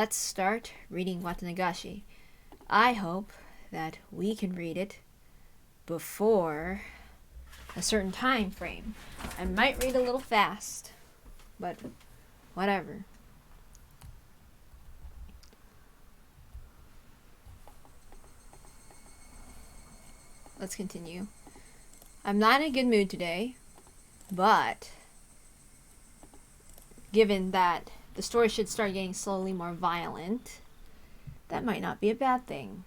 Let's start reading Watanagashi. I hope that we can read it before a certain time frame. I might read a little fast, but whatever. Let's continue. I'm not in a good mood today, but given that the story should start getting slowly more violent, that might not be a bad thing.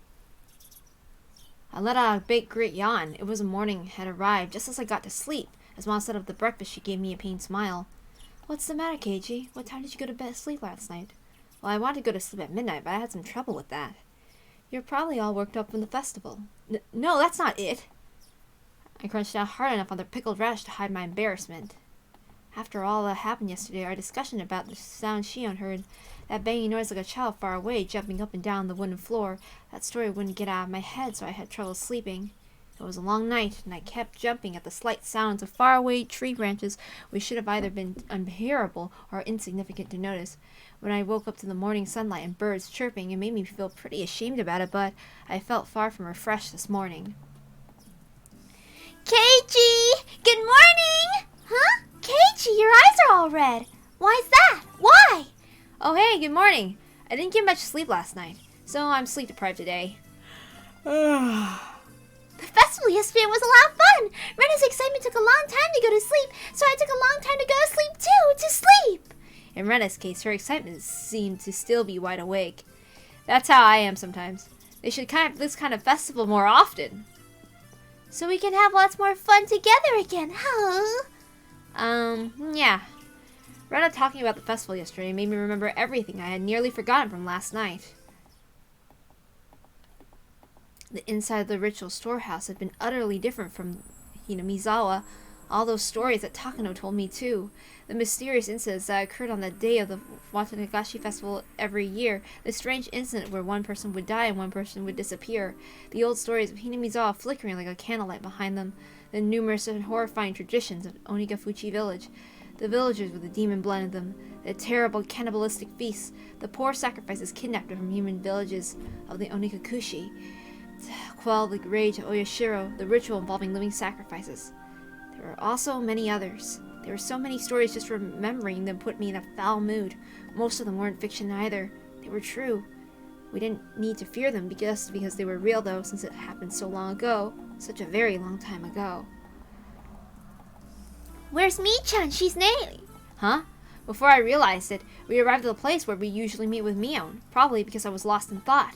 I let out a big great yawn. It was a morning had arrived just as I got to sleep. As Mom set up the breakfast, she gave me a pained smile. What's the matter, Keiji? What time did you go to bed sleep last night? Well, I wanted to go to sleep at midnight, but I had some trouble with that. You're probably all worked up from the festival. No, that's not it. I crunched down hard enough on the pickled radish to hide my embarrassment. After all that happened yesterday, our discussion about the sound Shion heard, that banging noise like a child far away, jumping up and down the wooden floor, that story wouldn't get out of my head, so I had trouble sleeping. It was a long night, and I kept jumping at the slight sounds of faraway tree branches which should have either been unbearable or insignificant to notice. When I woke up to the morning sunlight and birds chirping, it made me feel pretty ashamed about it, but I felt far from refreshed this morning. Keiji! Good morning! Huh? Keiji, your eyes are all red. Why's that? Why? Oh hey, good morning. I didn't get much sleep last night, so I'm sleep deprived today. The festival yesterday was a lot of fun. Rena's excitement took a long time to go to sleep, so I took a long time to go to sleep too, to sleep. In Rena's case, her excitement seemed to still be wide awake. That's how I am sometimes. They should have this kind of festival more often. So we can have lots more fun together again, huh? Yeah. Rena talking about the festival yesterday made me remember everything I had nearly forgotten from last night. The inside of the ritual storehouse had been utterly different from Hinamizawa. All those stories that Takano told me too. The mysterious incidents that occurred on the day of the Watanagashi festival every year. The strange incident where one person would die and one person would disappear. The old stories of Hinamizawa flickering like a candlelight behind them. The numerous and horrifying traditions of Onigafuchi village. The villagers with the demon blood in them. The terrible cannibalistic feasts. The poor sacrifices kidnapped from human villages of the Onigakushi. To quell the rage of Oyashiro. The ritual involving living sacrifices. There were also many others. There were so many stories, just remembering them put me in a foul mood. Most of them weren't fiction either. They were true. We didn't need to fear them just because they were real though, since it happened so long ago. Such a very long time ago. Where's Mi-chan? She's late. Huh? Before I realized it, we arrived at the place where we usually meet with Mion. Probably because I was lost in thought.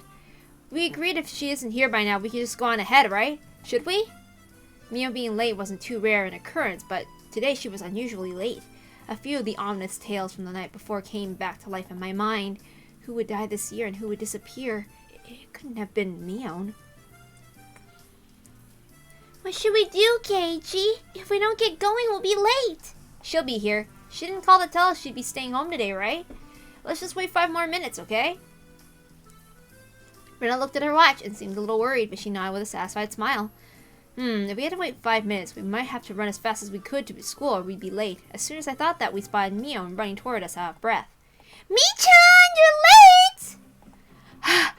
We agreed if she isn't here by now, we can just go on ahead, right? Should we? Mio being late wasn't too rare an occurrence, but today she was unusually late. A few of the ominous tales from the night before came back to life in my mind. Who would die this year and who would disappear? It couldn't have been Mion. What should we do, Keiji? If we don't get going, we'll be late. She'll be here. She didn't call to tell us she'd be staying home today, right? Let's just wait 5 more minutes, okay? Rena looked at her watch and seemed a little worried, but she nodded with a satisfied smile. If we had to wait 5 minutes, we might have to run as fast as we could to school or we'd be late. As soon as I thought that, we spotted Mion running toward us out of breath. Mi-chan, you're late!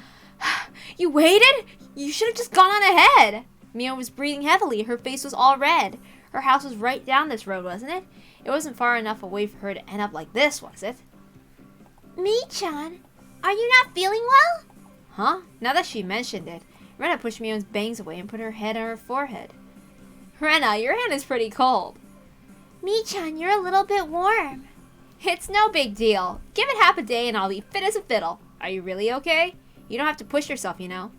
You waited? You should have just gone on ahead. Mion was breathing heavily. Her face was all red. Her house was right down this road, wasn't it? It wasn't far enough away for her to end up like this, was it? Mi-chan, are you not feeling well? Huh? Now that she mentioned it, Rena pushed Mion's bangs away and put her head on her forehead. Rena, your hand is pretty cold. Mi-chan, you're a little bit warm. It's no big deal. Give it half a day and I'll be fit as a fiddle. Are you really okay? You don't have to push yourself, you know.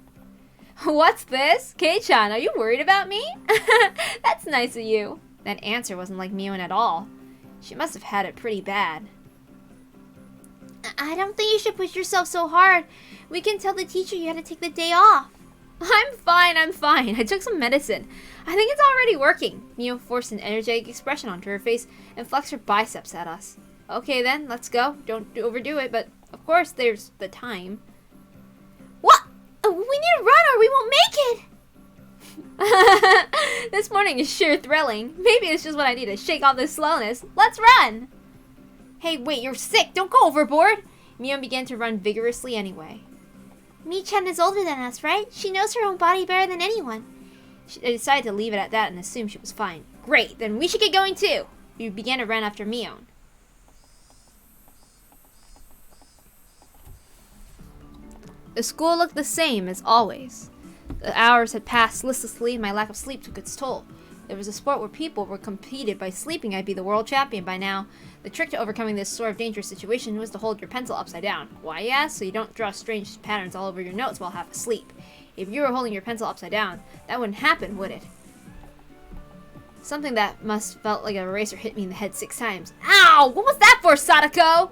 What's this? Kei-chan, are you worried about me? That's nice of you. That answer wasn't like Mion at all. She must have had it pretty bad. I don't think you should push yourself so hard. We can tell the teacher you had to take the day off. I'm fine. I took some medicine. I think it's already working. Mio forced an energetic expression onto her face and flexed her biceps at us. Okay then, let's go. Don't overdo it, but of course there's the time. What? We need to run or we won't make it! This morning is sure thrilling. Maybe it's just what I need to shake off this slowness. Let's run! Hey, wait, you're sick. Don't go overboard. Mion began to run vigorously anyway. Mi-chan is older than us, right? She knows her own body better than anyone. I decided to leave it at that and assume she was fine. Great, then we should get going too. We began to run after Mion. The school looked the same as always. The hours had passed listlessly and my lack of sleep took its toll. There was a sport where people were competed by sleeping. I'd be the world champion by now. The trick to overcoming this sort of dangerous situation was to hold your pencil upside down. Why, yeah? So you don't draw strange patterns all over your notes while half asleep. If you were holding your pencil upside down, that wouldn't happen, would it? Something that must felt like an eraser hit me in the head 6 times. Ow! What was that for, Sadako?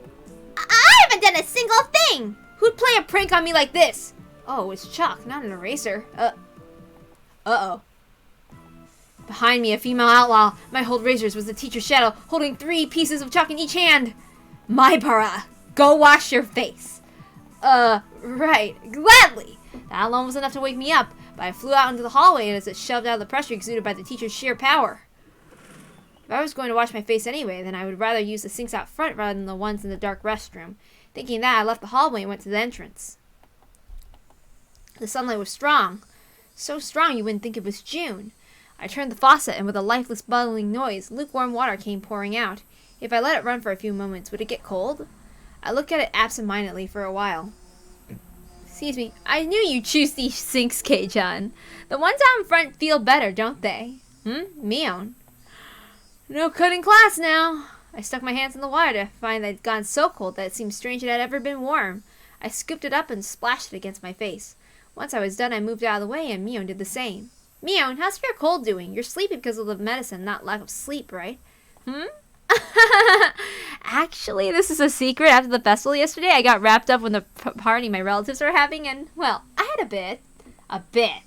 I haven't done a single thing! Who'd play a prank on me like this? Oh, it's chalk, not an eraser. Uh-oh. Behind me, a female outlaw. My hold razors was the teacher's shadow, holding 3 pieces of chalk in each hand. Maibara, go wash your face. Right, gladly. That alone was enough to wake me up, but I flew out into the hallway as it shoved out the pressure exuded by the teacher's sheer power. If I was going to wash my face anyway, then I would rather use the sinks out front rather than the ones in the dark restroom. Thinking that, I left the hallway and went to the entrance. The sunlight was strong. So strong you wouldn't think it was June. I turned the faucet, and with a lifeless bubbling noise, lukewarm water came pouring out. If I let it run for a few moments, would it get cold? I looked at it absent-mindedly for a while. Excuse me, I knew you'd choose these sinks, Kei-chan. The ones out in front feel better, don't they? Mion. No cutting class now. I stuck my hands in the water to find that it had gone so cold that it seemed strange it had ever been warm. I scooped it up and splashed it against my face. Once I was done, I moved out of the way, and Mion did the same. Mion, how's your cold doing? You're sleepy because of the medicine, not lack of sleep, right? Actually, this is a secret. After the festival yesterday, I got wrapped up in the party my relatives were having, and, well, I had a bit. A bit.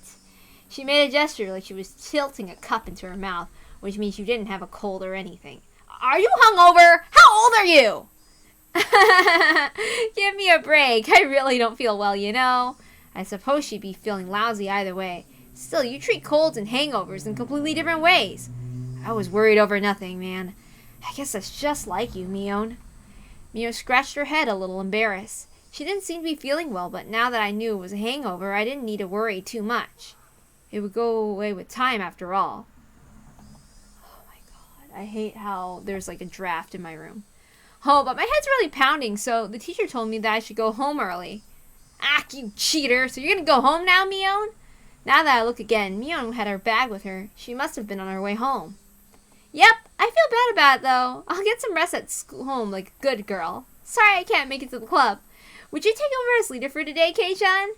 She made a gesture like she was tilting a cup into her mouth, which means you didn't have a cold or anything. Are you hungover? How old are you? Give me a break. I really don't feel well, you know. I suppose she'd be feeling lousy either way. Still, you treat colds and hangovers in completely different ways. I was worried over nothing, man. I guess that's just like you, Mion. Mion scratched her head a little embarrassed. She didn't seem to be feeling well, but now that I knew it was a hangover, I didn't need to worry too much. It would go away with time after all. Oh my god, I hate how there's like a draft in my room. Oh, but my head's really pounding, so the teacher told me that I should go home early. Ah, you cheater! So you're gonna go home now, Mion? Now that I look again, Mion had her bag with her. She must have been on her way home. Yep, I feel bad about it, though. I'll get some rest at school home like a good girl. Sorry I can't make it to the club. Would you take over as leader for today, Kei-chan?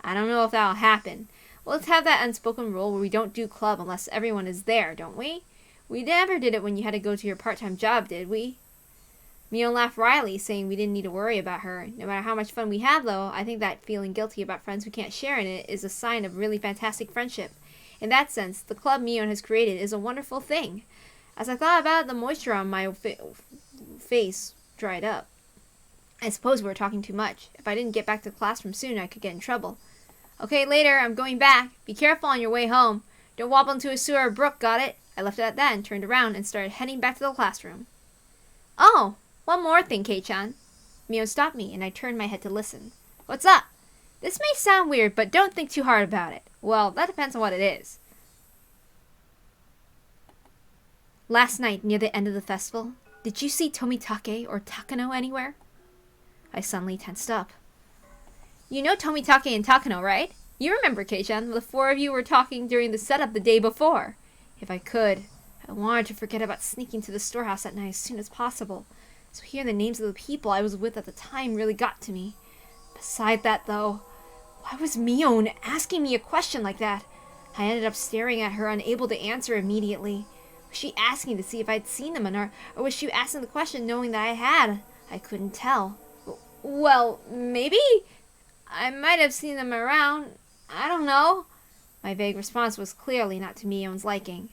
I don't know if that'll happen. Well, let's have that unspoken rule where we don't do club unless everyone is there, don't we? We never did it when you had to go to your part-time job, did we? Mion laughed wryly, saying we didn't need to worry about her. No matter how much fun we have, though, I think that feeling guilty about friends who can't share in it is a sign of really fantastic friendship. In that sense, the club Mion has created is a wonderful thing. As I thought about it, the moisture on my face dried up. I suppose we were talking too much. If I didn't get back to the classroom soon, I could get in trouble. Okay, later, I'm going back. Be careful on your way home. Don't wobble into a sewer or brook, got it? I left it at that and turned around and started heading back to the classroom. Oh, one more thing, Kei-chan. Mion stopped me, and I turned my head to listen. What's up? This may sound weird, but don't think too hard about it. Well, that depends on what it is. Last night, near the end of the festival, did you see Tomitake or Takano anywhere? I suddenly tensed up. You know Tomitake and Takano, right? You remember, Kei-chan, the 4 of you were talking during the setup the day before. If I could, I wanted to forget about sneaking to the storehouse at night as soon as possible. So hearing the names of the people I was with at the time really got to me. Beside that, though, why was Mion asking me a question like that? I ended up staring at her, unable to answer immediately. Was she asking to see if I'd seen them, or was she asking the question knowing that I had? I couldn't tell. Well, maybe. I might have seen them around. I don't know. My vague response was clearly not to Mion's liking.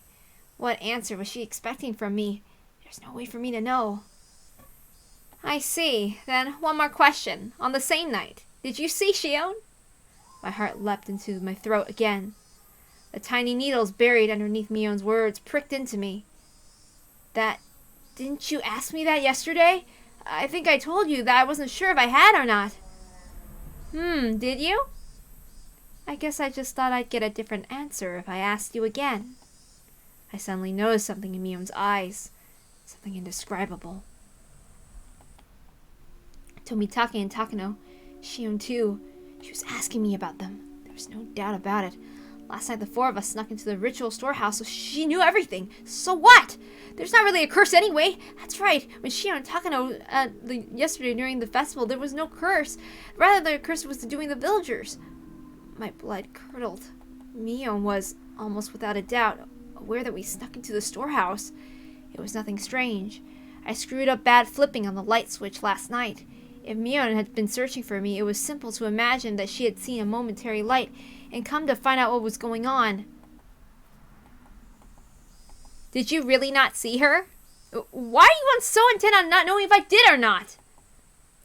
What answer was she expecting from me? There's no way for me to know. I see. Then, one more question. On the same night, did you see Shion? My heart leapt into my throat again. The tiny needles buried underneath Mion's words pricked into me. Didn't you ask me that yesterday? I think I told you that I wasn't sure if I had or not. Did you? I guess I just thought I'd get a different answer if I asked you again. I suddenly noticed something in Mion's eyes. Something indescribable. Tomitake and Takano, Shion too. She was asking me about them. There was no doubt about it. Last night the four of us snuck into the ritual storehouse, so she knew everything. So what? There's not really a curse anyway. That's right. When Shion and Takano, yesterday during the festival, there was no curse. Rather, the curse was doing the villagers. My blood curdled. Mion was, almost without a doubt, aware that we snuck into the storehouse. It was nothing strange. I screwed up bad flipping on the light switch last night. If Mion had been searching for me, it was simple to imagine that she had seen a momentary light and come to find out what was going on. Did you really not see her? Why are you so intent on not knowing if I did or not?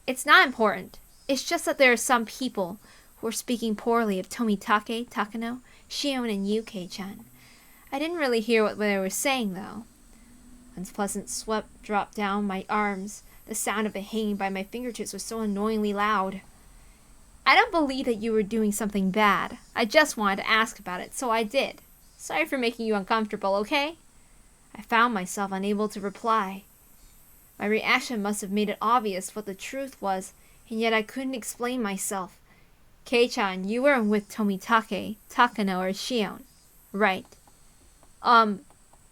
It's not important. It's just that there are some people who are speaking poorly of Tomitake, Takano, Shion, and you, Kei-chan. I didn't really hear what they were saying, though. Unpleasant sweat dropped down my arms. The sound of it hanging by my fingertips was so annoyingly loud. I don't believe that you were doing something bad. I just wanted to ask about it, so I did. Sorry for making you uncomfortable, okay? I found myself unable to reply. My reaction must have made it obvious what the truth was, and yet I couldn't explain myself. Kei-chan, you weren't with Tomitake, Takano, or Shion, right?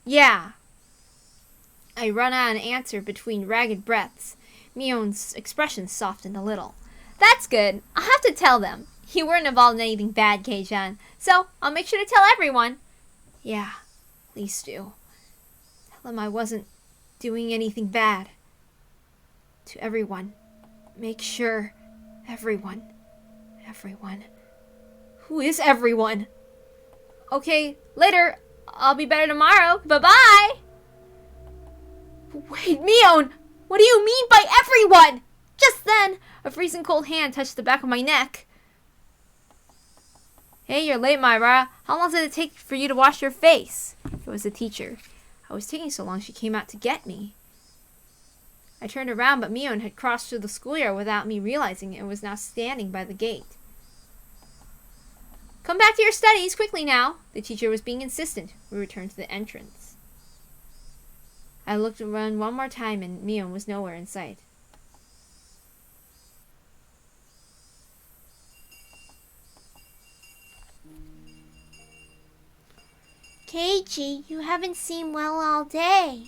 Yeah. I run out an answer between ragged breaths. Mion's expression softened a little. That's good. I'll have to tell them. You weren't involved in anything bad, Kei-chan. So, I'll make sure to tell everyone. Yeah, please do. Tell them I wasn't doing anything bad. To everyone. Make sure. Everyone. Everyone. Who is everyone? Okay, later. I'll be better tomorrow. Bye-bye. Wait, Mion! What do you mean by everyone? Just then, a freezing cold hand touched the back of my neck. Hey, you're late, Myra. How long did it take for you to wash your face? It was the teacher. I was taking so long she came out to get me. I turned around, but Mion had crossed through the schoolyard without me realizing it and was now standing by the gate. Come back to your studies quickly now. The teacher was being insistent. We returned to the entrance. I looked around one more time and Mion was nowhere in sight. Keiichi, you haven't seemed well all day.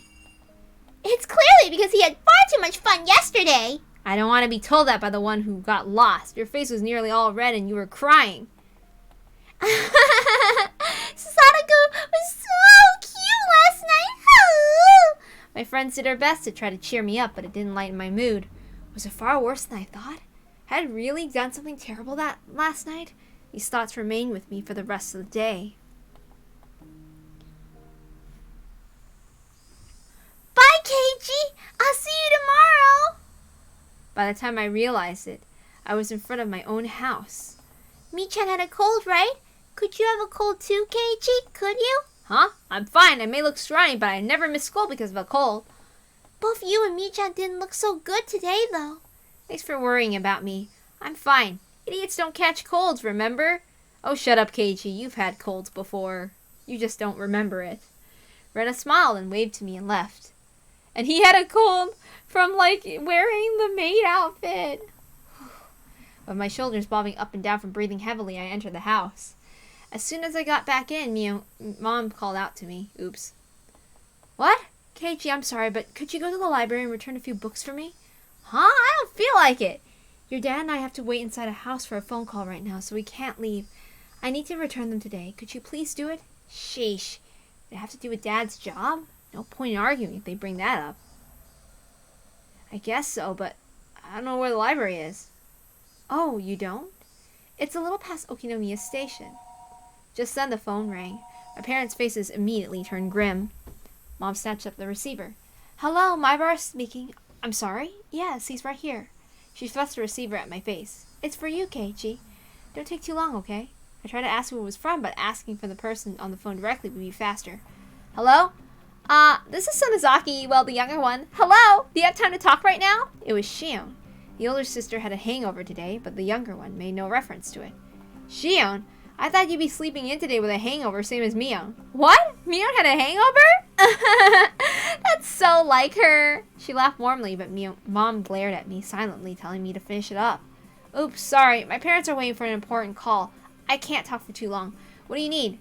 It's clearly because he had far too much fun yesterday. I don't want to be told that by the one who got lost. Your face was nearly all red and you were crying. Sadaku was so cute last night. My friends did their best to try to cheer me up, but it didn't lighten my mood. Was it far worse than I thought? Had I really done something terrible that last night? These thoughts remained with me for the rest of the day. Bye, Keiichi. I'll see you tomorrow. By the time I realized it, I was in front of my own house. Mi-chan had a cold, right? Could you have a cold too, Keiichi? Could you? Huh? I'm fine. I may look scrawny, but I never miss school because of a cold. Both you and Mi-chan didn't look so good today, though. Thanks for worrying about me. I'm fine. Idiots don't catch colds, remember? Oh, shut up, Keiichi. You've had colds before. You just don't remember it. Rena smiled and waved to me and left. And he had a cold from, wearing the maid outfit. With my shoulders bobbing up and down from breathing heavily, I entered the house. As soon as I got back in, Mom called out to me. Oops. What? Keiichi, I'm sorry, but could you go to the library and return a few books for me? Huh? I don't feel like it. Your dad and I have to wait inside a house for a phone call right now, so we can't leave. I need to return them today. Could you please do it? Sheesh. Did it have to do with Dad's job? No point in arguing if they bring that up. I guess so, but I don't know where the library is. Oh, you don't? It's a little past Okinomiya Station. Just then the phone rang. My parents' faces immediately turned grim. Mom snatched up the receiver. Hello, Myra speaking. I'm sorry? Yes, he's right here. She thrust the receiver at my face. It's for you, Keiichi. Don't take too long, okay? I tried to ask who it was from, but asking for the person on the phone directly would be faster. Hello? This is Sonozaki, well, the younger one. Hello! Do you have time to talk right now? It was Shion. The older sister had a hangover today, but the younger one made no reference to it. Shion? I thought you'd be sleeping in today with a hangover, same as Mion. What? Mion had a hangover? That's so like her. She laughed warmly, but Mom glared at me silently, telling me to finish it up. Oops, sorry. My parents are waiting for an important call. I can't talk for too long. What do you need?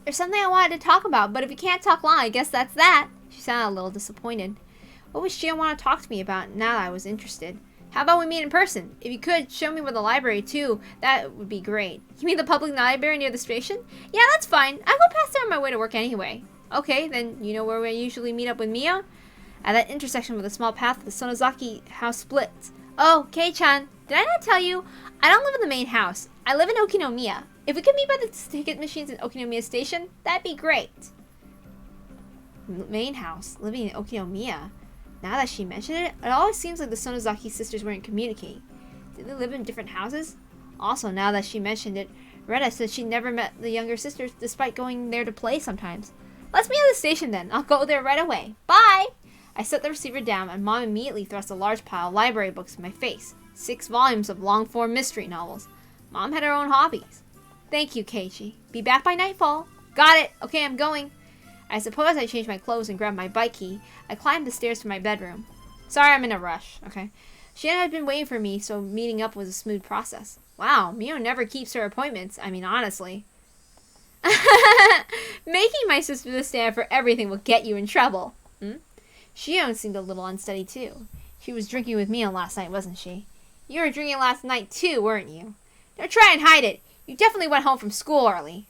There's something I wanted to talk about, but if you can't talk long, I guess that's that. She sounded a little disappointed. What would Shion want to talk to me about now that I was interested? How about we meet in person? If you could, show me where the library too. That would be great. You mean the public library near the station? Yeah, that's fine. I go past there on my way to work anyway. Okay, then you know where we usually meet up with Mio? At that intersection with a small path, the Sonozaki house splits. Oh, Kei-chan, did I not tell you? I don't live in the main house. I live in Okinomiya. If we could meet by the ticket machines in Okinomiya Station, that'd be great. Main house, living in Okinomiya. Now that she mentioned it, it always seems like the Sonozaki sisters weren't communicating. Did they live in different houses? Also, now that she mentioned it, Retta said she never met the younger sisters despite going there to play sometimes. Let's meet at the station then. I'll go there right away. Bye! I set the receiver down and Mom immediately thrust a large pile of library books in my face. 6 volumes of long-form mystery novels. Mom had her own hobbies. Thank you, Keiichi. Be back by nightfall. Got it. Okay, I'm going. I suppose I changed my clothes and grabbed my bike key. I climbed the stairs to my bedroom. Sorry, I'm in a rush. Okay. She had been waiting for me, so meeting up was a smooth process. Wow, Mio never keeps her appointments. I mean, honestly. Making my sister stand for everything will get you in trouble. Shion seemed a little unsteady, too. She was drinking with Mio last night, wasn't she? You were drinking last night, too, weren't you? Don't try and hide it. You definitely went home from school early.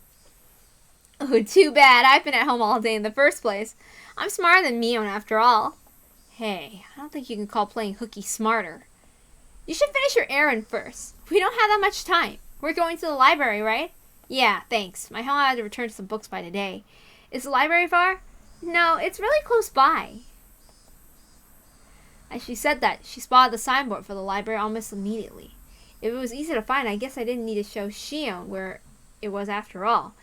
Oh, too bad. I've been at home all day in the first place. I'm smarter than Mion after all. Hey, I don't think you can call playing hooky smarter. You should finish your errand first. We don't have that much time. We're going to the library, right? Yeah, thanks. My home had to return some books by today. Is the library far? No, it's really close by. As she said that, she spotted the signboard for the library almost immediately. If it was easy to find, I guess I didn't need to show Shion where it was after all.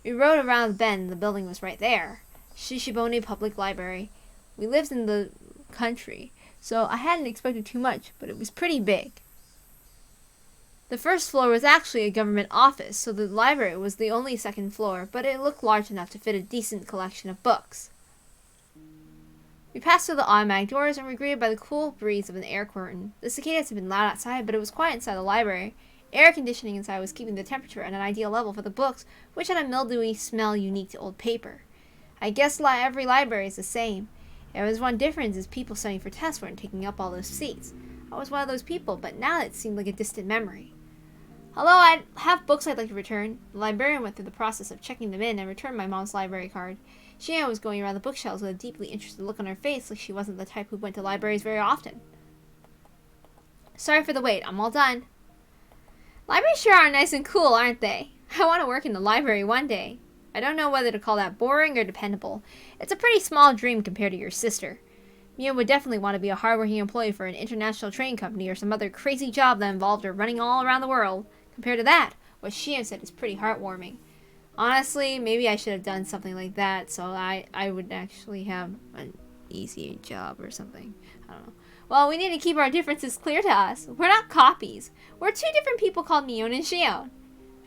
We rode around the bend and the building was right there. Shishibone Public Library. We lived in the country, so I hadn't expected too much, but it was pretty big. The first floor was actually a government office, so the library was the only second floor, but it looked large enough to fit a decent collection of books. We passed through the automatic doors and were greeted by the cool breeze of an air curtain. The cicadas had been loud outside, but it was quiet inside the library. Air conditioning inside was keeping the temperature at an ideal level for the books, which had a mildewy smell unique to old paper. I guess every library is the same. There was one difference is people studying for tests weren't taking up all those seats. I was one of those people, but now it seemed like a distant memory. Hello, I have books I'd like to return. The librarian went through the process of checking them in and returned my mom's library card. Shion was going around the bookshelves with a deeply interested look on her face, like she wasn't the type who went to libraries very often. Sorry for the wait, I'm all done. Libraries sure are nice and cool, aren't they? I want to work in the library one day. I don't know whether to call that boring or dependable. It's a pretty small dream compared to your sister. Mia would definitely want to be a hardworking employee for an international train company or some other crazy job that involved her running all around the world. Compared to that, what Shion said is pretty heartwarming. Honestly, maybe I should have done something like that so I would actually have an easy job or something. I don't know. Well, we need to keep our differences clear to us. We're not copies. We're 2 different people called Mion and Shion.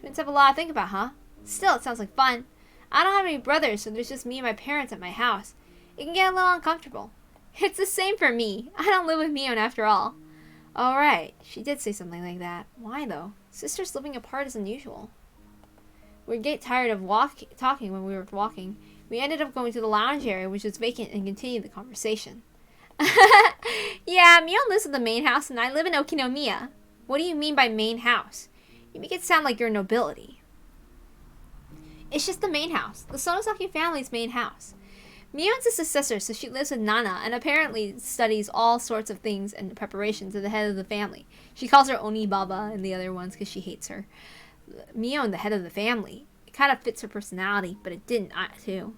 Twins have a lot to think about, huh? Still, it sounds like fun. I don't have any brothers, so there's just me and my parents at my house. It can get a little uncomfortable. It's the same for me. I don't live with Mion after all. Alright, she did say something like that. Why, though? Sisters living apart is unusual. We'd get tired of talking when we were walking. We ended up going to the lounge area, which was vacant, and continued the conversation. Yeah, Mion lives in the main house, and I live in Okinomiya. What do you mean by main house? You make it sound like you're nobility. It's just the main house. The Sonozaki family's main house. Mion's a successor, so she lives with Nana, and apparently studies all sorts of things and preparations of the head of the family. She calls her Oni Baba and the other ones because she hates her. Mion, the head of the family. It kind of fits her personality, but it didn't, too.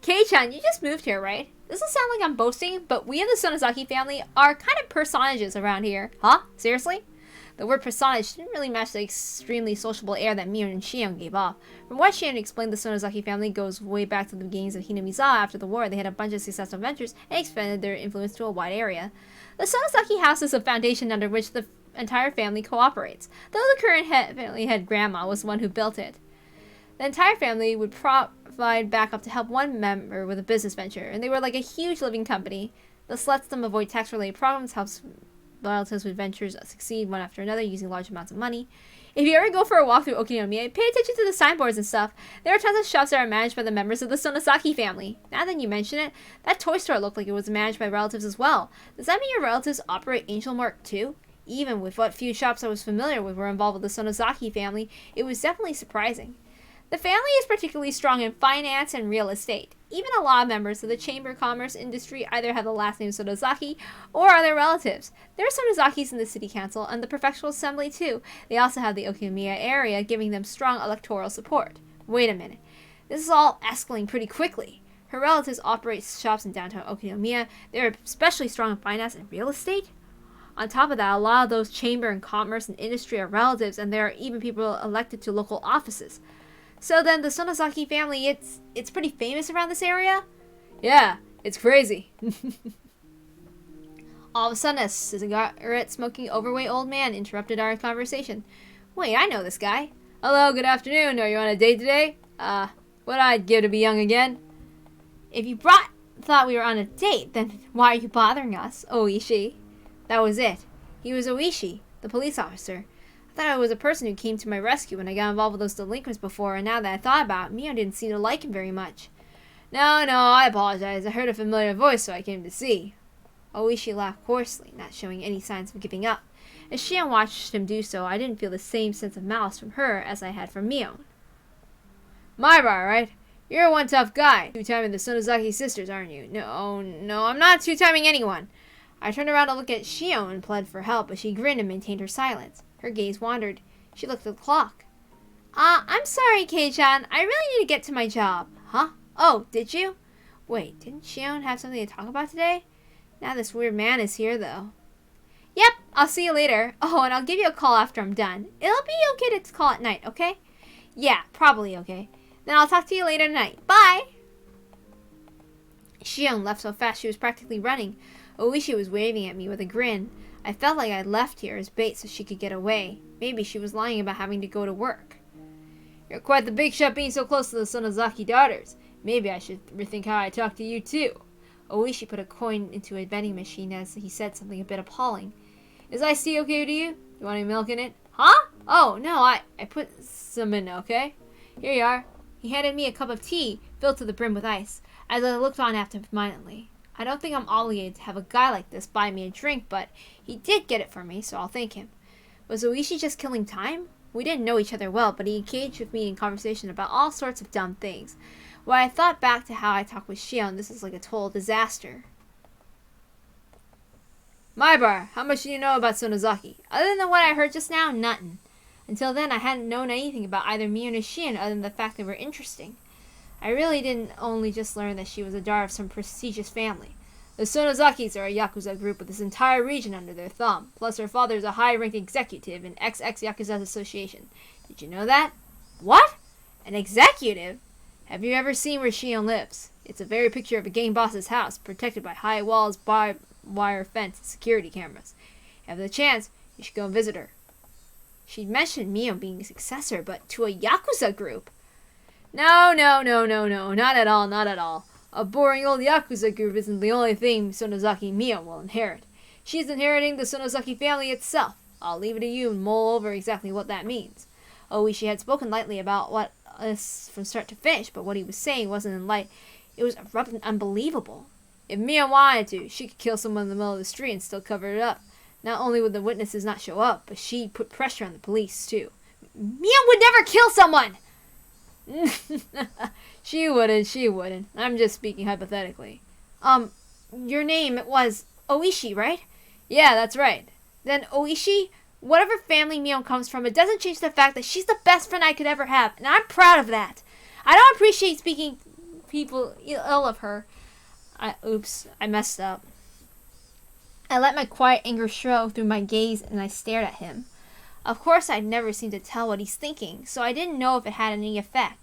Kei-chan, you just moved here, right? This will sound like I'm boasting, but we in the Sonozaki family are kind of personages around here. Huh? Seriously? The word personage didn't really match the extremely sociable air that Mion and Shion gave off. From what Shion explained, the Sonozaki family goes way back to the beginnings of Hinamizawa. After the war, they had a bunch of successful ventures and expanded their influence to a wide area. The Sonozaki house is a foundation under which the entire family cooperates, though the current family head grandma was the one who built it. The entire family would provide backup to help one member with a business venture, and they were like a huge living company. This lets them avoid tax-related problems, helps relatives with ventures succeed one after another using large amounts of money. If you ever go for a walk through Okinomiya, pay attention to the signboards and stuff. There are tons of shops that are managed by the members of the Sonozaki family. Now that you mention it, that toy store looked like it was managed by relatives as well. Does that mean your relatives operate Angel Mark too? Even with what few shops I was familiar with were involved with the Sonozaki family, it was definitely surprising. The family is particularly strong in finance and real estate. Even a lot of members of the Chamber of Commerce industry either have the last name Sonozaki or are their relatives. There are Sonozakis in the city council and the prefectural assembly too. They also have the Okinomiya area, giving them strong electoral support. Wait a minute. This is all escalating pretty quickly. Her relatives operate shops in downtown Okinomiya. They are especially strong in finance and real estate. On top of that, a lot of those Chamber and Commerce and industry are relatives, and there are even people elected to local offices. So then the Sonozaki family, it's pretty famous around this area? Yeah, it's crazy. All of a sudden, a cigarette-smoking overweight old man interrupted our conversation. Wait, I know this guy. Hello, good afternoon. Are you on a date today? What I'd give to be young again? If you thought we were on a date, then why are you bothering us, Oishi? That was it. He was Oishi, the police officer. I thought I was a person who came to my rescue when I got involved with those delinquents before, and now that I thought about it, Mio didn't seem to like him very much. No, I apologize. I heard a familiar voice, so I came to see. Oishi laughed coarsely, not showing any signs of giving up. As Shion watched him do so, I didn't feel the same sense of malice from her as I had from Mio. My bar, right? You're one tough guy. Two-timing the Sonozaki sisters, aren't you? No, I'm not two-timing anyone. I turned around to look at Shion and pled for help, but she grinned and maintained her silence. Her gaze wandered. She looked at the clock. I'm sorry, Kei-chan. I really need to get to my job. Huh? Oh, did you? Wait, didn't Shion have something to talk about today? Now this weird man is here, though. Yep, I'll see you later. Oh, and I'll give you a call after I'm done. It'll be okay to call at night, okay? Yeah, probably okay. Then I'll talk to you later tonight. Bye! Shion left so fast she was practically running. Oishi was waving at me with a grin. I felt like I'd left here as bait so she could get away. Maybe she was lying about having to go to work. You're quite the big shot being so close to the Sonozaki daughters. Maybe I should rethink how I talk to you too. Oishi put a coin into a vending machine as he said something a bit appalling. Is iced tea okay to you? You want any milk in it? Huh? Oh, no, I put some in, okay? Here you are. He handed me a cup of tea, filled to the brim with ice, as I looked on absent-mindedly. I don't think I'm obligated to have a guy like this buy me a drink, but he did get it for me, so I'll thank him. Was Oishi just killing time? We didn't know each other well, but he engaged with me in conversation about all sorts of dumb things. When I thought back to how I talked with Shion, this is like a total disaster. My bar, how much do you know about Sonozaki? Other than what I heard just now, nothing. Until then, I hadn't known anything about either Mion or Shion other than the fact they were interesting. I really didn't only just learn that she was a daughter of some prestigious family. The Sonozakis are a Yakuza group with this entire region under their thumb, plus her father is a high-ranked executive in XX Yakuza Association. Did you know that? What? An executive? Have you ever seen where Shion lives? It's a very picture of a gang boss's house, protected by high walls, barbed wire fence, and security cameras. If you have the chance, you should go and visit her. She'd mentioned Mio being a successor, but to a Yakuza group. No, not at all. A boring old Yakuza group isn't the only thing Sonozaki Mio will inherit. She's inheriting the Sonozaki family itself. I'll leave it to you and mull over exactly what that means. Oishi had spoken lightly about what us from start to finish, but what he was saying wasn't in light. It was abrupt and unbelievable. If Mio wanted to, she could kill someone in the middle of the street and still cover it up. Not only would the witnesses not show up, but she'd put pressure on the police, too. Mio would never kill someone! She wouldn't. I'm just speaking hypothetically. Your name was Oishi, right? Yeah, that's right. Then Oishi, whatever family Mio comes from, it doesn't change the fact that she's the best friend I could ever have, and I'm proud of that. I don't appreciate speaking people ill of her. I messed up. I let my quiet anger show through my gaze, and I stared at him. Of course, I'd never seemed to tell what he's thinking, so I didn't know if it had any effect.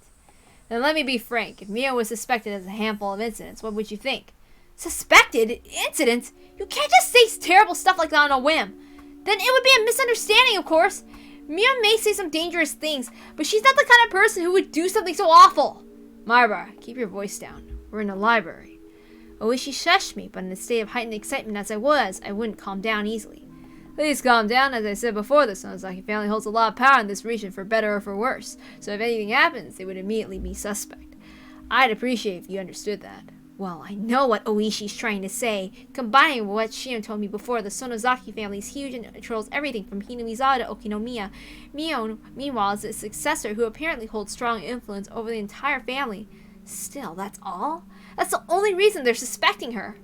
Then let me be frank. If Mio was suspected as a handful of incidents, what would you think? Suspected? Incidents? You can't just say terrible stuff like that on a whim. Then it would be a misunderstanding, of course. Mio may say some dangerous things, but she's not the kind of person who would do something so awful. Myra, keep your voice down. We're in the library. Oishi shushed me, but in a state of heightened excitement as I wouldn't calm down easily. Please calm down. As I said before, the Sonozaki family holds a lot of power in this region, for better or for worse. So if anything happens, they would immediately be suspect. I'd appreciate if you understood that. Well, I know what Oishi's trying to say. Combining with what Shion told me before, the Sonozaki family is huge and controls everything from Hinamizawa to Okinomiya. Mio, meanwhile, is a successor who apparently holds strong influence over the entire family. Still, that's all? That's the only reason they're suspecting her.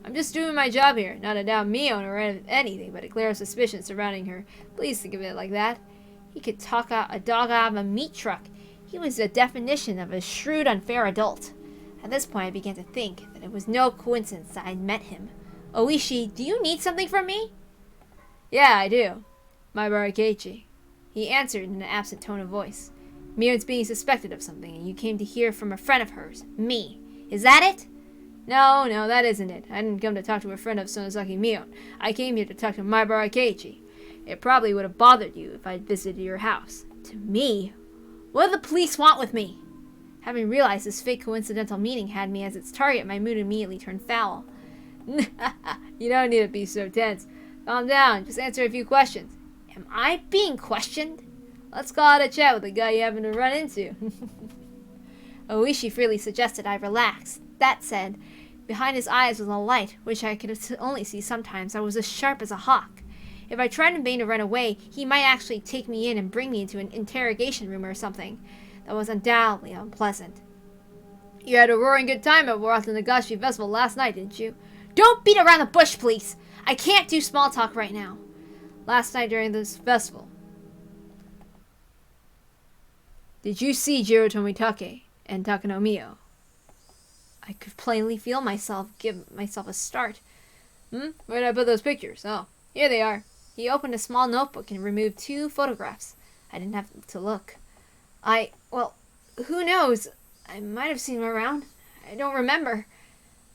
I'm just doing my job here, not to doubt Mio or anything, but a clear suspicion surrounding her. Please think of it like that. He could talk a dog out of a meat truck. He was the definition of a shrewd, unfair adult. At this point, I began to think that it was no coincidence that I'd met him. Oishi, do you need something from me? Yeah, I do. My Barakeichi. He answered in an absent tone of voice. Mio's being suspected of something, and you came to hear from a friend of hers, me. Is that it? No, that isn't it. I didn't come to talk to a friend of Sonozaki Mio. I came here to talk to my Barakeichi. It probably would have bothered you if I'd visited your house. To me? What do the police want with me? Having realized this fake coincidental meeting had me as its target, my mood immediately turned foul. You don't need to be so tense. Calm down. Just answer a few questions. Am I being questioned? Let's call it a chat with the guy you happen to run into. Oishi freely suggested I relax. That said, behind his eyes was a light, which I could only see sometimes. I was as sharp as a hawk. If I tried in vain to run away, he might actually take me in and bring me into an interrogation room or something. That was undoubtedly unpleasant. You had a roaring good time at Watanagashi Festival last night, didn't you? Don't beat around the bush, please! I can't do small talk right now. Last night during this festival. Did you see Jiro Tomitake and Takanomiyo? I could plainly feel myself give myself a start. Where did I put those pictures? Oh, here they are. He opened a small notebook and removed 2 photographs. I didn't have to look. Well, who knows? I might have seen him around. I don't remember.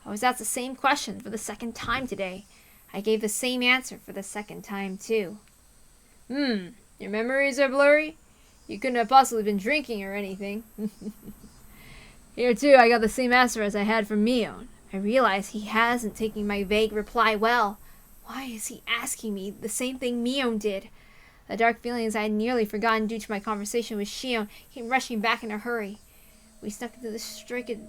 I was asked the same question for the second time today. I gave the same answer for the second time, too. Your memories are blurry? You couldn't have possibly been drinking or anything. Here, too, I got the same answer as I had from Mio. I realize he hasn't taken my vague reply well. Why is he asking me the same thing Mio did? The dark feelings I had nearly forgotten due to my conversation with Shion came rushing back in a hurry. We snuck into the stricken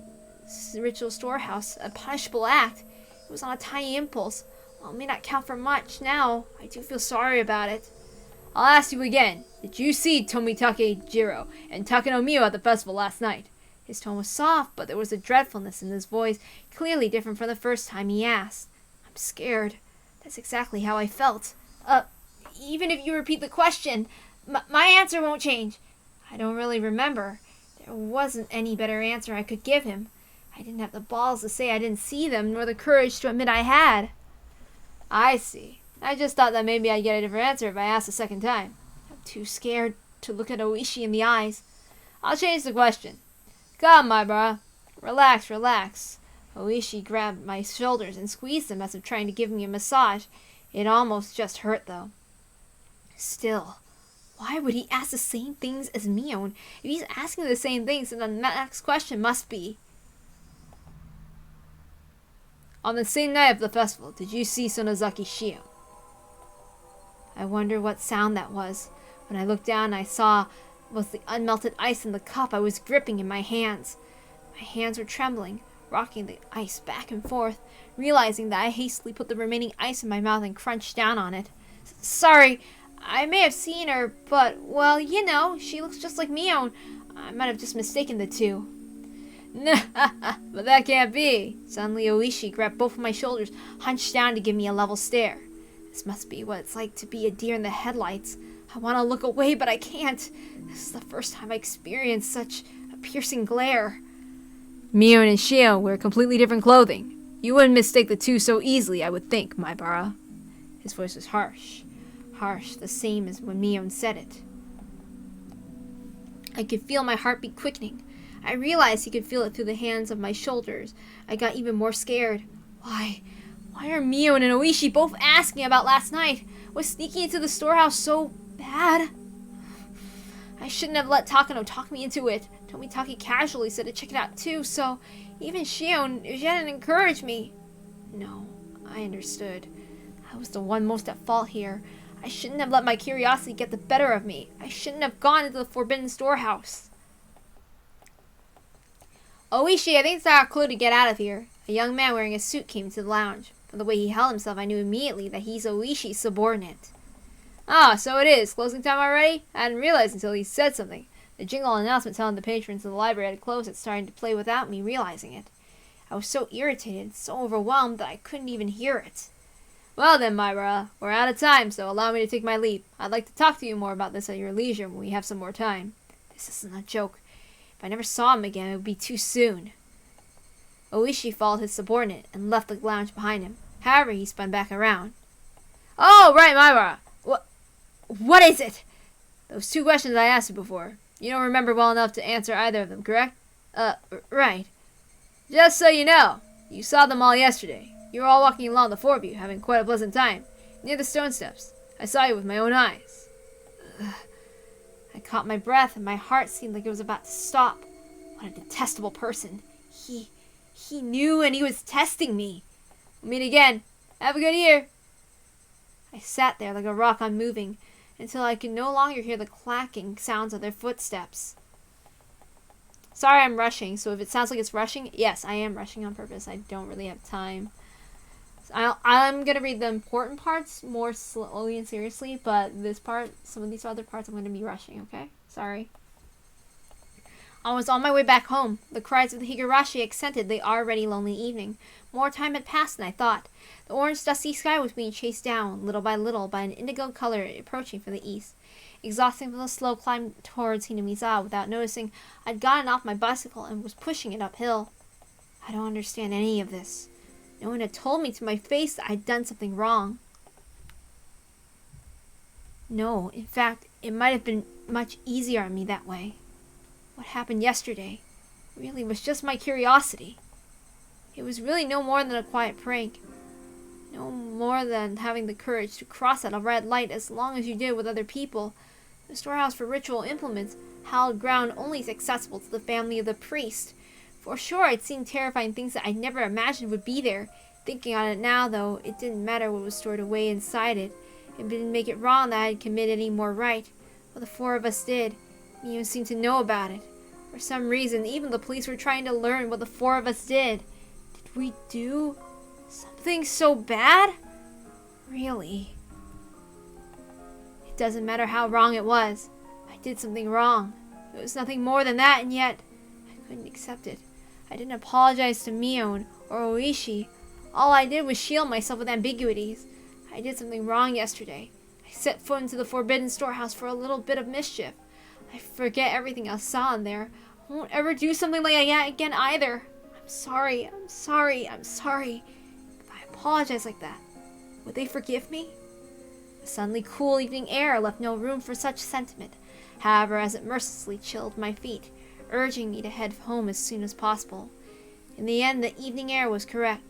ritual storehouse, a punishable act. It was on a tiny impulse. While it may not count for much now, I do feel sorry about it. I'll ask you again. Did you see Tomitake Jiro and Takanomiyo at the festival last night? His tone was soft, but there was a dreadfulness in his voice, clearly different from the first time he asked. I'm scared. That's exactly how I felt. Even if you repeat the question, my answer won't change. I don't really remember. There wasn't any better answer I could give him. I didn't have the balls to say I didn't see them, nor the courage to admit I had. I see. I just thought that maybe I'd get a different answer if I asked a second time. I'm too scared to look at Oishi in the eyes. I'll change the question. Come, my bra. Relax. Oishi grabbed my shoulders and squeezed them as if trying to give me a massage. It almost just hurt, though. Still, why would he ask the same things as Mio? If he's asking the same things, then the next question must be... On the same night of the festival, did you see Sonozaki Shion? I wonder what sound that was. When I looked down, I saw was the unmelted ice in the cup I was gripping in my hands. My hands were trembling, rocking the ice back and forth, realizing that I hastily put the remaining ice in my mouth and crunched down on it. Sorry, I may have seen her, but, well, you know, she looks just like Mio. I might have just mistaken the two. But that can't be. Suddenly Oishi grabbed both of my shoulders, hunched down to give me a level stare. This must be what it's like to be a deer in the headlights. I want to look away, but I can't. This is the first time I experienced such a piercing glare. Mio and Shion wear completely different clothing. You wouldn't mistake the two so easily, I would think, Maibara. His voice was harsh. Harsh, the same as when Mion said it. I could feel my heartbeat quickening. I realized he could feel it through the hands of my shoulders. I got even more scared. Why are Mion and Oishi both asking about last night? Was sneaking into the storehouse so bad? I shouldn't have let Takano talk me into it. Tomitaki casually said to check it out too, so even Shion didn't encourage me. No, I understood. I was the one most at fault here. I shouldn't have let my curiosity get the better of me. I shouldn't have gone into the forbidden storehouse. Oishi, I think it's our clue to get out of here. A young man wearing a suit came into the lounge. From the way he held himself, I knew immediately that he's Oishi's subordinate. Ah, so it is. Closing time already? I hadn't realized until he said something. The jingle announcement telling the patrons of the library had closed. It's starting to play without me realizing it. I was so irritated, so overwhelmed that I couldn't even hear it. Well then, Myra, we're out of time, so allow me to take my leave. I'd like to talk to you more about this at your leisure when we have some more time. This isn't a joke. If I never saw him again, it would be too soon. Oishi followed his subordinate and left the lounge behind him. However, he spun back around. Oh, right, Myra. What is it? Those two questions I asked you before. You don't remember well enough to answer either of them, correct? Right. Just so you know, you saw them all yesterday. You were all walking along, the four of you, having quite a pleasant time, near the stone steps. I saw you with my own eyes. I caught my breath, and my heart seemed like it was about to stop. What a detestable person. He knew, and he was testing me. We'll meet again. Have a good year. I sat there like a rock unmoving, until I could no longer hear the clacking sounds of their footsteps. Sorry I'm rushing, so if it sounds like it's rushing, yes, I am rushing on purpose. I don't really have time. I'm going to read the important parts more slowly and seriously, but this part, some of these other parts, I'm going to be rushing, okay? Sorry. I was on my way back home. The cries of the Higurashi accented the already lonely evening. More time had passed than I thought. The orange dusty sky was being chased down, little by little, by an indigo color approaching from the east. Exhausting from the slow climb towards Hinamiza, without noticing, I'd gotten off my bicycle and was pushing it uphill. I don't understand any of this. No one had told me to my face that I'd done something wrong. No, in fact, it might have been much easier on me that way. What happened yesterday really was just my curiosity. It was really no more than a quiet prank. No more than having the courage to cross at a red light as long as you did with other people. The storehouse for ritual implements, hallowed ground only accessible to the family of the priest. For sure, I'd seen terrifying things that I'd never imagined would be there. Thinking on it now, though, it didn't matter what was stored away inside it. It didn't make it wrong that I had committed any more right. Well, the four of us did. Mio seemed to know about it. For some reason, even the police were trying to learn what the four of us did. Did we do something so bad? Really? It doesn't matter how wrong it was. I did something wrong. It was nothing more than that, and yet I couldn't accept it. I didn't apologize to Mion or Oishi. All I did was shield myself with ambiguities. I did something wrong yesterday. I set foot into the forbidden storehouse for a little bit of mischief. I forget everything I saw in there. I won't ever do something like that again either. I'm sorry. If I apologize like that, would they forgive me? The suddenly cool evening air left no room for such sentiment. However, as it mercilessly chilled my feet, urging me to head home as soon as possible. In the end, the evening air was correct.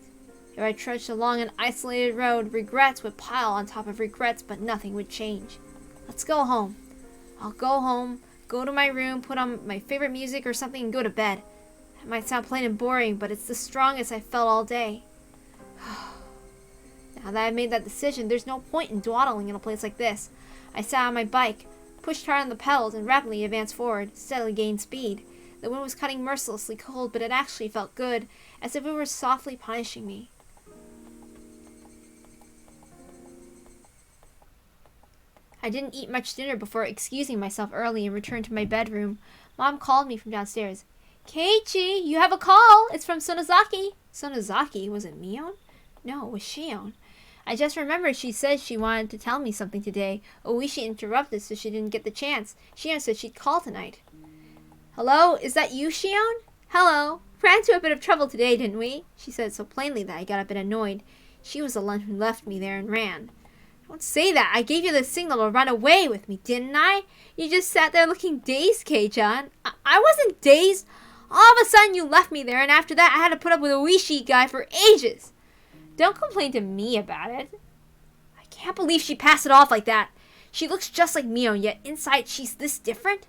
If I trudged along an isolated road, regrets would pile on top of regrets, but nothing would change. Let's go home. I'll go home, go to my room, put on my favorite music or something, and go to bed. It might sound plain and boring, but it's the strongest I've felt all day. Now that I've made that decision, there's no point in dawdling in a place like this. I sat on my bike, pushed hard on the pedals, and rapidly advanced forward, steadily gained speed. The wind was cutting mercilessly cold, but it actually felt good, as if it were softly punishing me. I didn't eat much dinner before excusing myself early and returned to my bedroom. Mom called me from downstairs. Keiichi, you have a call. It's from Sonozaki. Sonozaki? Was it Mion? No, it was Shion. I just remembered she said she wanted to tell me something today. Oishi interrupted, so she didn't get the chance. Shion said she'd call tonight. Hello? Is that you, Shion? Hello. Ran into a bit of trouble today, didn't we? She said so plainly that I got a bit annoyed. She was the one who left me there and ran. Don't say that. I gave you the signal to run away with me, didn't I? You just sat there looking dazed, Kei-chan. I wasn't dazed. All of a sudden you left me there, and after that I had to put up with a Wishi guy for ages. Don't complain to me about it. I can't believe she passed it off like that. She looks just like Mio, and yet inside she's this different.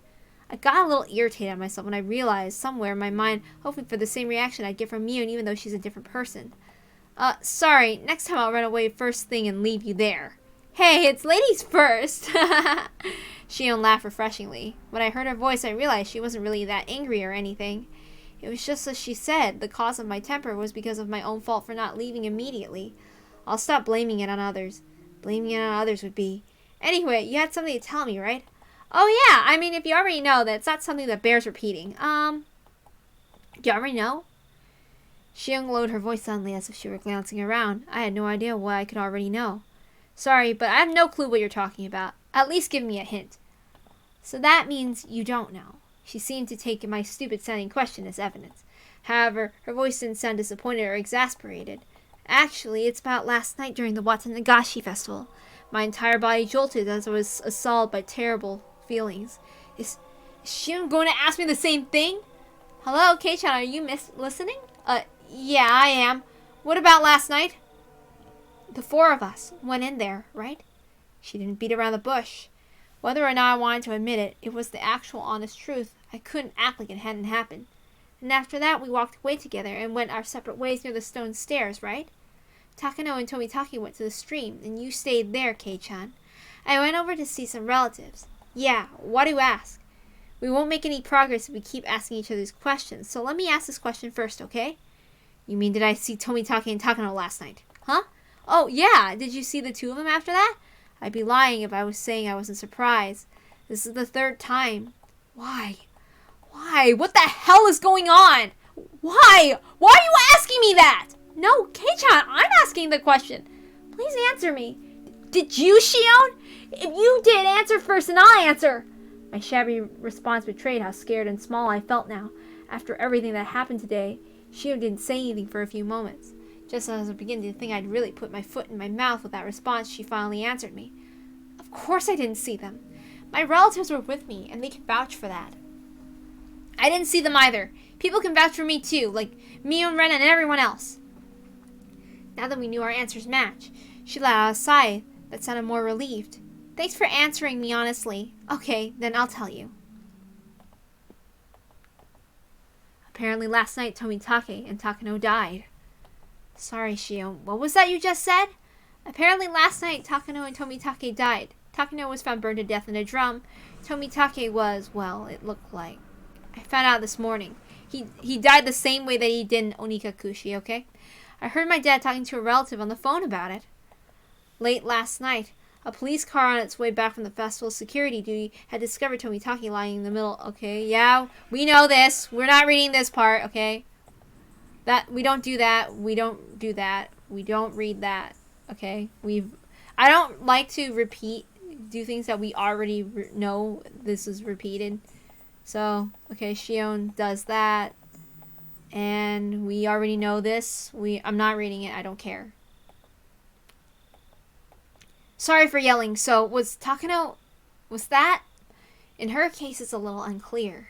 I got a little irritated at myself when I realized somewhere in my mind, hoping for the same reaction I'd get from Mio, even though she's a different person. Sorry. Next time I'll run away first thing and leave you there. Hey, it's ladies first. Shion laughed refreshingly. When I heard her voice, I realized she wasn't really that angry or anything. It was just as she said. The cause of my temper was because of my own fault for not leaving immediately. I'll stop blaming it on others. Blaming it on others would be... Anyway, you had something to tell me, right? Oh yeah, I mean, if you already know, that's not something that bears repeating. Do you already know? Shion lowered her voice suddenly as if she were glancing around. I had no idea what I could already know. Sorry, but I have no clue what you're talking about. At least give me a hint. So that means you don't know. She seemed to take my stupid-sounding question as evidence. However, her voice didn't sound disappointed or exasperated. Actually, it's about last night during the Watanagashi festival. My entire body jolted as I was assailed by terrible feelings. Is Shion going to ask me the same thing? Hello, Kei-chan, are you listening? Yeah, I am. What about last night? The four of us went in there, right? She didn't beat around the bush. Whether or not I wanted to admit it, it was the actual honest truth. I couldn't act like it hadn't happened. And after that, we walked away together and went our separate ways near the stone stairs, right? Takano and Tomitake went to the stream, and you stayed there, Kei-chan. I went over to see some relatives. Yeah, why do you ask? We won't make any progress if we keep asking each other's questions, so let me ask this question first, okay? You mean, did I see Tomitake and Takano last night? Huh? Oh, yeah, did you see the two of them after that? I'd be lying if I was saying I wasn't surprised. This is the third time. Why? Why? What the hell is going on? Why? Why are you asking me that? No, Kei-chan, I'm asking the question. Please answer me. Did you, Shion? If you did, answer first and I'll answer. My shabby response betrayed how scared and small I felt now. After everything that happened today, Shion didn't say anything for a few moments. Just as I was beginning to think I'd really put my foot in my mouth with that response, she finally answered me. Of course I didn't see them. My relatives were with me, and they can vouch for that. I didn't see them either. People can vouch for me too, like Mio and Ren and everyone else. Now that we knew our answers matched, she let out a sigh that sounded more relieved. Thanks for answering me honestly. Okay, then I'll tell you. Apparently last night Tomitake and Takano died. Sorry, Shion. What was that you just said? Apparently last night Takano and Tomitake died. Takano was found burned to death in a drum. Tomitake was, well, it looked like. I found out this morning. He died the same way that he did in Onikakushi, okay? I heard my dad talking to a relative on the phone about it. Late last night, a police car on its way back from the festival's security duty had discovered Tomitake lying in the middle. Okay, yeah, we know this. We're not reading this part, okay? We don't do that. We don't do that. We don't read that. Okay? I don't like to do things that we already know this is repeated. So, okay, Shion does that. And we already know this. I'm not reading it. I don't care. Sorry for yelling. So, was Takano... Was that... In her case, it's a little unclear.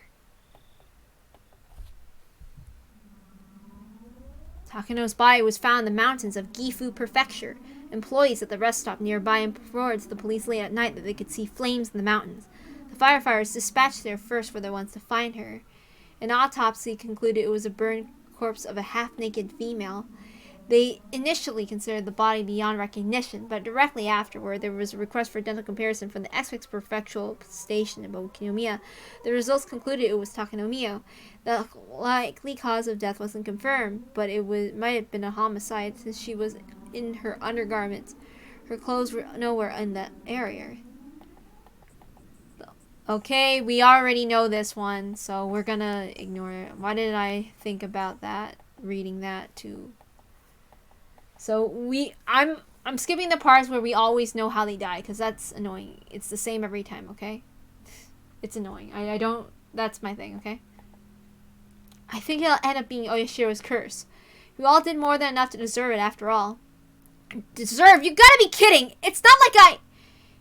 Takano's body was found in the mountains of Gifu Prefecture. Employees at the rest stop nearby implored the police late at night that they could see flames in the mountains. The firefighters dispatched there first were the ones to find her. An autopsy concluded it was a burned corpse of a half-naked female. They initially considered the body beyond recognition, but directly afterward there was a request for dental comparison from the Essex Prefectural Station in Kinomiya. The results concluded it was Takano. The likely cause of death wasn't confirmed, but it might have been a homicide since she was in her undergarments. Her clothes were nowhere in the area. Okay, we already know this one, so we're gonna ignore it. Why did I think about that? Reading that too. So I'm skipping the parts where we always know how they die, because that's annoying. It's the same every time, okay? It's annoying. I don't... That's my thing, okay? I think it'll end up being Oyashiro's curse. We all did more than enough to deserve it after all. Deserve? You gotta be kidding! It's not like I...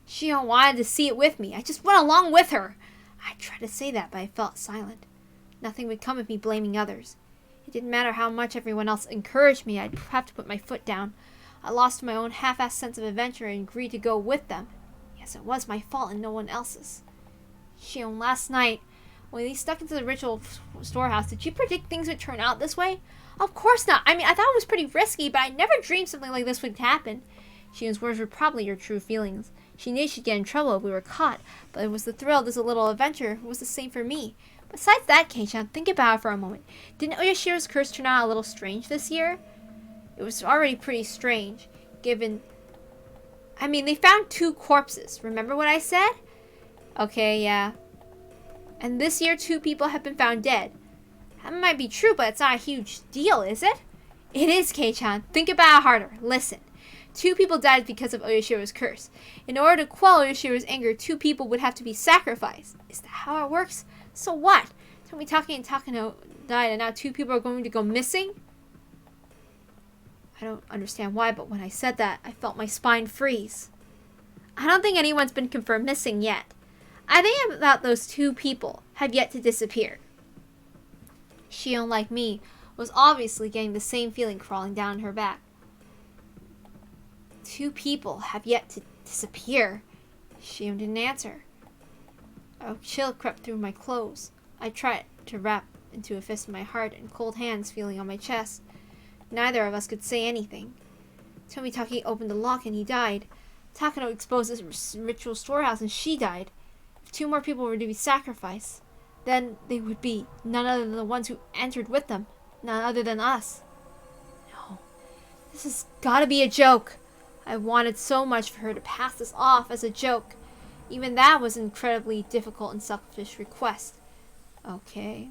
Shion wanted to see it with me. I just went along with her. I tried to say that, but I felt silent. Nothing would come of me blaming others. It didn't matter how much everyone else encouraged me, I'd have to put my foot down. I lost my own half-assed sense of adventure and agreed to go with them. Yes, it was my fault and no one else's. Shion, last night, when we stuck into the ritual storehouse, did you predict things would turn out this way? Of course not. I mean, I thought it was pretty risky, but I never dreamed something like this would happen. Shion's words were probably your true feelings. She knew she'd get in trouble if we were caught, but it was the thrill of this little adventure. It was the same for me. Besides that, Kei-chan, think about it for a moment. Didn't Oyashiro's curse turn out a little strange this year? It was already pretty strange, given... I mean, they found 2 corpses. Remember what I said? Okay, yeah. And this year, 2 people have been found dead. That might be true, but it's not a huge deal, is it? It is, Kei-chan. Think about it harder. Listen. 2 people died because of Oyashiro's curse. In order to quell Oyashiro's anger, 2 people would have to be sacrificed. Is that how it works? So what? Tomitake and Takano died and now 2 people are going to go missing? I don't understand why, but when I said that, I felt my spine freeze. I don't think anyone's been confirmed missing yet. I think about those 2 people have yet to disappear. Shion, like me, was obviously getting the same feeling crawling down her back. 2 people have yet to disappear. Shion didn't answer. A chill crept through my clothes. I tried to wrap into a fist in my heart and cold hands feeling on my chest. Neither of us could say anything. Tomitake opened the lock and he died. Takano exposed this ritual storehouse and she died. If 2 more people were to be sacrificed, then they would be none other than the ones who entered with them. None other than us. No. This has gotta be a joke. I wanted so much for her to pass this off as a joke. Even that was an incredibly difficult and selfish request. Okay.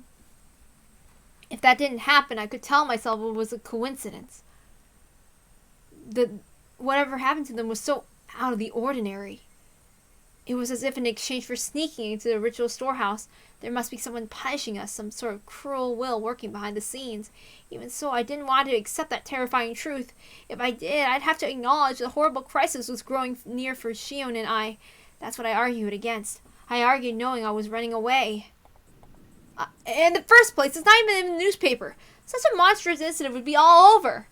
If that didn't happen, I could tell myself it was a coincidence. Whatever happened to them was so out of the ordinary. It was as if in exchange for sneaking into the ritual storehouse, there must be someone punishing us, some sort of cruel will working behind the scenes. Even so, I didn't want to accept that terrifying truth. If I did, I'd have to acknowledge the horrible crisis was growing near for Shion and I. That's what I argued against. I argued knowing I was running away. In the first place, it's not even in the newspaper. Such a monstrous incident would be all over.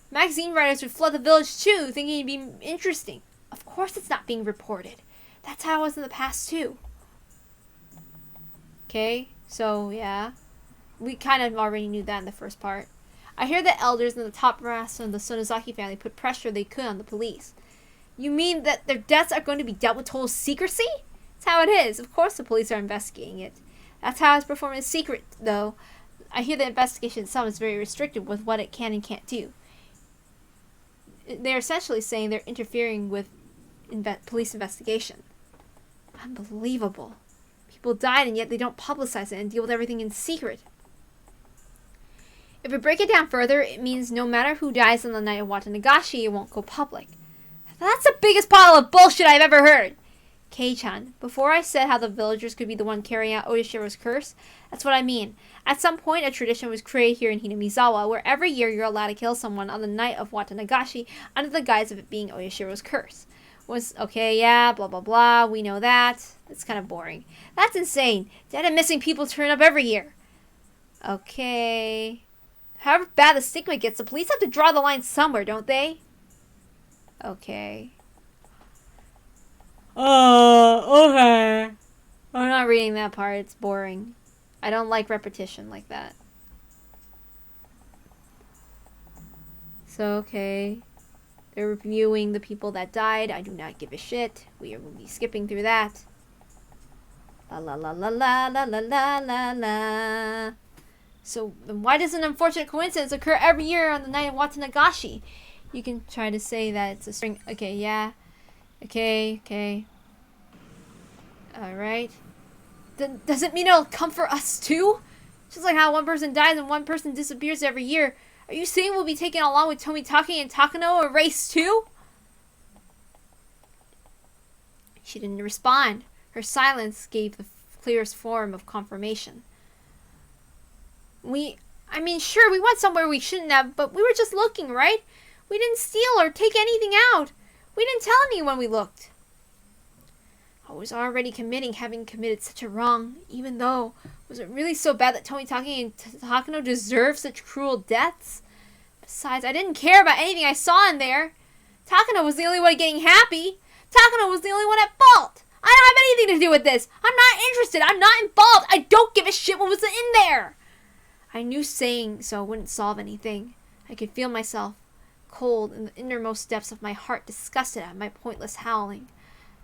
Magazine writers would flood the village too, thinking it'd be interesting. Of course it's not being reported. That's how it was in the past too. Okay, so yeah. We kind of already knew that in the first part. I hear the elders and the top brass of the Sonozaki family put pressure they could on the police. You mean that their deaths are going to be dealt with total secrecy? That's how it is. Of course the police are investigating it. That's how it's performed in secret, though. I hear the investigation itself is very restricted with what it can and can't do. They're essentially saying they're interfering with police investigation. Unbelievable. People died and yet they don't publicize it and deal with everything in secret. If we break it down further, it means no matter who dies on the night of Watanagashi, it won't go public. That's the biggest pile of bullshit I've ever heard. Kei-chan, before I said how the villagers could be the one carrying out Oyashiro's curse, that's what I mean. At some point, a tradition was created here in Hinamizawa where every year you're allowed to kill someone on the night of Watanagashi under the guise of it being Oyashiro's curse. Okay, yeah, blah blah blah, we know that. It's kind of boring. That's insane. Dead and missing people turn up every year. Okay. However bad the stigma gets, the police have to draw the line somewhere, don't they? Okay. Okay. I'm not reading that part. It's boring. I don't like repetition like that. So, okay. They're reviewing the people that died. I do not give a shit. We will be skipping through that. La la la la la la la la la la. So, then why does an unfortunate coincidence occur every year on the night of Watanagashi? You can try to say that it's a string. Okay, yeah. Okay. Alright. Does it mean it'll come for us too? Just like how one person dies and one person disappears every year. Are you saying we'll be taken along with Tomitake and Takano a race too? She didn't respond. Her silence gave the clearest form of confirmation. Sure, we went somewhere we shouldn't have, but we were just looking, right? We didn't steal or take anything out. We didn't tell anyone we looked. I was already committing having committed such a wrong, even though, was it really so bad that Tomitaki and Takano deserved such cruel deaths? Besides, I didn't care about anything I saw in there. Takano was the only one getting happy. Takano was the only one at fault. I don't have anything to do with this. I'm not interested. I'm not involved. I don't give a shit what was in there. I knew saying so wouldn't solve anything. I could feel myself, cold in the innermost depths of my heart, disgusted at my pointless howling.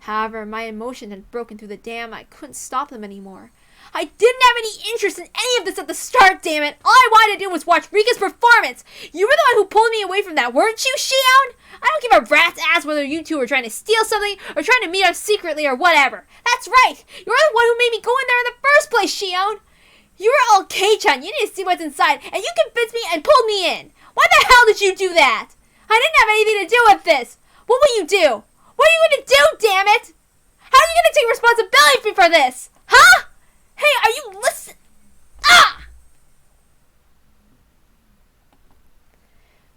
However, my emotion had broken through the dam. I couldn't stop them anymore. I didn't have any interest in any of this at the start, damn it! All I wanted to do was watch Rika's performance! You were the one who pulled me away from that, weren't you, Shion? I don't give a rat's ass whether you two were trying to steal something or trying to meet up secretly or whatever. That's right! You're the one who made me go in there in the first place, Shion! You were all K-chan, you didn't see what's inside, and you convinced me and pulled me in! Why the hell did you do that? I didn't have anything to do with this! What will you do? What are you going to do, damn it? How are you going to take responsibility for this? Huh? Hey, are you listening? Ah!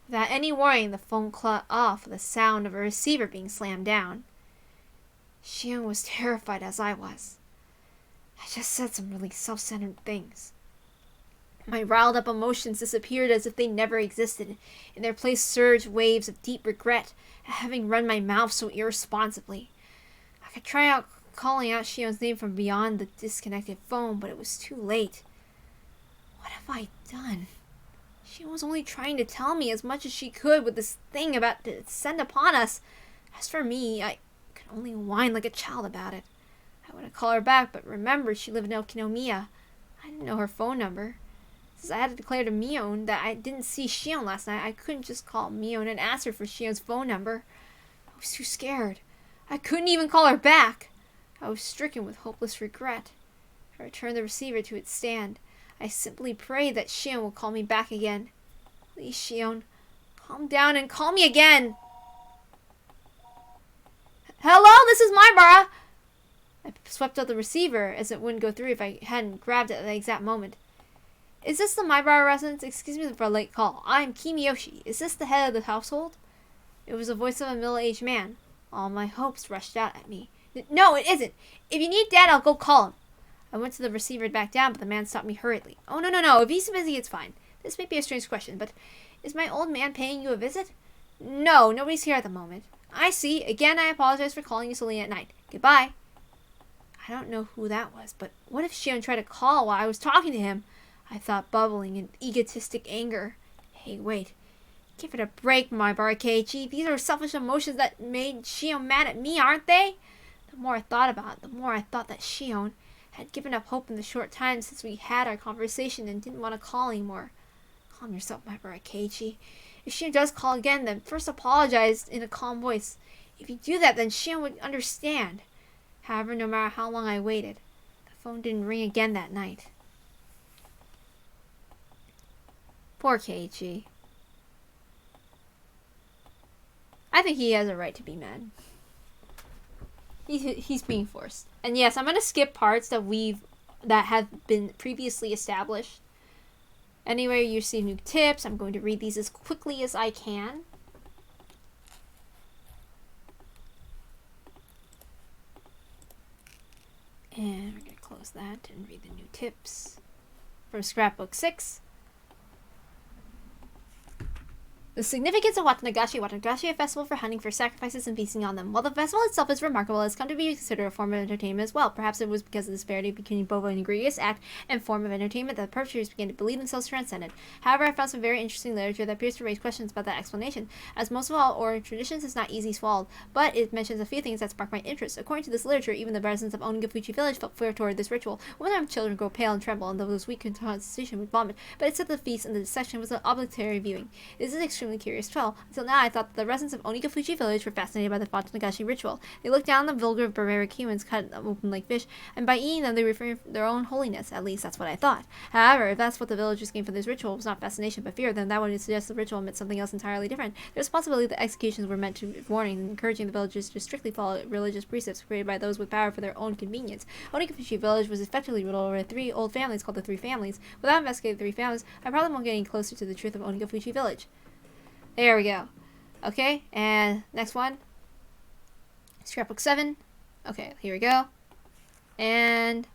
Without any warning, the phone cut off with the sound of a receiver being slammed down. Shion was terrified as I was. I just said some really self-centered things. My riled up emotions disappeared as if they never existed. In their place surged waves of deep regret at having run my mouth so irresponsibly. I could try out calling out Shion's name from beyond the disconnected phone, but it was too late. What have I done? She was only trying to tell me as much as she could with this thing about to descend upon us. As for me, I could only whine like a child about it. I wanted to call her back, but remembered she lived in Okinomiya. I didn't know her phone number. Since I had to declare to Mion that I didn't see Shion last night, I couldn't just call Mion and ask her for Shion's phone number. I was too scared. I couldn't even call her back. I was stricken with hopeless regret. I returned the receiver to its stand. I simply prayed that Shion will call me back again. Please, Shion, calm down and call me again. Hello, this is Maibara. I swept out the receiver as it wouldn't go through if I hadn't grabbed it at the exact moment. Is this the Maibara residence? Excuse me for a late call. I'm Kimiyoshi. Is this the head of the household? It was the voice of a middle-aged man. All my hopes rushed out at me. No, it isn't. If you need Dad, I'll go call him. I went to the receiver back down, but the man stopped me hurriedly. Oh, no. If he's busy, it's fine. This may be a strange question, but is my old man paying you a visit? No, nobody's here at the moment. I see. Again, I apologize for calling you so late at night. Goodbye. I don't know who that was, but what if Shion tried to call while I was talking to him? I thought, bubbling in egotistic anger. Hey, wait. Give it a break, Maibara Keiichi. These are selfish emotions that made Shion mad at me, aren't they? The more I thought about it, the more I thought that Shion had given up hope in the short time since we had our conversation and didn't want to call anymore. Calm yourself, Maibara Keiichi. If Shion does call again, then first apologize in a calm voice. If you do that, then Shion would understand. However, no matter how long I waited, the phone didn't ring again that night. Poor Keiichi. I think he has a right to be mad. He's being forced. And yes, I'm gonna skip parts that have been previously established. Anyway, you see new tips. I'm going to read these as quickly as I can. And we're gonna close that and read the new tips. From Scrapbook 6. The significance of Watanagashi. Watanagashi, a festival for hunting for sacrifices and feasting on them. While the festival itself is remarkable, it has come to be considered a form of entertainment as well. Perhaps it was because of the disparity between both an egregious act and form of entertainment that the perpetrators began to believe themselves transcended. However, I found some very interesting literature that appears to raise questions about that explanation. As most of all oral traditions is not easy swallowed, but it mentions a few things that spark my interest. According to this literature, even the residents of Onigafuchi village felt fear toward this ritual. Women and children grow pale and tremble, and those weak in constitution would vomit. But it said the feast and the dissection was an obligatory viewing. This is extremely curious as well. Until now, I thought that the residents of Onigafuchi village were fascinated by the Watanagashi ritual. They looked down on the vulgar barbaric humans cut open like fish, and by eating them, they refer to their own holiness. At least that's what I thought. However, if that's what the villagers gained from this ritual was not fascination but fear, then that would suggest the ritual meant something else entirely different. There's a possibility that executions were meant to be warning and encouraging the villagers to strictly follow religious precepts created by those with power for their own convenience. Onigafuchi village was effectively ruled over 3 old families called the Three Families. Without investigating the 3 families, I probably won't get any closer to the truth of Onigafuchi village. There we go. Okay, and next one. Scrapbook 7. Okay, here we go. And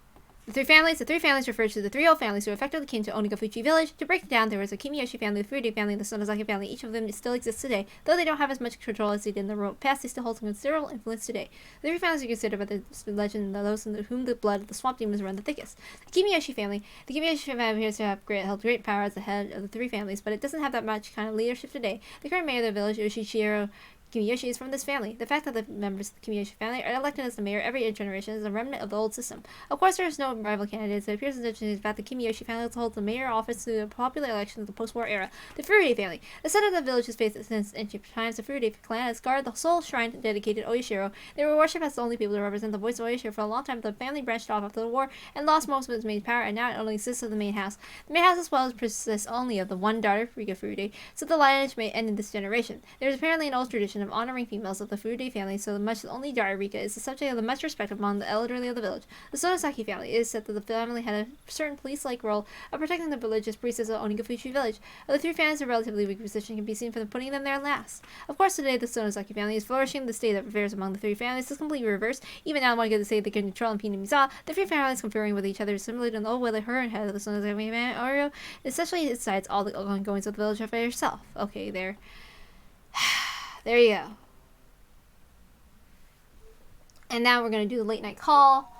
the three families. The three families refer to the three old families who effectively came to Onigafuchi village. To break it down, there was a Kimiyoshi family, the Furude family, and the Sonozaki family. Each of them still exists today. Though they don't have as much control as they did in the remote past, they still hold some considerable influence today. The three families are considered by the legend those in whom the blood of the swamp demons run the thickest. The Kimiyoshi family. The Kimiyoshi family appears to have held great power as the head of the three families, but it doesn't have that much kind of leadership today. The current mayor of the village, Yoshichiro Kimiyoshi, is from this family. The fact that the members of the Kimiyoshi family are elected as the mayor every generation is a remnant of the old system. Of course, there is no rival candidates. It appears that the Kimiyoshi family holds the mayor office through the popular elections of the post-war era. The Furude family. The son of the village has faced since ancient times. The Furude clan has guarded the sole shrine dedicated to Oyashiro. They were worshipped as the only people to represent the voice of Oyashiro for a long time. The family branched off after the war and lost most of its main power, and now it only exists of the main house. The main house as well as persists only of the one daughter, Rika Furude, so the lineage may end in this generation. There is apparently an old tradition of honoring females of the Furude family, so much the only daughter, Rika, is the subject of the much respect among the elderly of the village. The Sonozaki family. It is said that the family had a certain police-like role of protecting the religious priestess of Onigafuchi village. Of the three families, a relatively weak position can be seen from putting them there last. Of course, today the Sonozaki family is flourishing. The state of affairs among the three families is completely reversed. Even now, one gets to say they can control and Miza. The three families conferring with each other is similar to the old way that her and head of the Sonozaki family, Oreo, essentially decides all the ongoings of the village by herself. Okay, there. There you go. And now we're going to do the late night call.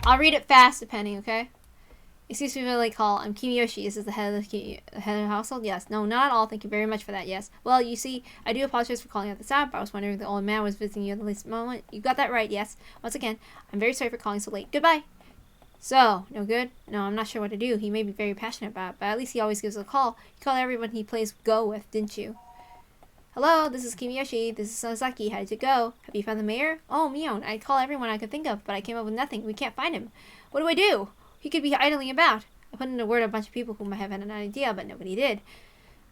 I'll read it fast depending, okay? Excuse me for the late call. I'm Kimiyoshi. Is this the head of the household? Yes. No, not at all. Thank you very much for that. Yes. Well, you see, I do apologize for calling out this out, but I was wondering if the old man was visiting you at the least moment. You got that right, yes. Once again, I'm very sorry for calling so late. Goodbye. So, no good? No, I'm not sure what to do. He may be very passionate about it, but at least he always gives a call. You called everyone he plays Go with, didn't you? Hello, this is Kimiyoshi. This is Sonozaki. How did it go? Have you found the mayor? Oh, Mion. I'd call everyone I could think of, but I came up with nothing. We can't find him. What do I do? He could be idling about. I put in a word a bunch of people who might have had an idea, but nobody did.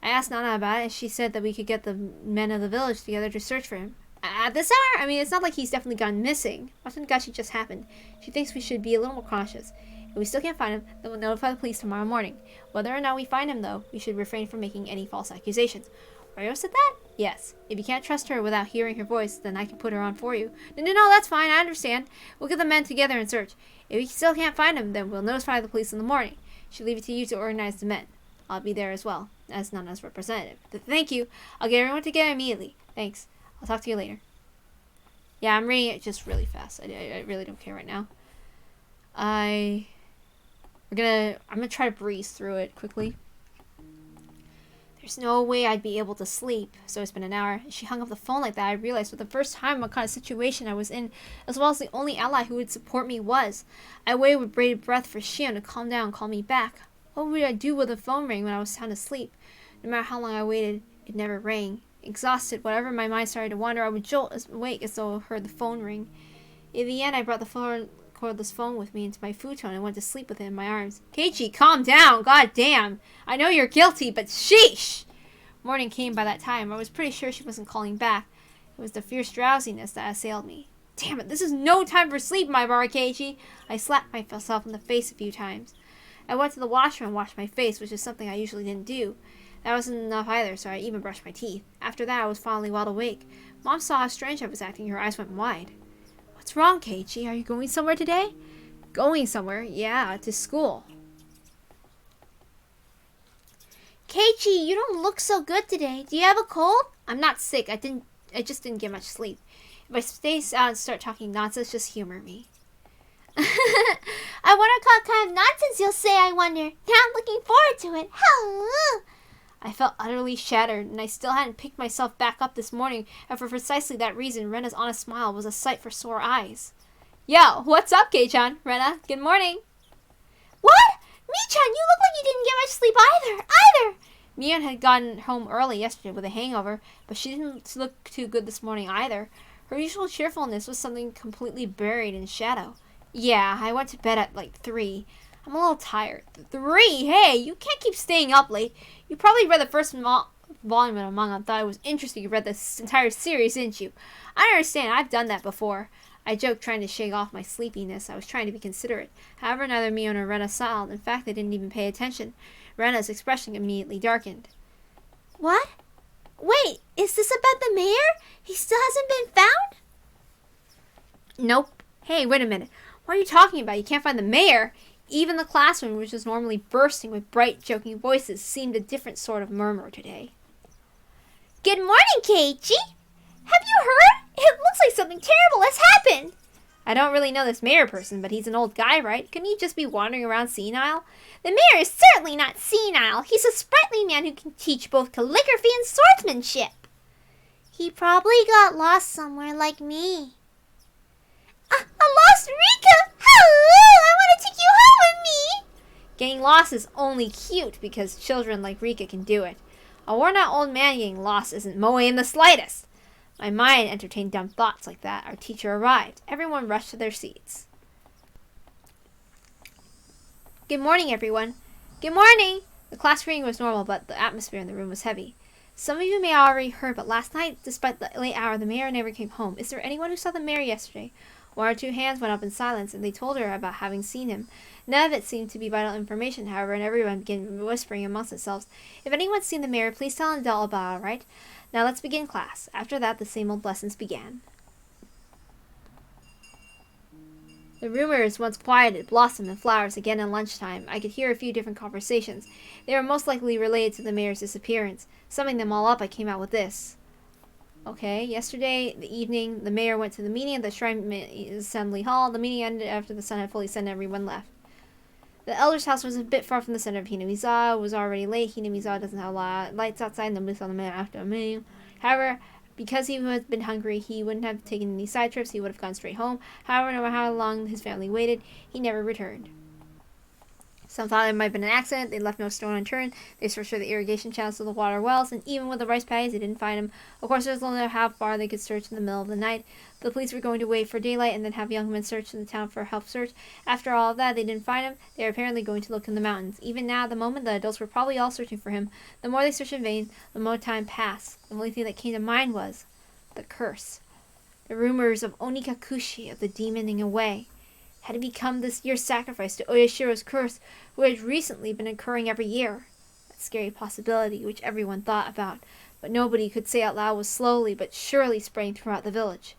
I asked Nana about it, and she said that we could get the men of the village together to search for him. At this hour? I mean, it's not like he's definitely gone missing. Watanagashi just happened. She thinks we should be a little more cautious. If we still can't find him, then we'll notify the police tomorrow morning. Whether or not we find him, though, we should refrain from making any false accusations. Oreo said that? Yes. If you can't trust her without hearing her voice, then I can put her on for you. No, that's fine. I understand. We'll get the men together and search. If we still can't find him, then we'll notify the police in the morning. She'll leave it to you to organize the men. I'll be there as well, as Nana's representative. Thank you. I'll get everyone together immediately. Thanks. I'll talk to you later. Yeah, I'm reading it just really fast. I really don't care right now. I'm gonna try to breeze through it quickly. There's no way I'd be able to sleep. So it's been an hour. She hung up the phone like that. I realized for the first time what kind of situation I was in, as well as the only ally who would support me was. I waited with bated breath for Shion to calm down and call me back. What would I do with the phone ring when I was sound asleep? No matter how long I waited, it never rang. Exhausted, whatever my mind started to wander, I would jolt awake as though I heard the phone ring. In the end, I brought the cordless phone with me into my futon and went to sleep with it in my arms. Keiichi, calm down! God damn! I know you're guilty, but sheesh! Morning came by that time. I was pretty sure she wasn't calling back. It was the fierce drowsiness that assailed me. Damn it, this is no time for sleep, my bar, Keiichi! I slapped myself in the face a few times. I went to the washroom and washed my face, which is something I usually didn't do. That wasn't enough either, so I even brushed my teeth. After that, I was finally wide awake. Mom saw how strange I was acting. Her eyes went wide. What's wrong, Keiichi? Are you going somewhere today? Going somewhere? Yeah, to school. Keiichi, you don't look so good today. Do you have a cold? I'm not sick. I just didn't get much sleep. If I stay out and start talking nonsense, just humor me. I wonder what kind of nonsense you'll say, I wonder. Now I'm looking forward to it. I felt utterly shattered, and I still hadn't picked myself back up this morning, and for precisely that reason, Rena's honest smile was a sight for sore eyes. Yo, what's up, Kei-chan? Rena, good morning. What? Mi-chan, you look like you didn't get much sleep either. Mion had gotten home early yesterday with a hangover, but she didn't look too good this morning either. Her usual cheerfulness was something completely buried in shadow. Yeah, I went to bed at like 3. I'm a little tired. 3? Hey, you can't keep staying up late. You probably read the first volume of the manga and thought it was interesting. You read this entire series, didn't you? I understand. I've done that before. I joked, trying to shake off my sleepiness. I was trying to be considerate. However, neither Mion nor Rena smiled. In fact, they didn't even pay attention. Rena's expression immediately darkened. What? Wait, is this about the mayor? He still hasn't been found? Nope. Hey, wait a minute. What are you talking about? You can't find the mayor? Even the classroom, which was normally bursting with bright, joking voices, seemed a different sort of murmur today. Good morning, Keiichi. Have you heard? It looks like something terrible has happened. I don't really know this mayor person, but he's an old guy, right? Couldn't he just be wandering around senile? The mayor is certainly not senile. He's a sprightly man who can teach both calligraphy and swordsmanship. He probably got lost somewhere like me. A lost Rika! Hello! I want to take you home with me! Getting lost is only cute because children like Rika can do it. A worn-out old man getting lost isn't moe in the slightest. My mind entertained dumb thoughts like that. Our teacher arrived. Everyone rushed to their seats. Good morning, everyone. Good morning! The class greeting was normal, but the atmosphere in the room was heavy. Some of you may have already heard, but last night, despite the late hour, the mayor never came home. Is there anyone who saw the mayor yesterday? One or two hands went up in silence, and they told her about having seen him. None of it seemed to be vital information, however, and everyone began whispering amongst themselves. If anyone's seen the mayor, please tell an adult about it, all right? Now let's begin class. After that, the same old lessons began. The rumors, once quieted, blossomed in flowers again at lunchtime. I could hear a few different conversations. They were most likely related to the mayor's disappearance. Summing them all up, I came out with this. Okay, yesterday, the evening, the mayor went to the meeting at the Shrine Assembly Hall. The meeting ended after the sun had fully set and everyone left. The elder's house was a bit far from the center of Hinamizawa. It was already late. Hinamizawa doesn't have a lot of lights outside. Nobody saw the mayor after a meeting. However, because he had been hungry, he wouldn't have taken any side trips. He would have gone straight home. However, no matter how long his family waited, he never returned. Some thought it might have been an accident. They left no stone unturned. They searched for the irrigation channels to the water wells, and even with the rice paddies, they didn't find him. Of course, there was only how far they could search in the middle of the night. The police were going to wait for daylight and then have young men search in the town for a help search. After all of that, they didn't find him. They were apparently going to look in the mountains. Even now, at the moment, the adults were probably all searching for him. The more they searched in vain, the more time passed. The only thing that came to mind was the curse. The rumors of Onikakushi, of the demoning away, had become this year's sacrifice to Oyashiro's curse, who had recently been occurring every year. That scary possibility, which everyone thought about, but nobody could say out loud, was slowly but surely spreading throughout the village.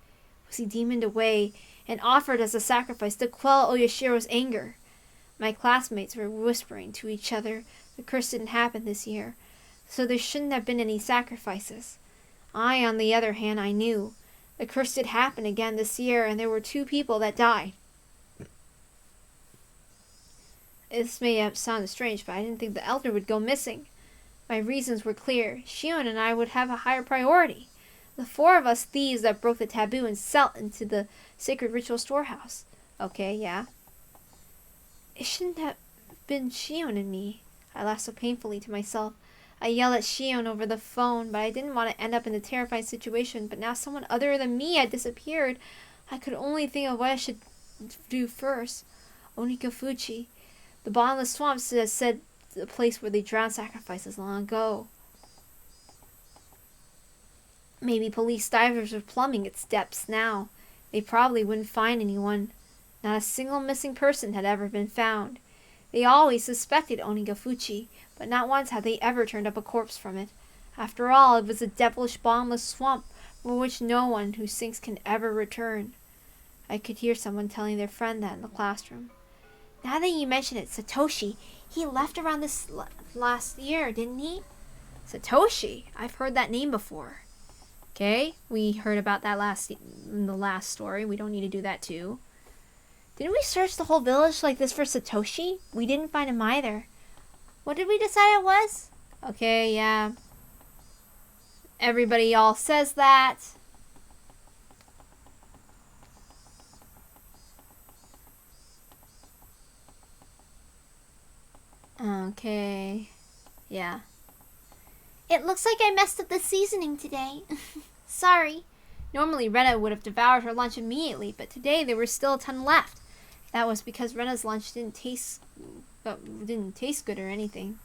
Was he demoned away and offered as a sacrifice to quell Oyashiro's anger? My classmates were whispering to each other, the curse didn't happen this year, so there shouldn't have been any sacrifices. I, on the other hand, I knew. The curse did happen again this year, and there were 2 people that died. This may have sounded strange, but I didn't think the elder would go missing. My reasons were clear. Shion and I would have a higher priority. The 4 of us thieves that broke the taboo and sent into the sacred ritual storehouse. Okay, yeah. It shouldn't have been Shion and me. I laughed so painfully to myself. I yelled at Shion over the phone, but I didn't want to end up in a terrifying situation. But now someone other than me had disappeared. I could only think of what I should do first. Onikafuchi. The bottomless swamps has said the place where they drowned sacrifices long ago. Maybe police divers are plumbing its depths now. They probably wouldn't find anyone. Not a single missing person had ever been found. They always suspected Onikafuchi, but not once had they ever turned up a corpse from it. After all, it was a devilish bottomless swamp from which no one who sinks can ever return. I could hear someone telling their friend that in the classroom. Now that you mention it, Satoshi, he left around this last year, didn't he? Satoshi? I've heard that name before. Okay, we heard about that in the last story. We don't need to do that too. Didn't we search the whole village like this for Satoshi? We didn't find him either. What did we decide it was? Okay, yeah. Everybody all says that. Okay. Yeah. It looks like I messed up the seasoning today. Sorry. Normally, Rena would have devoured her lunch immediately, but today there was still a ton left. That was because Rena's lunch didn't taste good or anything.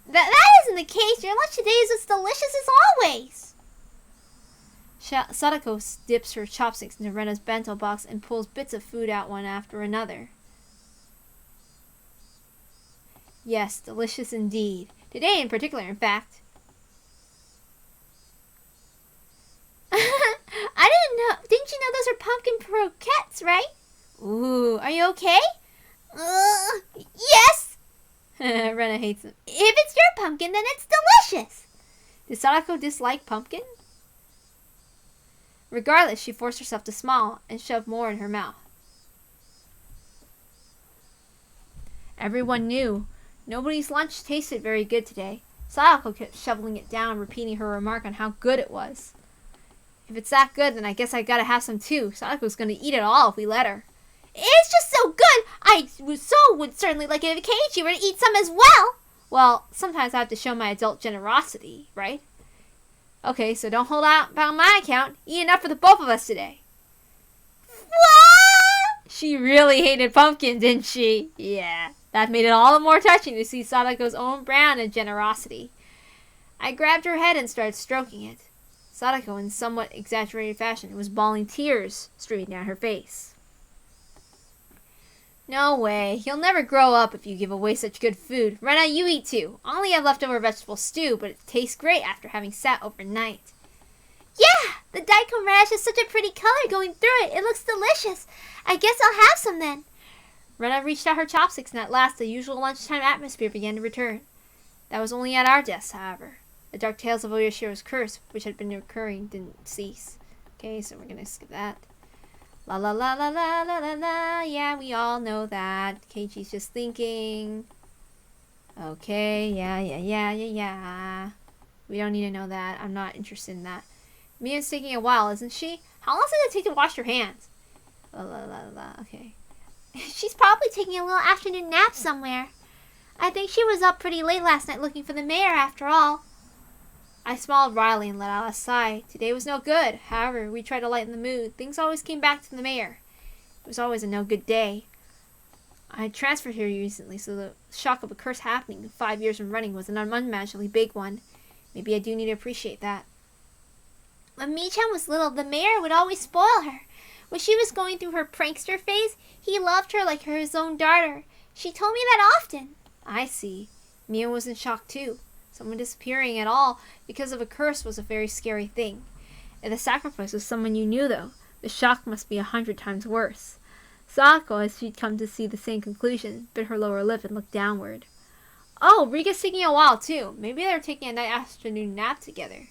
That isn't the case. Your lunch today is as delicious as always. Sadako dips her chopsticks into Rena's bento box and pulls bits of food out one after another. Yes, delicious indeed. Today in particular, in fact. are pumpkin croquettes, right? Ooh, are you okay? Yes. Rena hates them. If it's your pumpkin, then it's delicious. Does Sadako dislike pumpkin? Regardless, she forced herself to smile and shoved more in her mouth. Everyone knew. Nobody's lunch tasted very good today. Sadako kept shoveling it down, repeating her remark on how good it was. If it's that good, then I guess I gotta have some too. Sadako's gonna eat it all if we let her. It's just so good. I would certainly like it if Keiichi were to eat some as well. Well, sometimes I have to show my adult generosity, right? Okay, so don't hold out on my account. Eat enough for the both of us today. What? She really hated pumpkin, didn't she? Yeah. That made it all the more touching to see Sadako's own brand of generosity. I grabbed her head and started stroking it. Sadako, in somewhat exaggerated fashion, was bawling tears streaming down her face. No way. You'll never grow up if you give away such good food. Rena, you eat too. I only have leftover vegetable stew, but it tastes great after having sat overnight. Yeah, the daikon radish has such a pretty color going through it. It looks delicious. I guess I'll have some then. Rena reached out her chopsticks, and at last the usual lunchtime atmosphere began to return. That was only at our desks, however. The dark tales of Oyashiro's curse, which had been recurring, didn't cease. Okay, so we're gonna skip that. La la la la la la la la. Yeah, we all know that. Keiichi's just thinking. Okay, yeah. We don't need to know that. I'm not interested in that. Mia's taking a while, isn't she? How long does it take to wash your hands? La la la la. Okay. She's probably taking a little afternoon nap somewhere. I think she was up pretty late last night looking for the mayor after all. I smiled wryly and let out a sigh. Today was no good. However, we tried to lighten the mood. Things always came back to the mayor. It was always a no good day. I had transferred here recently, so the shock of a curse happening 5 years in running was an unimaginably big one. Maybe I do need to appreciate that. When Mi-chan was little, the mayor would always spoil her. When she was going through her prankster phase, he loved her like his own daughter. She told me that often. I see. Mia was in shock too. Someone disappearing at all because of a curse was a very scary thing. If the sacrifice was someone you knew, though, the shock must be 100 times worse. Sadako, as she'd come to see the same conclusion, bit her lower lip and looked downward. Oh, Rika's taking a while too. Maybe they're taking a night afternoon nap together.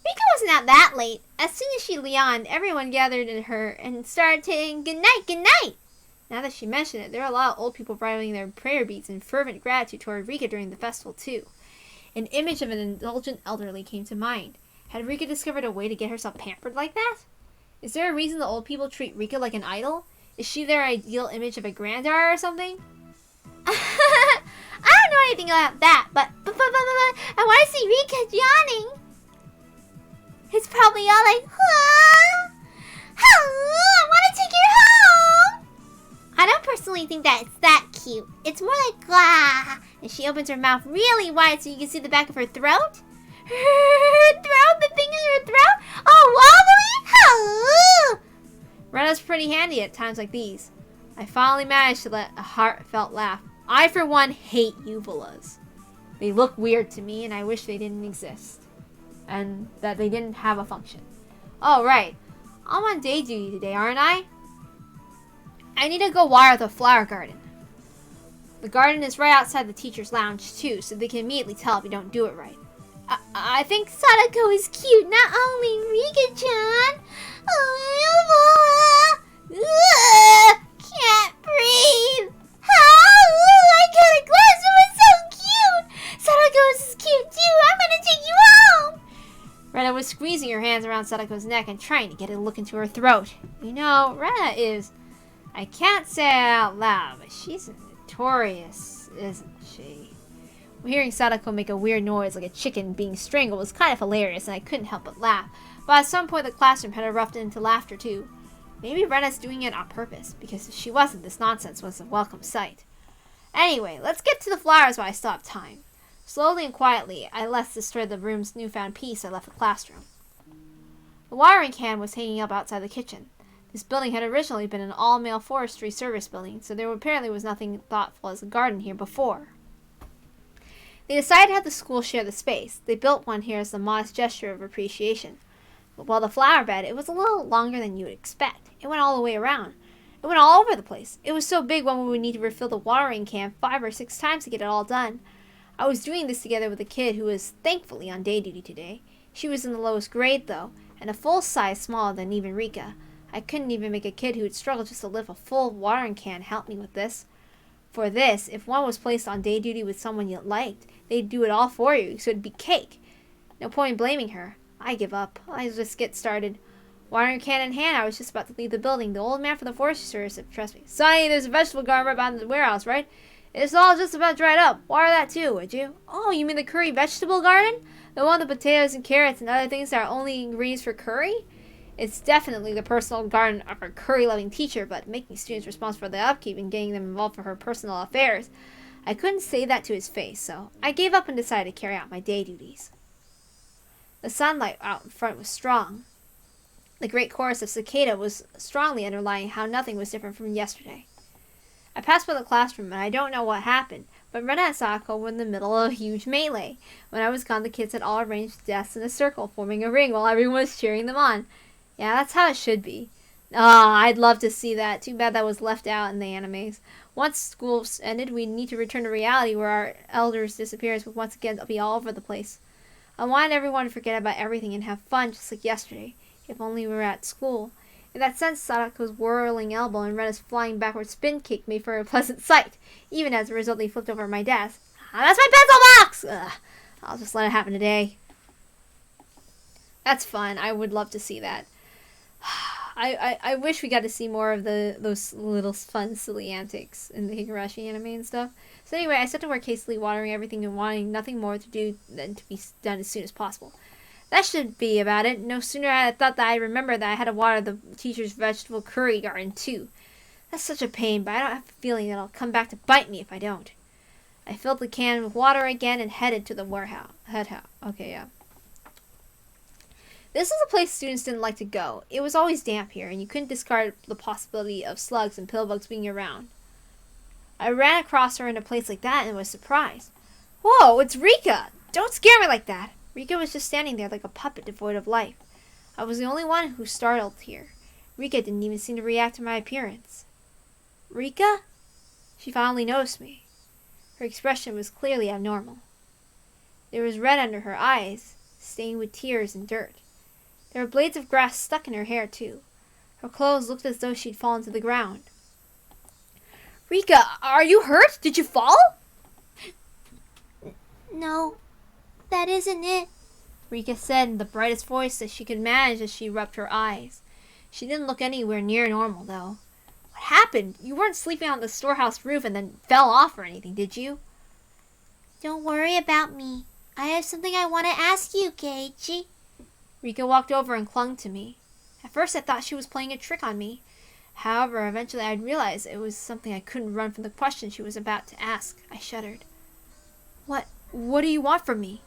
Rika wasn't out that late. As soon as she yawned, everyone gathered in her and started saying good night. Now that she mentioned it, there are a lot of old people writing their prayer beads in fervent gratitude toward Rika during the festival too. An image of an indulgent elderly came to mind. Had Rika discovered a way to get herself pampered like that? Is there a reason the old people treat Rika like an idol? Is she their ideal image of a granddaughter or something? I don't know anything about that, but I want to see Rika yawning. It's probably all like, I want to take her home. I don't personally think that it's that cute. It's more like, and she opens her mouth really wide so you can see the back of her throat. Her throat, the thing in her throat, all wobbly. Rena's pretty handy at times like these. I finally managed to let a heartfelt laugh. I, for one, hate uvulas. They look weird to me, and I wish they didn't exist. And that they didn't have a function. Oh, right. I'm on day duty today, aren't I? I need to go wire the flower garden. The garden is right outside the teacher's lounge, too, so they can immediately tell if you don't do it right. I think Sadako is cute, not only Rika-chan. Oh, can't breathe. I got a glass of it, so cute. Sadako is cute, too. I'm going to take you home. Rena was squeezing her hands around Sadako's neck and trying to get a look into her throat. You know, Rena is... I can't say it out loud, but she's notorious, isn't she? Hearing Sadako make a weird noise like a chicken being strangled was kind of hilarious, and I couldn't help but laugh. But at some point the classroom had erupted into laughter too. Maybe Rena's doing it on purpose, because if she wasn't, this nonsense was a welcome sight. Anyway, let's get to the flowers while I still have time. Slowly and quietly, I left to disturb the room's newfound peace. I left the classroom. The wiring can was hanging up outside the kitchen. This building had originally been an all-male forestry service building, so there apparently was nothing thoughtful as a garden here before. They decided to have the school share the space. They built one here as a modest gesture of appreciation. Well, the flower bed, it was a little longer than you would expect. It went all the way around. It went all over the place. It was so big one would need to refill the watering can 5 or 6 times to get it all done. I was doing this together with a kid who was thankfully on day duty today. She was in the lowest grade, though, and a full size smaller than even Rika. I couldn't even make a kid who would struggle just to lift a full watering can help me with this. For this, if one was placed on day duty with someone you liked, they'd do it all for you, so it'd be cake. No point in blaming her. I give up. I just get started. Watering can in hand, I was just about to leave the building. The old man from the forestry service said, "Trust me. Sonny, there's a vegetable garden right behind the warehouse, right? It's all just about dried up. Water that too, would you?" "Oh, you mean the curry vegetable garden? The one with potatoes and carrots and other things that are only ingredients for curry?" It's definitely the personal garden of a curry-loving teacher, but making students responsible for the upkeep and getting them involved for her personal affairs. I couldn't say that to his face, so I gave up and decided to carry out my day duties. The sunlight out in front was strong. The great chorus of cicada was strongly underlying how nothing was different from yesterday. I passed by the classroom, and I don't know what happened, but Rena and Sako were in the middle of a huge melee. When I was gone, the kids had all arranged desks in a circle, forming a ring while everyone was cheering them on. Yeah, that's how it should be. I'd love to see that. Too bad that was left out in the animes. Once school ended, we'd need to return to reality where our elders' disappearance would once again be all over the place. I wanted everyone to forget about everything and have fun just like yesterday, if only we were at school. In that sense, Sadako's whirling elbow and Rena's flying backward spin kick made for a pleasant sight. Even as a result, they flipped over my desk. That's my pencil box! I'll just let it happen today. That's fun. I would love to see that. I wish we got to see more of those little fun, silly antics in the Higurashi anime and stuff. So anyway, I set to work hastily watering everything and wanting nothing more to do than to be done as soon as possible. That should be about it. No sooner had I thought that I remembered that I had to water the teacher's vegetable curry garden too. That's such a pain, but I don't have a feeling that it'll come back to bite me if I don't. I filled the can with water again and headed to the warehouse. Okay, yeah. This is a place students didn't like to go. It was always damp here, and you couldn't discard the possibility of slugs and pillbugs being around. I ran across her in a place like that and was surprised. "Whoa, it's Rika! Don't scare me like that!" Rika was just standing there like a puppet devoid of life. I was the only one who startled here. Rika didn't even seem to react to my appearance. "Rika?" She finally noticed me. Her expression was clearly abnormal. There was red under her eyes, stained with tears and dirt. There were blades of grass stuck in her hair, too. Her clothes looked as though she'd fallen to the ground. "Rika, are you hurt? Did you fall?" No, that isn't it," Rika said in the brightest voice that she could manage as she rubbed her eyes. She didn't look anywhere near normal, though. "What happened? You weren't sleeping on the storehouse roof and then fell off or anything, did you?" "Don't worry about me. I have something I want to ask you, Keiichi." Rika walked over and clung to me. At first I thought she was playing a trick on me. However, eventually I'd realized it was something I couldn't run from the question she was about to ask. I shuddered. What do you want from me?"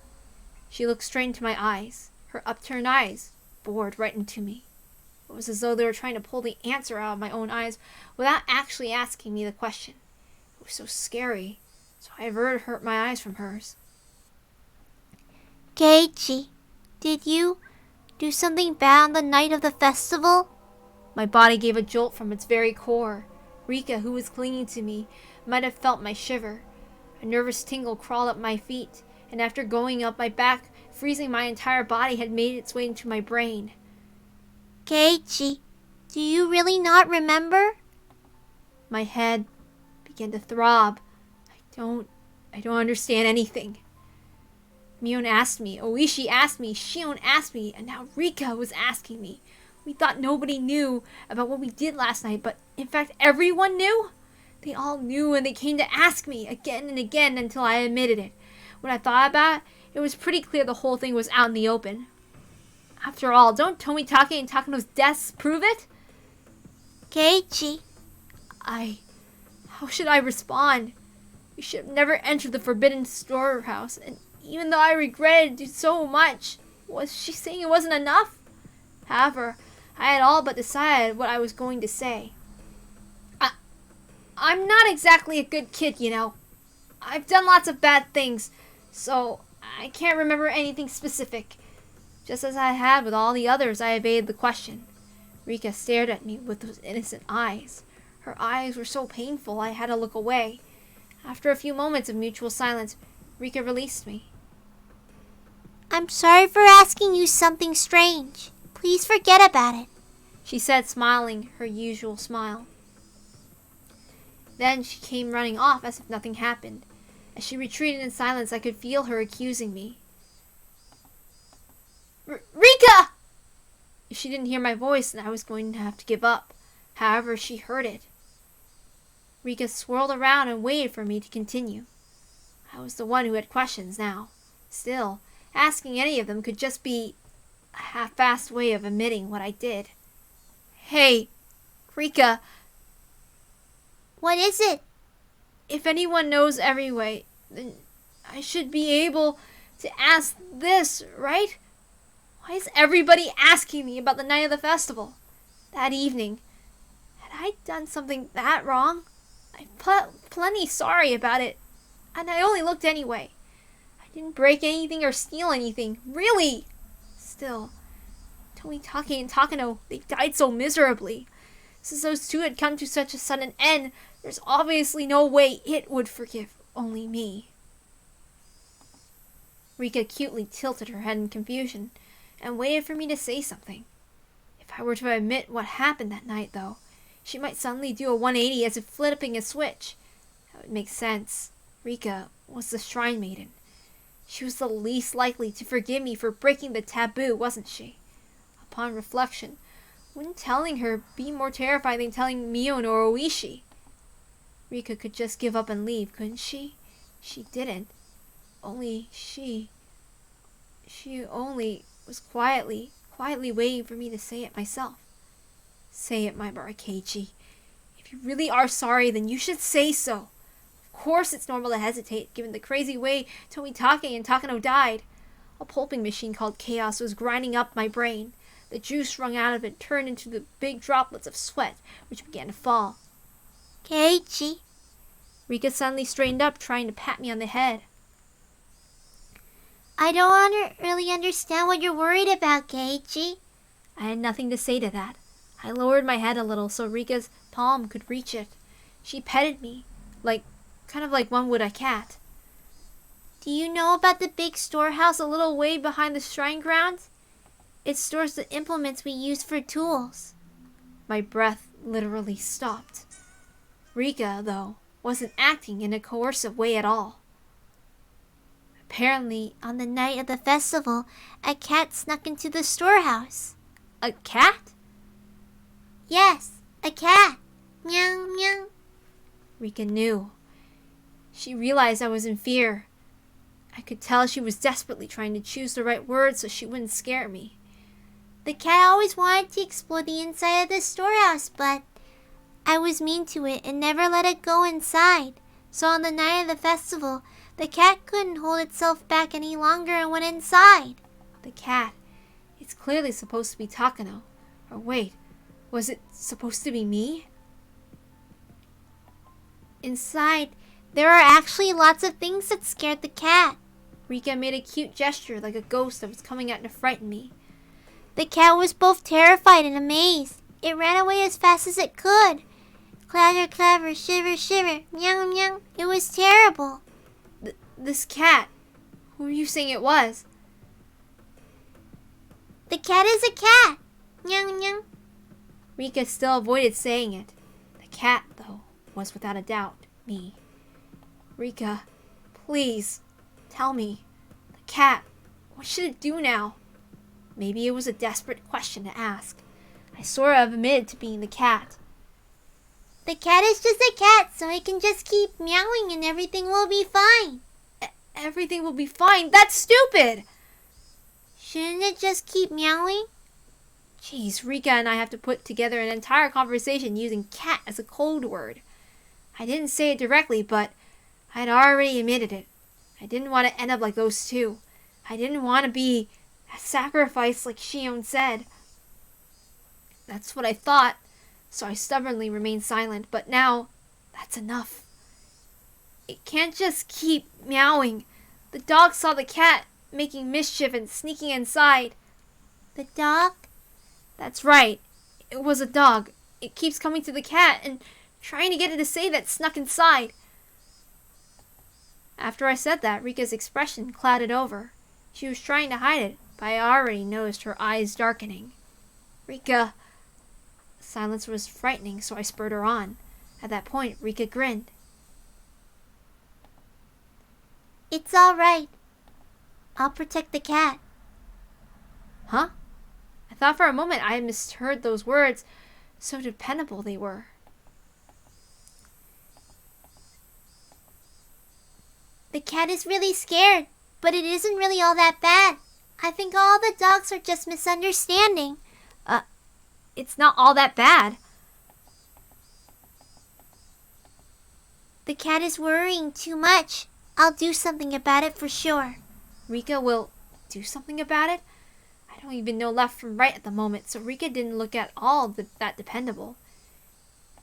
She looked straight into my eyes. Her upturned eyes bored right into me. It was as though they were trying to pull the answer out of my own eyes without actually asking me the question. It was so scary, so I averted my eyes from hers. "Keiichi, did you do something bad on the night of the festival?" My body gave a jolt from its very core. Rika, who was clinging to me, might have felt my shiver. A nervous tingle crawled up my feet, and after going up my back, freezing my entire body, had made its way into my brain. "Keiichi, do you really not remember?" My head began to throb. I don't understand anything. Mion asked me, Oishi asked me, Shion asked me, and now Rika was asking me. We thought nobody knew about what we did last night, but in fact everyone knew? They all knew, and they came to ask me again and again until I admitted it. When I thought about it, it was pretty clear the whole thing was out in the open. After all, don't Tomitake and Takano's deaths prove it? "Keiichi." How should I respond? We should have never entered the forbidden storehouse, and even though I regretted it so much, was she saying it wasn't enough? However, I had all but decided what I was going to say. I'm not exactly a good kid, you know. I've done lots of bad things, so I can't remember anything specific. Just as I had with all the others, I evaded the question. Rika stared at me with those innocent eyes. Her eyes were so painful I had to look away. After a few moments of mutual silence, Rika released me. I'm sorry for asking you something strange. Please forget about it, she said, smiling her usual smile. Then she came running off as if nothing happened. As she retreated in silence, I could feel her accusing me. Rika! If she didn't hear my voice, then I was going to have to give up. However, she heard it. Rika swirled around and waited for me to continue. I was the one who had questions now. Still, asking any of them could just be a half-assed way of admitting what I did. Hey, Rika. What is it? If anyone knows every way, then I should be able to ask this, right? Why is everybody asking me about the night of the festival? That evening. Had I done something that wrong? I'm plenty sorry about it. And I only looked anyway. I didn't break anything or steal anything. Really! Still, Tomitake and Takano, they died so miserably. Since those two had come to such a sudden end, there's obviously no way it would forgive only me. Rika cutely tilted her head in confusion and waited for me to say something. If I were to admit what happened that night, though, she might suddenly do a 180 as if flipping a switch. That would make sense. Rika was the shrine maiden. She was the least likely to forgive me for breaking the taboo, wasn't she? Upon reflection, wouldn't telling her be more terrifying than telling Mion or Oishi? Rika could just give up and leave, couldn't she? She didn't. Only she only was quietly waiting for me to say it myself. Say it, my Marikechi. If you really are sorry, then you should say so. Of course it's normal to hesitate, given the crazy way Tomitake and Takano died. A pulping machine called Chaos was grinding up my brain. The juice wrung out of it turned into the big droplets of sweat, which began to fall. Keiichi. Rika suddenly straightened up, trying to pat me on the head. I don't really understand what you're worried about, Keiichi. I had nothing to say to that. I lowered my head a little so Rika's palm could reach it. She petted me, kind of like one would a cat. Do you know about the big storehouse a little way behind the shrine grounds? It stores the implements we use for tools. My breath literally stopped. Rika, though, wasn't acting in a coercive way at all. Apparently, on the night of the festival, a cat snuck into the storehouse. A cat? Yes, a cat. Meow, meow. Rika knew. She realized I was in fear. I could tell she was desperately trying to choose the right words so she wouldn't scare me. The cat always wanted to explore the inside of the storehouse, but I was mean to it and never let it go inside. So on the night of the festival, the cat couldn't hold itself back any longer and went inside. The cat. It's clearly supposed to be Takano. Or wait, was it supposed to be me? Inside, there are actually lots of things that scared the cat. Rika made a cute gesture like a ghost that was coming out to frighten me. The cat was both terrified and amazed. It ran away as fast as it could. Clatter, clatter, shiver, shiver, meow, meow. It was terrible. This cat. Who are you saying it was? The cat is a cat. Meow, meow. Rika still avoided saying it. The cat, though, was without a doubt me. Rika, please, tell me. The cat, what should it do now? Maybe it was a desperate question to ask. I sort of admitted to being the cat. The cat is just a cat, so it can just keep meowing and everything will be fine. Everything will be fine? That's stupid! Shouldn't it just keep meowing? Jeez, Rika and I have to put together an entire conversation using cat as a code word. I didn't say it directly, but I'd already admitted it. I didn't want to end up like those two. I didn't want to be a sacrifice like Shion said. That's what I thought, so I stubbornly remained silent, but now that's enough. It can't just keep meowing. The dog saw the cat making mischief and sneaking inside. The dog? That's right. It was a dog. It keeps coming to the cat and trying to get it to say that it snuck inside. After I said that, Rika's expression clouded over. She was trying to hide it, but I already noticed her eyes darkening. Rika... Silence was frightening, so I spurred her on. At that point, Rika grinned. It's all right. I'll protect the cat. Huh? I thought for a moment I had misheard those words. So dependable they were. The cat is really scared, but it isn't really all that bad. I think all the dogs are just misunderstanding. It's not all that bad. The cat is worrying too much. I'll do something about it for sure. Rika will do something about it? I don't even know left from right at the moment, so Rika didn't look at all that dependable.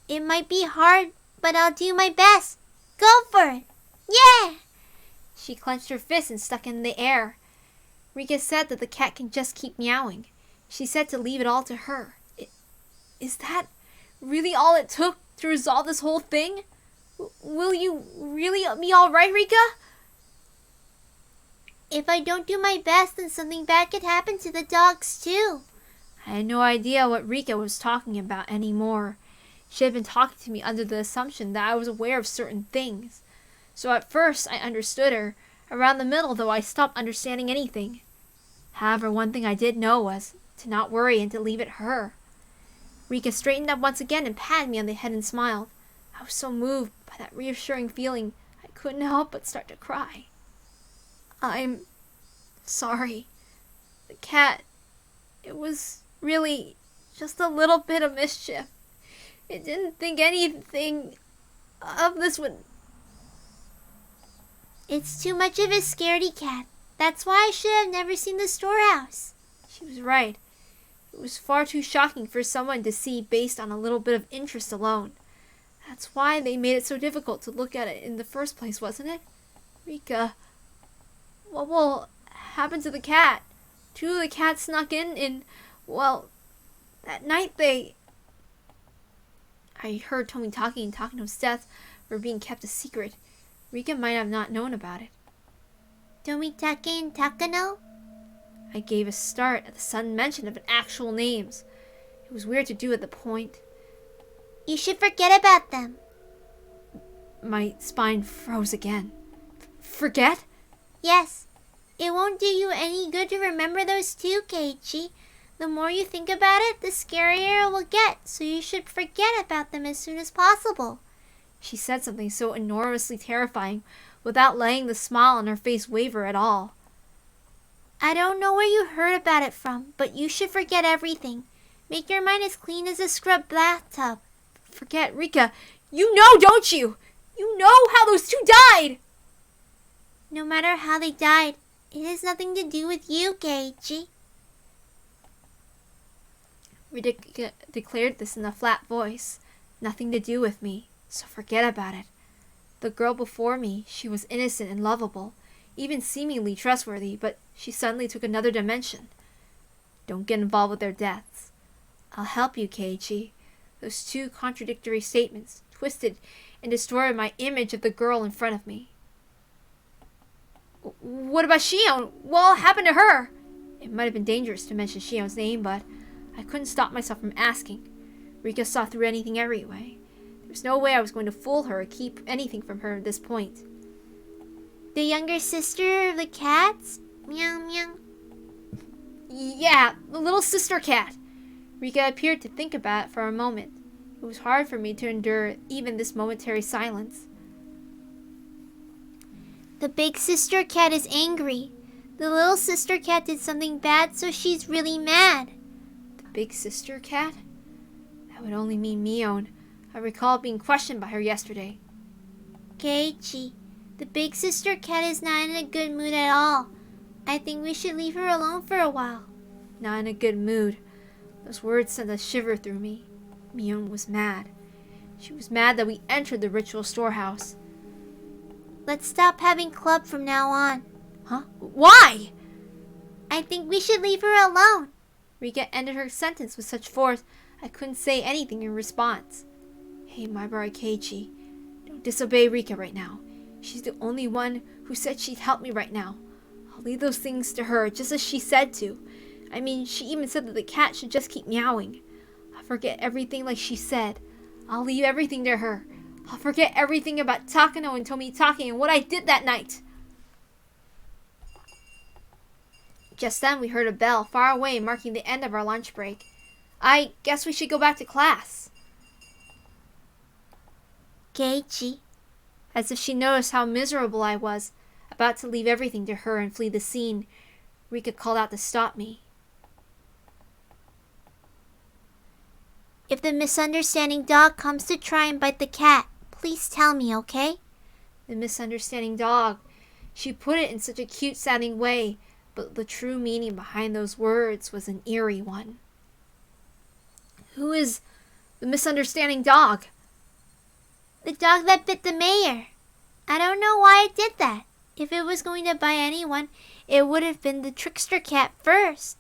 It might be hard, but I'll do my best. Go for it. Yeah! She clenched her fist and stuck in the air. Rika said that the cat can just keep meowing. She said to leave it all to her. Is that really all it took to resolve this whole thing? Will you really be all right, Rika? If I don't do my best, then something bad could happen to the dogs too. I had no idea what Rika was talking about anymore. She had been talking to me under the assumption that I was aware of certain things. So at first I understood her. Around the middle, though, I stopped understanding anything. However, one thing I did know was to not worry and to leave it her. Rika straightened up once again and patted me on the head and smiled. I was so moved by that reassuring feeling, I couldn't help but start to cry. I'm sorry. The cat, it was really just a little bit of mischief. It didn't think anything of this would... It's too much of a scaredy cat. That's why I should have never seen the storehouse. She was right. It was far too shocking for someone to see based on a little bit of interest alone. That's why they made it so difficult to look at it in the first place, wasn't it? Rika, what will happen to the cat? Two of the cats snuck in, well, that night they... I heard Tomi talking of death were being kept a secret. Rika might have not known about it. Tomitake and Takano? I gave a start at the sudden mention of actual names. It was weird to do at the point. You should forget about them. My spine froze again. Forget? Yes. It won't do you any good to remember those two, Keiichi. The more you think about it, the scarier it will get, so you should forget about them as soon as possible. She said something so enormously terrifying without letting the smile on her face waver at all. I don't know where you heard about it from, but you should forget everything. Make your mind as clean as a scrub bathtub. Forget, Rika. You know, don't you? You know how those two died! No matter how they died, it has nothing to do with you, Keiichi. Rika declared this in a flat voice. Nothing to do with me, so forget about it. The girl before me, she was innocent and lovable, even seemingly trustworthy, but she suddenly took another dimension. Don't get involved with their deaths. I'll help you, Keiichi. Those two contradictory statements twisted and distorted my image of the girl in front of me. What about Shion? What happened to her? It might have been dangerous to mention Shion's name, but I couldn't stop myself from asking. Rika saw through anything anyway. There was no way I was going to fool her or keep anything from her at this point. The younger sister of the cats? Meow meow. Yeah, the little sister cat. Rika appeared to think about it for a moment. It was hard for me to endure even this momentary silence. The big sister cat is angry. The little sister cat did something bad, so she's really mad. The big sister cat? That would only mean Mion. I recall being questioned by her yesterday. Keiichi, the big sister cat is not in a good mood at all. I think we should leave her alone for a while. Not in a good mood. Those words sent a shiver through me. Mion was mad. She was mad that we entered the ritual storehouse. Let's stop having club from now on. Huh? Why? I think we should leave her alone. Rika ended her sentence with such force I couldn't say anything in response. Hey, Maibara Keiichi, don't disobey Rika right now. She's the only one who said she'd help me right now. I'll leave those things to her, just as she said to. I mean, she even said that the cat should just keep meowing. I'll forget everything like she said. I'll leave everything to her. I'll forget everything about Takano and Tomitake and what I did that night. Just then, we heard a bell far away, marking the end of our lunch break. I guess we should go back to class. Keiichi. As if she noticed how miserable I was, about to leave everything to her and flee the scene, Rika called out to stop me. If the misunderstanding dog comes to try and bite the cat, please tell me, okay? The misunderstanding dog. She put it in such a cute-sounding way, but the true meaning behind those words was an eerie one. Who is the misunderstanding dog? The dog that bit the mayor. I don't know why it did that. If it was going to bite anyone, it would have been the trickster cat first.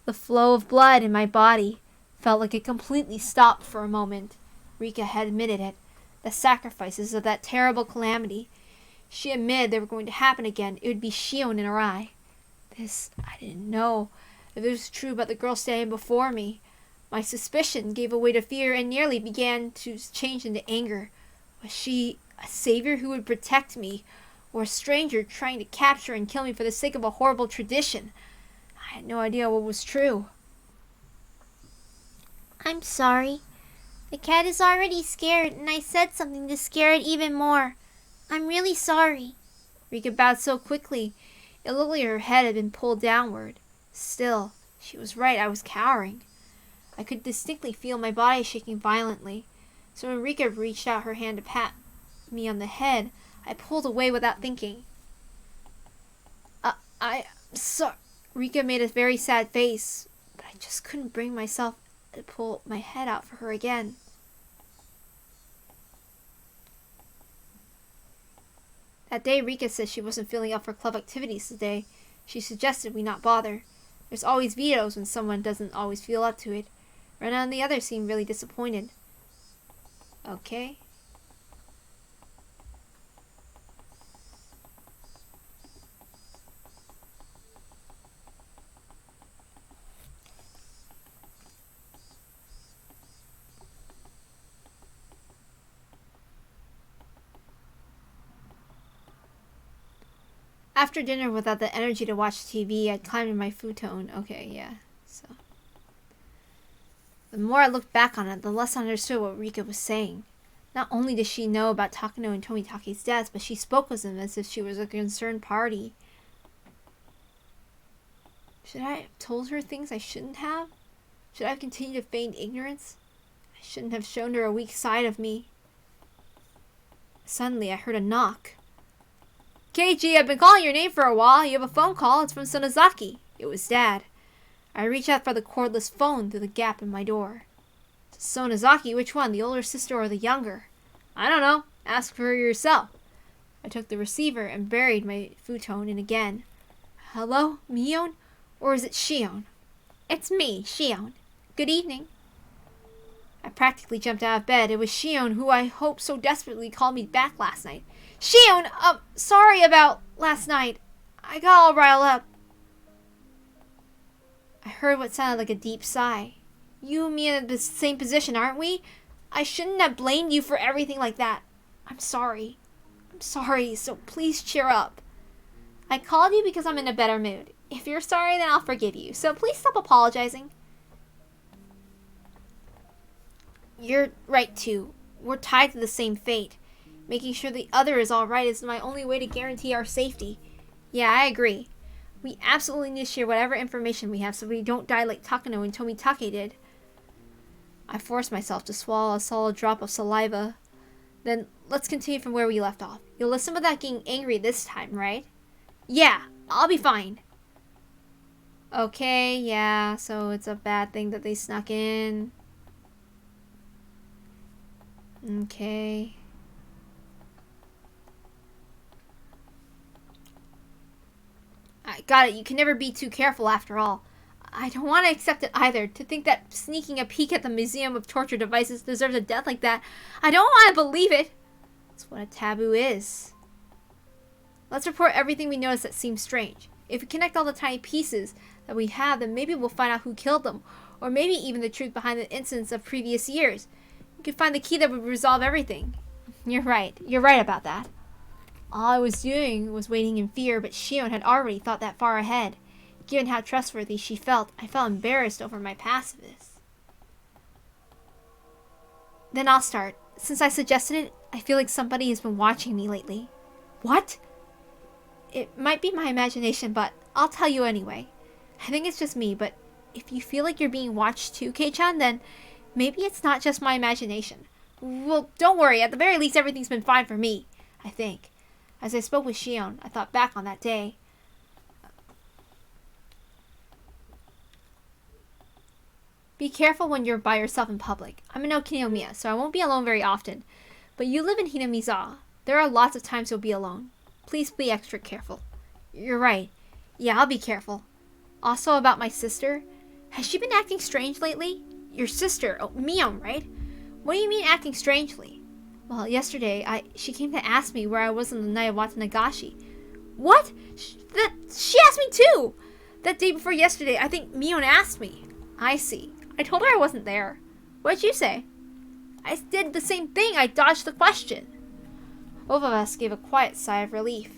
The flow of blood in my body felt like it completely stopped for a moment. Rika had admitted it. The sacrifices of that terrible calamity. She admitted they were going to happen again. It would be Shion in her eye. This, I didn't know. If it was true about the girl standing before me, my suspicion gave way to fear and nearly began to change into anger. Was she a savior who would protect me, or a stranger trying to capture and kill me for the sake of a horrible tradition? I had no idea what was true. I'm sorry. The cat is already scared, and I said something to scare it even more. I'm really sorry. Rika bowed so quickly, it looked like her head had been pulled downward. Still, she was right, I was cowering. I could distinctly feel my body shaking violently. So when Rika reached out her hand to pat me on the head, I pulled away without thinking. Sorry. Rika made a very sad face, but I just couldn't bring myself to pull my head out for her again. That day, Rika said she wasn't feeling up for club activities today. She suggested we not bother. There's always vetoes when someone doesn't always feel up to it. Rena and the others seemed really disappointed. Okay. After dinner, without the energy to watch TV, I climbed in my futon. Okay, yeah. So, the more I looked back on it, the less I understood what Rika was saying. Not only did she know about Takano and Tomitake's deaths, but she spoke of them as if she was a concerned party. Should I have told her things I shouldn't have? Should I have continued to feign ignorance? I shouldn't have shown her a weak side of me. Suddenly, I heard a knock. Keiichi, I've been calling your name for a while. You have a phone call. It's from Sonozaki. It was Dad. I reached out for the cordless phone through the gap in my door. Sonozaki, which one? The older sister or the younger? I don't know. Ask for her yourself. I took the receiver and buried my futon in again. Hello, Mion? Or is it Shion? It's me, Shion. Good evening. I practically jumped out of bed. It was Shion, who I hoped so desperately called me back last night. Shion, sorry about last night. I got all riled up. I heard what sounded like a deep sigh. You and me in the same position, aren't we? I shouldn't have blamed you for everything like that. I'm sorry. I'm sorry, so please cheer up. I called you because I'm in a better mood. If you're sorry, then I'll forgive you. So please stop apologizing. You're right, too. We're tied to the same fate. Making sure the other is alright is my only way to guarantee our safety. Yeah, I agree. We absolutely need to share whatever information we have so we don't die like Takano and Tomitake did. I forced myself to swallow a solid drop of saliva. Then, let's continue from where we left off. You'll listen without getting angry this time, right? Yeah, I'll be fine. Okay, yeah, so it's a bad thing that they snuck in. Okay. I got it. You can never be too careful after all. I don't want to accept it either. To think that sneaking a peek at the Museum of Torture Devices deserves a death like that, I don't want to believe it. That's what a taboo is. Let's report everything we notice that seems strange. If we connect all the tiny pieces that we have, then maybe we'll find out who killed them, or maybe even the truth behind the incidents of previous years. We could find the key that would resolve everything. You're right. You're right about that. All I was doing was waiting in fear, but Shion had already thought that far ahead. Given how trustworthy she felt, I felt embarrassed over my passiveness. Then I'll start. Since I suggested it, I feel like somebody has been watching me lately. What? It might be my imagination, but I'll tell you anyway. I think it's just me, but if you feel like you're being watched too, Kei-chan, then maybe it's not just my imagination. Well, don't worry. At the very least, everything's been fine for me, I think. As I spoke with Shion, I thought back on that day. Be careful when you're by yourself in public. I'm in Okinonomiya, so I won't be alone very often. But you live in Hinamizawa. There are lots of times you'll be alone. Please be extra careful. You're right. Yeah, I'll be careful. Also about my sister. Has she been acting strange lately? Your sister, Mion, right? What do you mean acting strangely? Well, yesterday, she came to ask me where I was on the night of Watanagashi. What? She asked me too! That day before yesterday, I think Mion asked me. I see. I told her I wasn't there. What did you say? I did the same thing. I dodged the question. Both of us gave a quiet sigh of relief.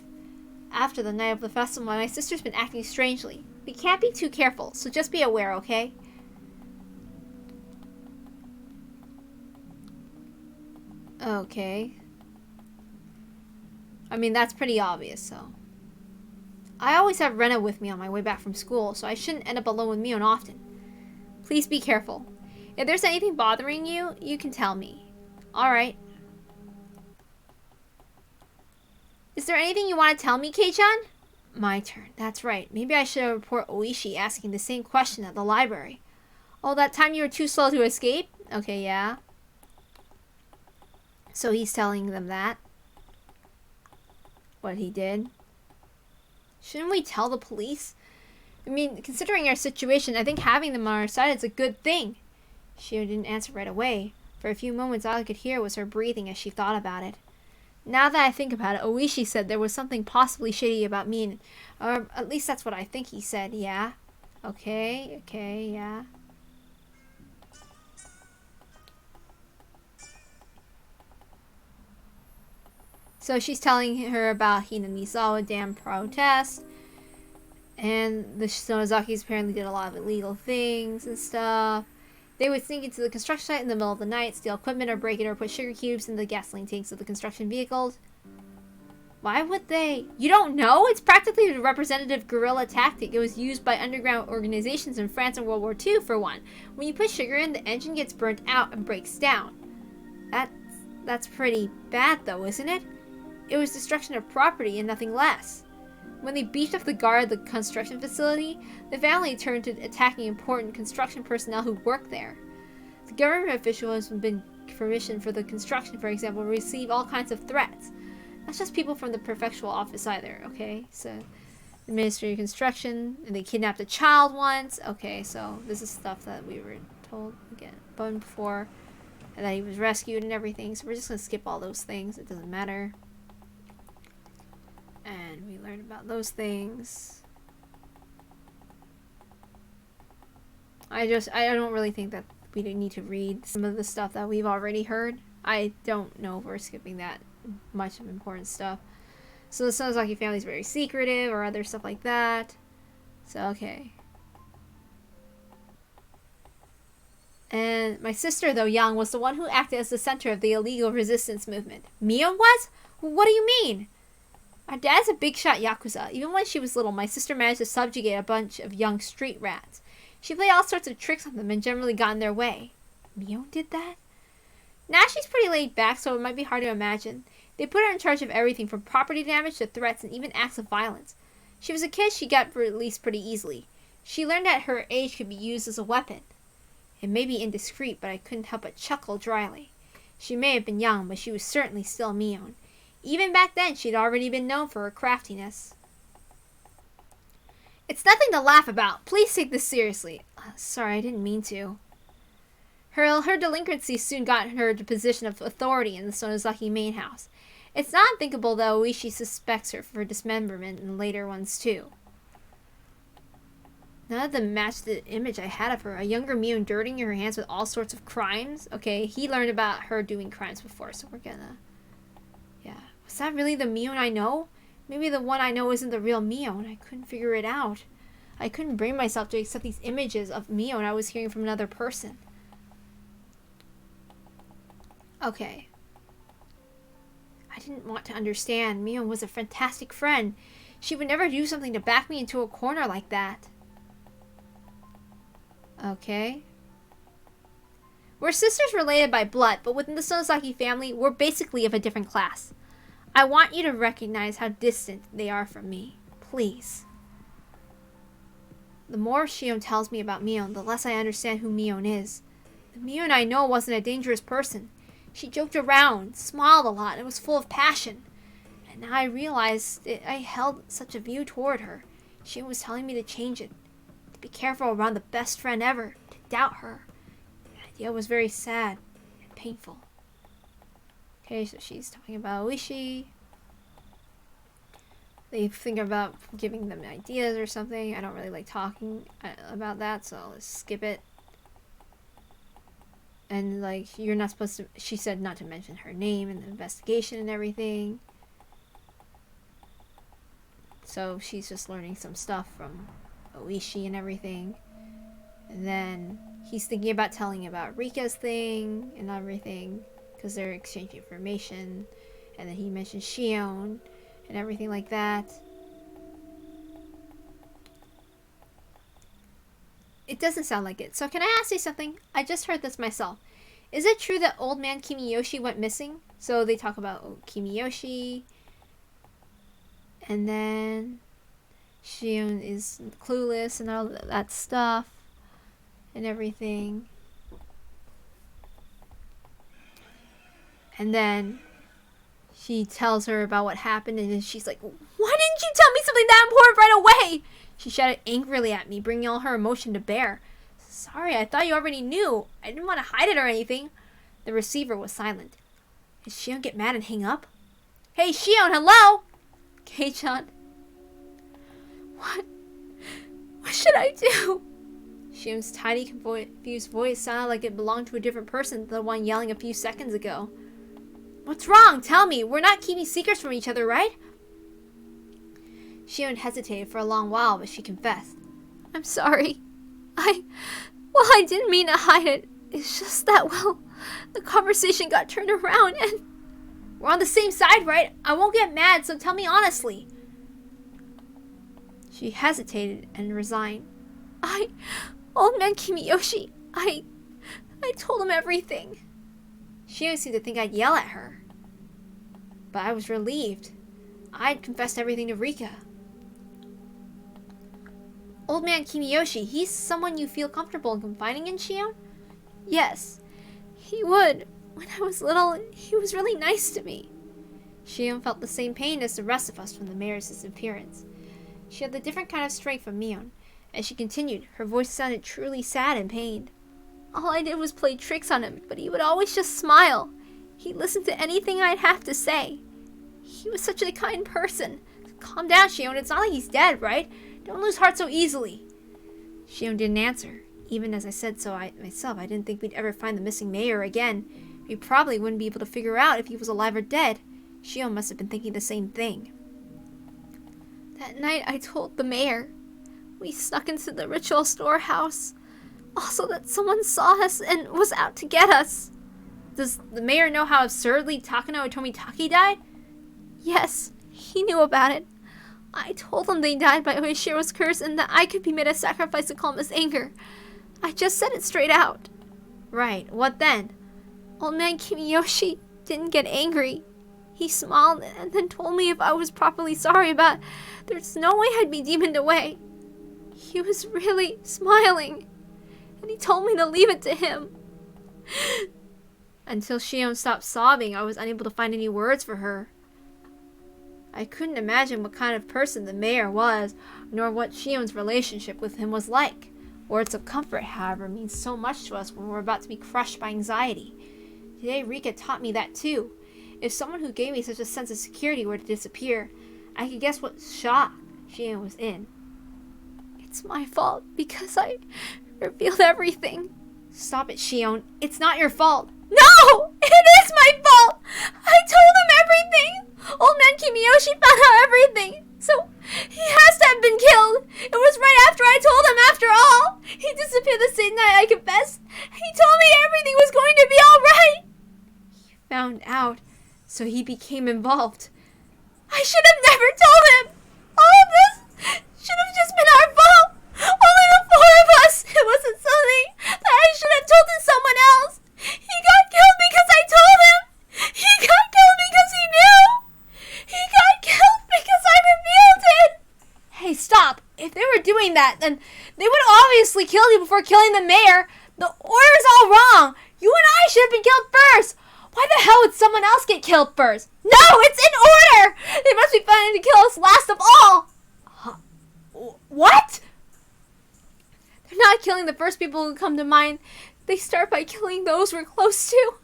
After the night of the festival, my sister's been acting strangely. We can't be too careful, so just be aware, okay? Okay. I mean, that's pretty obvious, so. I always have Rena with me on my way back from school, so I shouldn't end up alone with Mion often. Please be careful. If there's anything bothering you, you can tell me. Alright. Is there anything you want to tell me, Kei-chan? My turn. That's right. Maybe I should report Oishi asking the same question at the library. Oh, that time you were too slow to escape? Okay, yeah. So he's telling them that. What he did. Shouldn't we tell the police? I mean, considering our situation, I think having them on our side is a good thing. She didn't answer right away. For a few moments, all I could hear was her breathing as she thought about it. Now that I think about it, Oishi said there was something possibly shady about me, or at least that's what I think he said, yeah? Okay, yeah. So she's telling her about Hinamizawa Dam protest, and the Sonozakis apparently did a lot of illegal things and stuff. They would sneak into the construction site in the middle of the night, steal equipment or break it, or put sugar cubes in the gasoline tanks of the construction vehicles. Why would they? You don't know? It's practically a representative guerrilla tactic. It was used by underground organizations in France in World War II, for one. When you put sugar in, the engine gets burnt out and breaks down. That's pretty bad, though, isn't it? It was destruction of property and nothing less. When they beefed up the guard at the construction facility, the family turned to attacking important construction personnel who worked there. The government official has been permission for the construction, for example, receive all kinds of threats. Not just people from the prefectural office either, okay? So, the Ministry of Construction, and they kidnapped a child once. Okay, so this is stuff that we were told again before, and that he was rescued and everything. So we're just gonna skip all those things. It doesn't matter. And we learned about those things. I don't really think that we need to read some of the stuff that we've already heard. I don't know if we're skipping that much of important stuff. So the Sonozaki family is very secretive or other stuff like that. So, okay. And my sister, though young, was the one who acted as the center of the illegal resistance movement. Mion was? What do you mean? Our dad's a big shot Yakuza. Even when she was little, my sister managed to subjugate a bunch of young street rats. She played all sorts of tricks on them and generally got in their way. Mion did that? Now she's pretty laid back, so it might be hard to imagine. They put her in charge of everything from property damage to threats and even acts of violence. She was a kid, she got released pretty easily. She learned that her age could be used as a weapon. It may be indiscreet, but I couldn't help but chuckle dryly. She may have been young, but she was certainly still Mion. Even back then, she'd already been known for her craftiness. It's nothing to laugh about. Please take this seriously. Sorry, I didn't mean to. Her delinquency soon got her to a position of authority in the Sonozaki main house. It's not unthinkable that Oishi suspects her for dismemberment and later ones too. None of them matched the image I had of her. A younger Mio dirtying her hands with all sorts of crimes. Okay, he learned about her doing crimes before, so we're gonna... Yeah. Was that really the Mio I know? Maybe the one I know isn't the real Mio, and I couldn't figure it out. I couldn't bring myself to accept these images of Mio I was hearing from another person. Okay. I didn't want to understand. Mio was a fantastic friend. She would never do something to back me into a corner like that. Okay. We're sisters related by blood, but within the Sonozaki family, we're basically of a different class. I want you to recognize how distant they are from me. Please. The more Shion tells me about Mion, the less I understand who Mion is. The Mion I know wasn't a dangerous person. She joked around, smiled a lot, and was full of passion. And now I realized that I held such a view toward her. She was telling me to change it. To be careful around the best friend ever. To doubt her. The idea was very sad and painful. Okay, so she's talking about Oishi. They think about giving them ideas or something. I don't really like talking about that, so let's skip it. And, like, you're not supposed to... She said not to mention her name in the investigation and everything. So she's just learning some stuff from Oishi and everything. And then he's thinking about telling about Rika's thing and everything. Because they're exchanging information. And then he mentions Shion and everything like that. It doesn't sound like it. So can I ask you something? I just heard this myself. Is it true that old man Kimiyoshi went missing? So they talk about Kimiyoshi. And then Shion is clueless and all that stuff. And everything. And then she tells her about what happened. And then she's like, why didn't you tell me something that important right away? She shouted angrily at me, bringing all her emotion to bear. Sorry, I thought you already knew. I didn't want to hide it or anything. The receiver was silent. Did Shion get mad and hang up? Hey, Shion, hello? Kei-chan. What should I do? Shion's tidy, confused voice sounded like it belonged to a different person than the one yelling a few seconds ago. What's wrong? Tell me. We're not keeping secrets from each other, right? Shion hesitated for a long while, but she confessed. I'm sorry. I didn't mean to hide it. It's just that, well, the conversation got turned around and... We're on the same side, right? I won't get mad, so tell me honestly. She hesitated and resigned. Old man Kimiyoshi, I told him everything. Shion seemed to think I'd yell at her. But I was relieved. I'd confessed everything to Rika. Old man Kimiyoshi, he's someone you feel comfortable in confiding in, Shion? Yes, he would. When I was little, he was really nice to me. Shion felt the same pain as the rest of us from the mayor's disappearance. She had a different kind of strength from Mion. As she continued, her voice sounded truly sad and pained. All I did was play tricks on him, but he would always just smile. He listened to anything I'd have to say. He was such a kind person. Calm down, Shion. It's not like he's dead, right? Don't lose heart so easily. Shion didn't answer. Even as I said so myself, I didn't think we'd ever find the missing mayor again. We probably wouldn't be able to figure out if he was alive or dead. Shion must have been thinking the same thing. That night, I told the mayor. We snuck into the ritual storehouse. Also that someone saw us and was out to get us. Does the mayor know how absurdly Takano Tomitaki died? Yes, he knew about it. I told him they died by Oishiro's curse and that I could be made a sacrifice to calm his anger. I just said it straight out. Right, what then? Old man Kimiyoshi didn't get angry. He smiled and then told me if I was properly sorry about it, there's no way I'd be demoned away. He was really smiling. And he told me to leave it to him. Until Shion stopped sobbing, I was unable to find any words for her. I couldn't imagine what kind of person the mayor was, nor what Shion's relationship with him was like. Words of comfort, however, mean so much to us when we're about to be crushed by anxiety. Today, Rika taught me that too. If someone who gave me such a sense of security were to disappear, I could guess what shock Shion was in. It's my fault because I revealed everything. Stop it, Shion. It's not your fault. No! It is my fault! I told him everything! Old man Kimiyoshi found out everything! So, he has to have been killed! It was right after I told him after all! He disappeared the same night I confessed! He told me everything was going to be alright! He found out, so he became involved. I should have never told him! All of this should have just been our fault! Only the four of us! It wasn't something that I should have told to someone else! He got killed because I told him! He got killed because he knew! He got killed because I revealed it! Hey, stop! If they were doing that, then they would obviously kill you before killing the mayor. The order's all wrong! You and I should have been killed first! Why the hell would someone else get killed first? No, it's in order! They must be planning to kill us last of all! What? They're not killing the first people who come to mind. They start by killing those we're close to.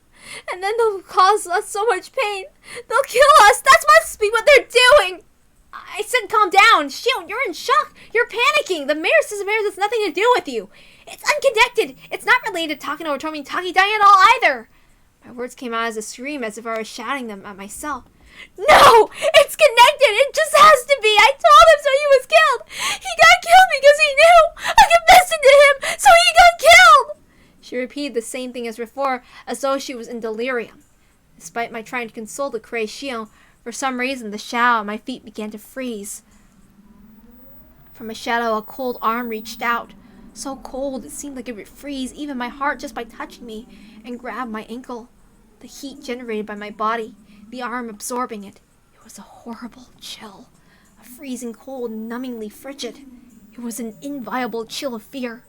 And then they'll cause us so much pain. They'll kill us. That must be what they're doing. I said calm down. Shion, you're in shock. You're panicking. The mayor's disappearance has nothing to do with you. It's unconnected. It's not related to Takano or Tomitaki dying at all either. My words came out as a scream, as if I was shouting them at myself. No! It's connected! It just has to be! I told him so he was killed! He got killed because he knew! I confessed it to him, so he got killed! She repeated the same thing as before, as though she was in delirium. Despite my trying to console the crazed Shion, for some reason the shadow at my feet began to freeze. From a shadow, a cold arm reached out. So cold, it seemed like it would freeze even my heart just by touching me, and grabbed my ankle. The heat generated by my body, the arm absorbing it. It was a horrible chill, a freezing cold, numbingly frigid. It was an inviolable chill of fear.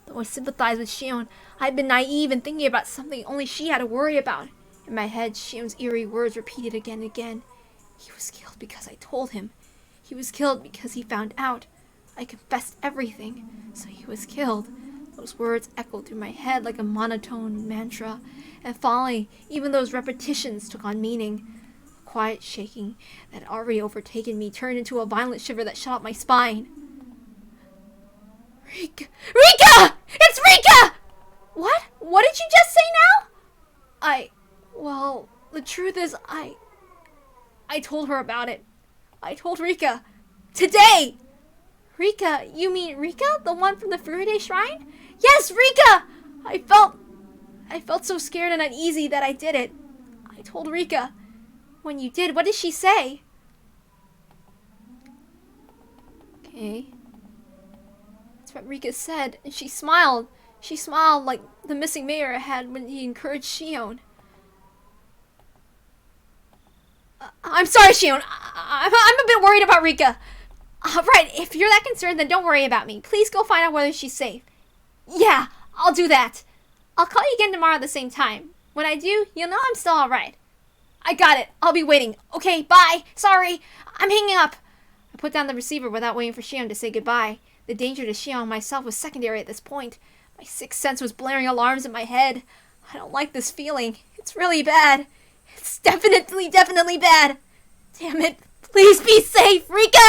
Though I sympathized with Shion, I had been naive and thinking about something only she had to worry about. In my head, Shion's eerie words repeated again and again. He was killed because I told him. He was killed because he found out. I confessed everything, so he was killed. Those words echoed through my head like a monotone mantra, and finally, even those repetitions took on meaning. A quiet shaking that had already overtaken me turned into a violent shiver that shot up my spine. Rika! Rika! It's Rika! What? What did you just say now? Well, the truth is, I told her about it. I told Rika. Today! Rika? You mean Rika? The one from the Furide Shrine? Yes, Rika! I felt so scared and uneasy that I did it. I told Rika. When you did, what did she say? Okay. That's what Rika said, and she smiled. She smiled like the missing mayor had when he encouraged Shion. I'm sorry, Shion. I'm a bit worried about Rika. Right, if you're that concerned, then don't worry about me. Please go find out whether she's safe. Yeah, I'll do that. I'll call you again tomorrow at the same time. When I do, you'll know I'm still alright. I got it. I'll be waiting. Okay, bye. Sorry. I'm hanging up. I put down the receiver without waiting for Shion to say goodbye. The danger to Shion and myself was secondary at this point. My sixth sense was blaring alarms in my head. I don't like this feeling. It's really bad. It's definitely bad. Damn it. Please be safe, Rika!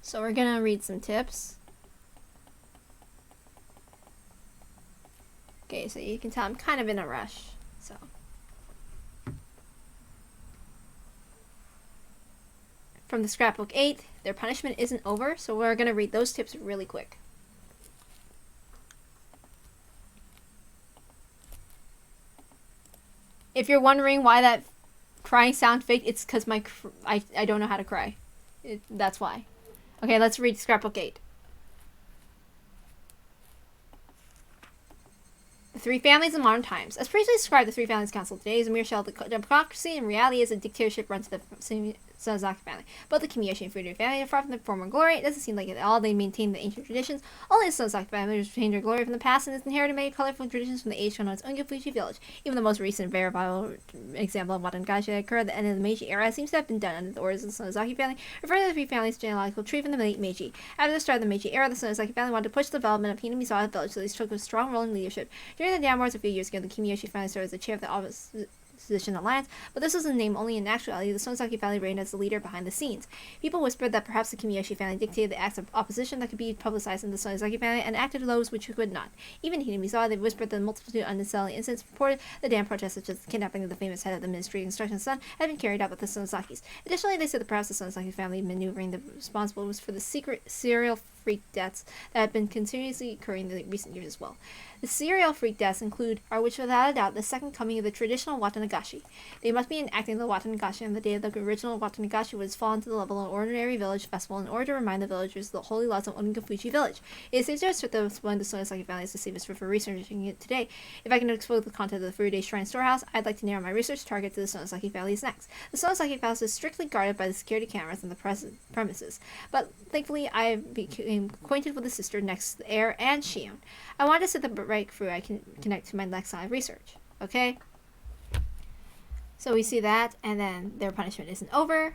So we're gonna read some tips. Okay, so you can tell I'm kind of in a rush. So from the scrapbook 8, their punishment isn't over, so we're gonna read those tips really quick. If you're wondering why that crying sound faked, it's because I don't know how to cry. That's why. Okay, let's read scrapbook 8. The Three Families in Modern Times. As previously described, the Three Families Council today is a mere shell of the democracy, and reality is a dictatorship run to the Sonozaki family. Both the Kimiyoshi and Furude family are far from their former glory. It doesn't seem like at all they maintain the ancient traditions. Only the Sonozaki family has retained their glory from the past and has inherited many colorful traditions from the age shown on its Ungafuji village. Even the most recent verifiable example of Watanagashi that occurred at the end of the Meiji era seems to have been done under the orders of the Sonozaki family, referring to the three families' genealogical tree from the late Meiji. After the start of the Meiji era, the Sonozaki family wanted to push the development of Hinamizawa village, so they took a strong role in leadership. During the Dam Wars a few years ago, the Kimiyoshi family served as the chair of the Opposition Alliance, but this was a name only. In actuality, the Sonozaki family reigned as the leader behind the scenes. People whispered that perhaps the Kimiyoshi family dictated the acts of opposition that could be publicized in the Sonozaki family and acted those which could not. Even Hinamizawa, they whispered that multitude of unnecessary incidents reported the dam protests, such as the kidnapping of the famous head of the Ministry of Instruction's son, had been carried out by the Sonozakis. Additionally, they said that perhaps the Sonozaki family maneuvering the responsible was for the secret serial freak deaths that have been continuously occurring in the recent years as well. The serial freak deaths are which without a doubt the second coming of the traditional Watanagashi. They must be enacting the Watanagashi on the day of the original Watanagashi would have fallen to the level of an ordinary village festival in order to remind the villagers of the holy laws of Ongafuji village. It is suggested that one of the Sonozaki family is the safest for researching it today. If I can expose the content of the Furude Shrine storehouse, I'd like to narrow my research target to the Sonozaki family's next. The Sonozaki palace is strictly guarded by the security cameras on the premises, but thankfully I became acquainted with the sister next heir and Shion. I wanted to set the right through I can connect to my next line of research. Okay? So we see that, and then their punishment isn't over.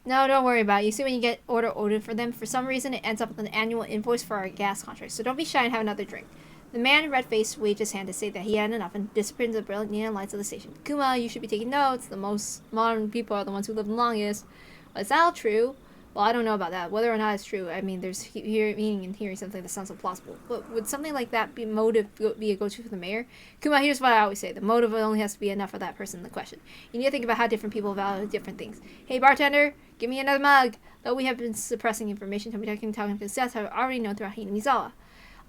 No, don't worry about it. You see when you get ordered for them, for some reason it ends up with an annual invoice for our gas contract, so don't be shy and have another drink. The man, red-faced, waved his hand to say that he had enough and disappeared into the brilliant neon lights of the station. Kuma, you should be taking notes. The most modern people are the ones who live the longest. Well, is that all true? Well, I don't know about that. Whether or not it's true, I mean, there's meaning in hearing something that sounds so plausible. But would something like that be a go-to for the mayor? Kuma, here's what I always say. The motive only has to be enough for that person in the question. You need to think about how different people value different things. Hey, bartender, give me another mug. Though we have been suppressing information, Tomita talking to death have already known throughout Hinamizawa.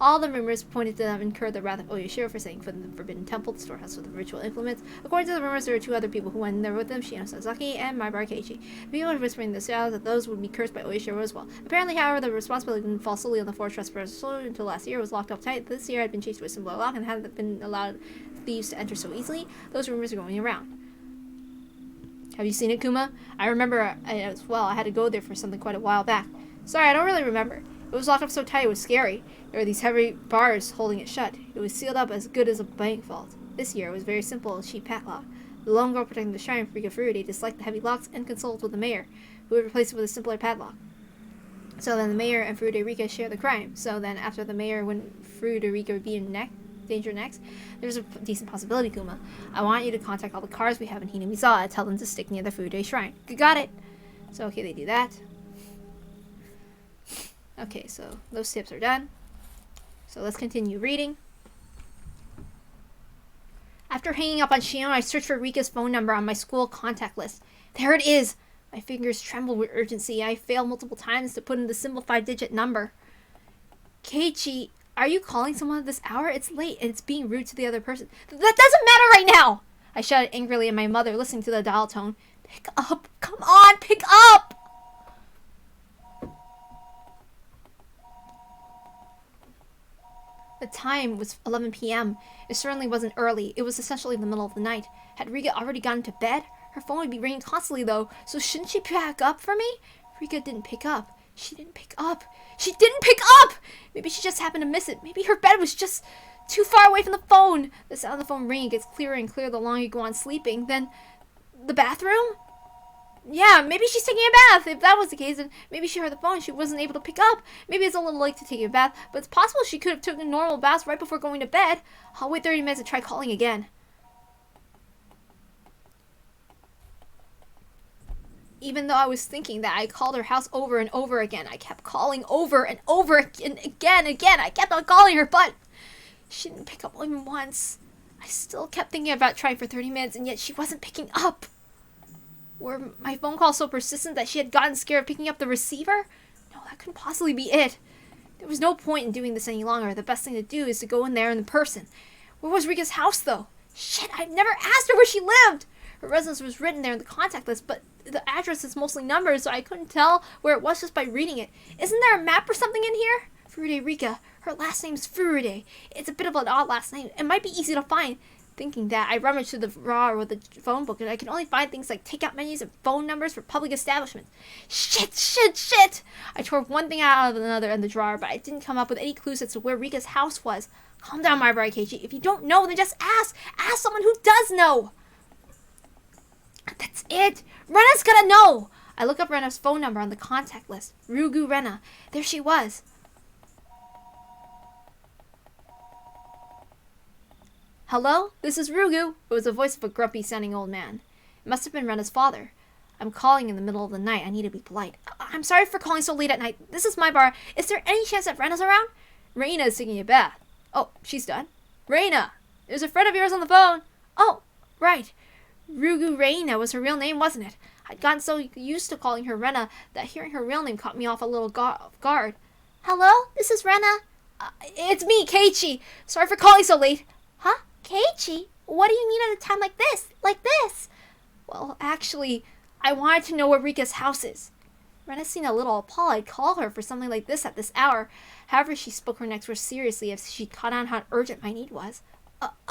All the rumors pointed to them incurred the wrath of Oyashiro for setting foot in the Forbidden Temple, the storehouse with the ritual implements. According to the rumors, there were two other people who went in there with them, Shion Sasaki and Maibara Keiichi. The people were whispering themselves that those would be cursed by Oyashiro as well. Apparently, however, the responsibility didn't fall solely on the forest trespassers until last year. It was locked up tight. This year had been chased with a similar lock and hadn't been allowed thieves to enter so easily. Those rumors are going around. Have you seen it, Kuma? I remember as well. I had to go there for something quite a while back. Sorry, I don't really remember. It was locked up so tight it was scary. There were these heavy bars holding it shut. It was sealed up as good as a bank vault. This year it was very simple, a cheap padlock. The lone girl protecting the shrine, Rika Furude, disliked the heavy locks and consulted with the mayor, who would replace it with a simpler padlock. So then the mayor and Furude Rika share the crime. So then after the mayor, when Furude Rika would be in danger next, there's a decent possibility, Kuma. I want you to contact all the cars we have in Hinamizawa and tell them to stick near the Furude shrine. Got it! So okay, they do that. Okay, so those tips are done. So let's continue reading. After hanging up on Shion, I searched for Rika's phone number on my school contact list. There it is! My fingers trembled with urgency. I failed multiple times to put in the simplified digit number. Keiichi, are you calling someone at this hour? It's late and it's being rude to the other person. That doesn't matter right now! I shouted angrily at my mother, listening to the dial tone. Pick up! Come on, pick up! The time was 11 p.m. It certainly wasn't early. It was essentially the middle of the night. Had Rika already gone to bed? Her phone would be ringing constantly, though, so shouldn't she pick up for me? Rika didn't pick up. She didn't pick up. She didn't pick up! Maybe she just happened to miss it. Maybe her bed was just too far away from the phone. The sound of the phone ringing gets clearer and clearer the longer you go on sleeping. Then, the bathroom? Yeah, maybe she's taking a bath. If that was the case, then maybe she heard the phone and she wasn't able to pick up. Maybe it's a little late to take a bath, but it's possible she could have taken a normal bath right before going to bed. I'll wait 30 minutes and try calling again. Even though I was thinking that, I called her house over and over again. I kept calling over and over again. I kept on calling her, but she didn't pick up even once. I still kept thinking about trying for 30 minutes, and yet she wasn't picking up. Were my phone calls so persistent that she had gotten scared of picking up the receiver? No, that couldn't possibly be it. There was no point in doing this any longer. The best thing to do is to go in there in person. Where was Rika's house, though? Shit, I've never asked her where she lived! Her residence was written there in the contact list, but the address is mostly numbers, so I couldn't tell where it was just by reading it. Isn't there a map or something in here? Furude Rika. Her last name's Furude. It's a bit of an odd last name. It might be easy to find. Thinking that, I rummaged through the drawer with the phone book and I could only find things like takeout menus and phone numbers for public establishments. Shit! I tore one thing out of another in the drawer, but I didn't come up with any clues as to where Rika's house was. Calm down, my bride, Keiichi. If you don't know, then just ask. Ask someone who does know. That's it. Rena's gotta know. I look up Rena's phone number on the contact list. Ryugu Rena. There she was. Hello? This is Ryugu. It was the voice of a grumpy-sounding old man. It must have been Rena's father. I'm calling in the middle of the night. I need to be polite. I'm sorry for calling so late at night. This is my bar. Is there any chance that Rena's around? Reina is taking a bath. Oh, she's done. Reina! There's a friend of yours on the phone. Oh, right. Ryugu Reina was her real name, wasn't it? I'd gotten so used to calling her Rena that hearing her real name caught me off a little off guard. Hello? This is Rena. It's me, Keiichi. Sorry for calling so late. Huh? Keiichi? What do you mean at a time like this? Like this? Well, actually, I wanted to know where Rika's house is. Rena seemed a little appalled I'd call her for something like this at this hour. However, she spoke her next words seriously as she caught on how urgent my need was.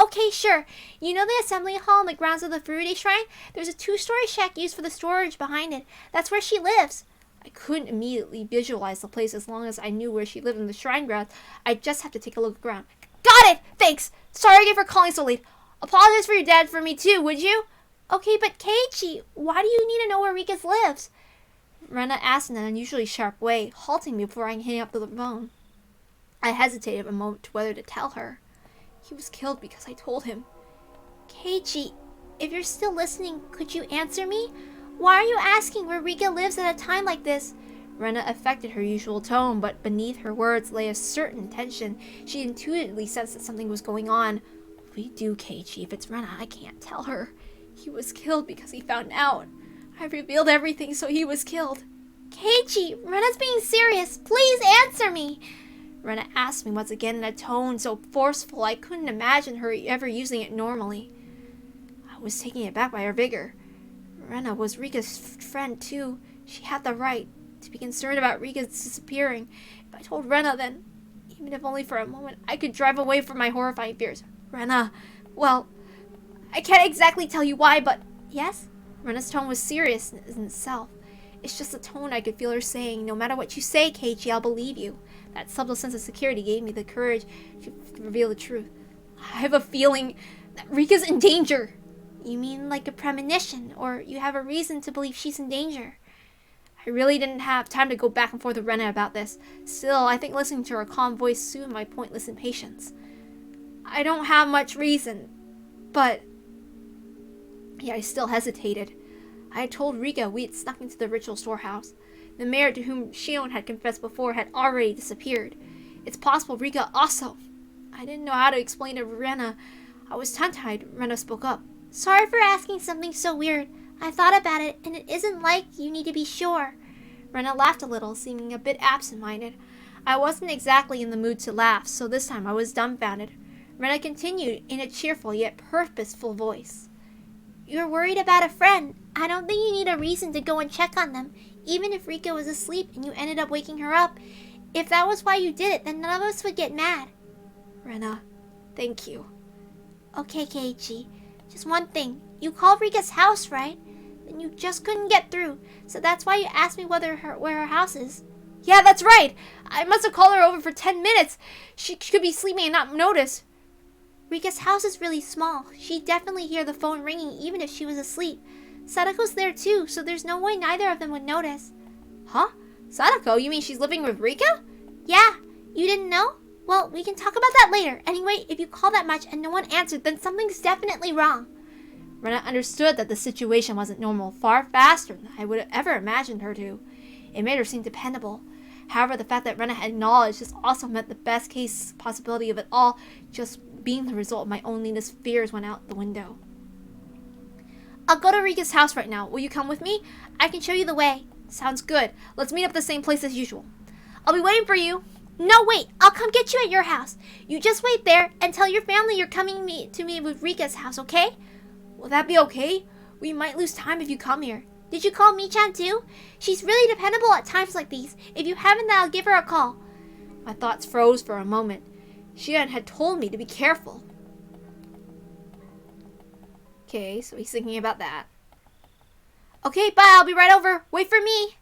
Okay, sure. You know the assembly hall on the grounds of the Furude Shrine? There's a 2-story shack used for the storage behind it. That's where she lives. I couldn't immediately visualize the place as long as I knew where she lived in the shrine grounds. I'd just have to take a look around. Got it! Thanks! Sorry again for calling so late. Apologize for your dad for me too, would you? Okay, but Keiichi, why do you need to know where Rika's lives? Rena asked in an unusually sharp way, halting me before I could hang up the phone. I hesitated a moment whether to tell her. He was killed because I told him. Keiichi, if you're still listening, could you answer me? Why are you asking where Rika lives at a time like this? Rena affected her usual tone, but beneath her words lay a certain tension. She intuitively sensed that something was going on. What do we do, Keiichi? If it's Rena, I can't tell her. He was killed because he found out. I revealed everything, so he was killed. Keiichi, Rena's being serious. Please answer me. Rena asked me once again in a tone so forceful I couldn't imagine her ever using it normally. I was taken aback by her vigor. Rena was Rika's friend too. She had the right to be concerned about Rika's disappearing. If I told Rena, then, even if only for a moment, I could drive away from my horrifying fears. Rena, well, I can't exactly tell you why, but yes? Rena's tone was serious in itself. It's just the tone I could feel her saying, no matter what you say, Keiichi, I'll believe you. That subtle sense of security gave me the courage to reveal the truth. I have a feeling that Rika's in danger. You mean like a premonition, or you have a reason to believe she's in danger? I really didn't have time to go back and forth with Rena about this. Still, I think listening to her calm voice soothed my pointless impatience. I don't have much reason, but... Yeah, I still hesitated. I had told Rika we had snuck into the ritual storehouse. The mayor to whom Shion had confessed before had already disappeared. It's possible Rika also. I didn't know how to explain to Rena. I was tongue-tied. Rena spoke up. Sorry for asking something so weird. I thought about it, and it isn't like you need to be sure. Rena laughed a little, seeming a bit absent-minded. I wasn't exactly in the mood to laugh, so this time I was dumbfounded. Rena continued in a cheerful yet purposeful voice. You're worried about a friend. I don't think you need a reason to go and check on them, even if Rika was asleep and you ended up waking her up. If that was why you did it, then none of us would get mad. Rena, thank you. Okay, Keiichi. Just one thing. You called Rika's house, right? Then you just couldn't get through, so that's why you asked me where her house is. Yeah, that's right. I must have called her over for 10 minutes. She could be sleeping and not notice. Rika's house is really small. She'd definitely hear the phone ringing even if she was asleep. Sadako's there too, so there's no way neither of them would notice. Huh? Sadako? You mean she's living with Rika? Yeah. You didn't know? Well, we can talk about that later. Anyway, if you call that much and no one answered, then something's definitely wrong. Rena understood that the situation wasn't normal far faster than I would have ever imagined her to. It made her seem dependable. However, the fact that Rena had acknowledged this also meant the best case possibility of it all just being the result of my own latest fears went out the window. I'll go to Rika's house right now. Will you come with me? I can show you the way. Sounds good. Let's meet up at the same place as usual. I'll be waiting for you. No, wait. I'll come get you at your house. You just wait there and tell your family you're coming to me with Rika's house, okay? Will that be okay? We might lose time if you come here. Did you call Mi-chan too? She's really dependable at times like these. If you haven't, then I'll give her a call. My thoughts froze for a moment. Shion had told me to be careful. Okay, so he's thinking about that. Okay, bye, I'll be right over. Wait for me.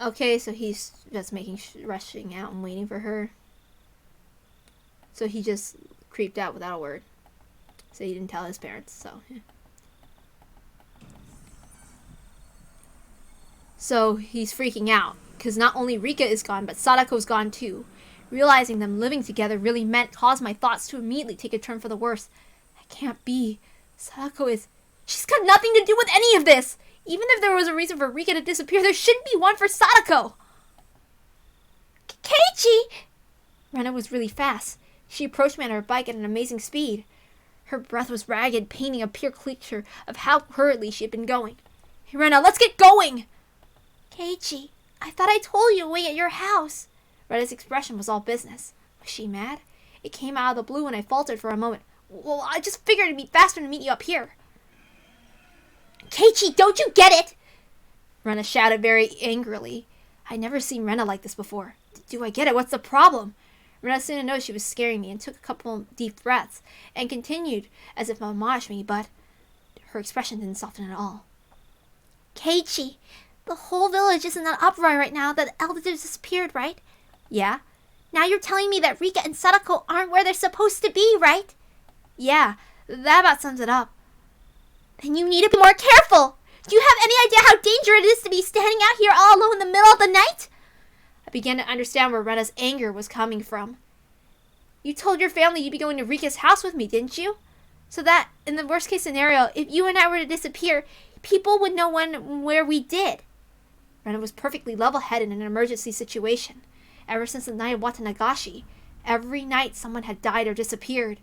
Okay, so he's just rushing out and waiting for her. So he just creeped out without a word. So he didn't tell his parents, so yeah. So he's freaking out, because not only Rika is gone, but Sadako's gone too. Realizing them living together really caused my thoughts to immediately take a turn for the worse. That can't be. Sadako is... She's got nothing to do with any of this! Even if there was a reason for Rika to disappear, there shouldn't be one for Sadako! Keiichi! Rena was really fast. She approached me on her bike at an amazing speed. Her breath was ragged, painting a pure picture of how hurriedly she had been going. Hey, Rena, let's get going! Keiichi, I thought I told you to wait at your house. Rena's expression was all business. Was she mad? It came out of the blue and I faltered for a moment. Well, I just figured it'd be faster to meet you up here. Keiichi, don't you get it? Rena shouted very angrily. I'd never seen Rena like this before. Do I get it? What's the problem? Rena soon noticed she was scaring me and took a couple deep breaths and continued as if to admonish me, but her expression didn't soften at all. Keiichi, the whole village is in an uproar right now that the elders disappeared, right? Yeah. Now you're telling me that Rika and Sadako aren't where they're supposed to be, right? Yeah, that about sums it up. Then you need to be more careful. Do you have any idea how dangerous it is to be standing out here all alone in the middle of the night? I began to understand where Rena's anger was coming from. You told your family you'd be going to Rika's house with me, didn't you? So that, in the worst case scenario, if you and I were to disappear, people would know where we did. Rena was perfectly level-headed in an emergency situation. Ever since the night of Watanagashi, every night someone had died or disappeared.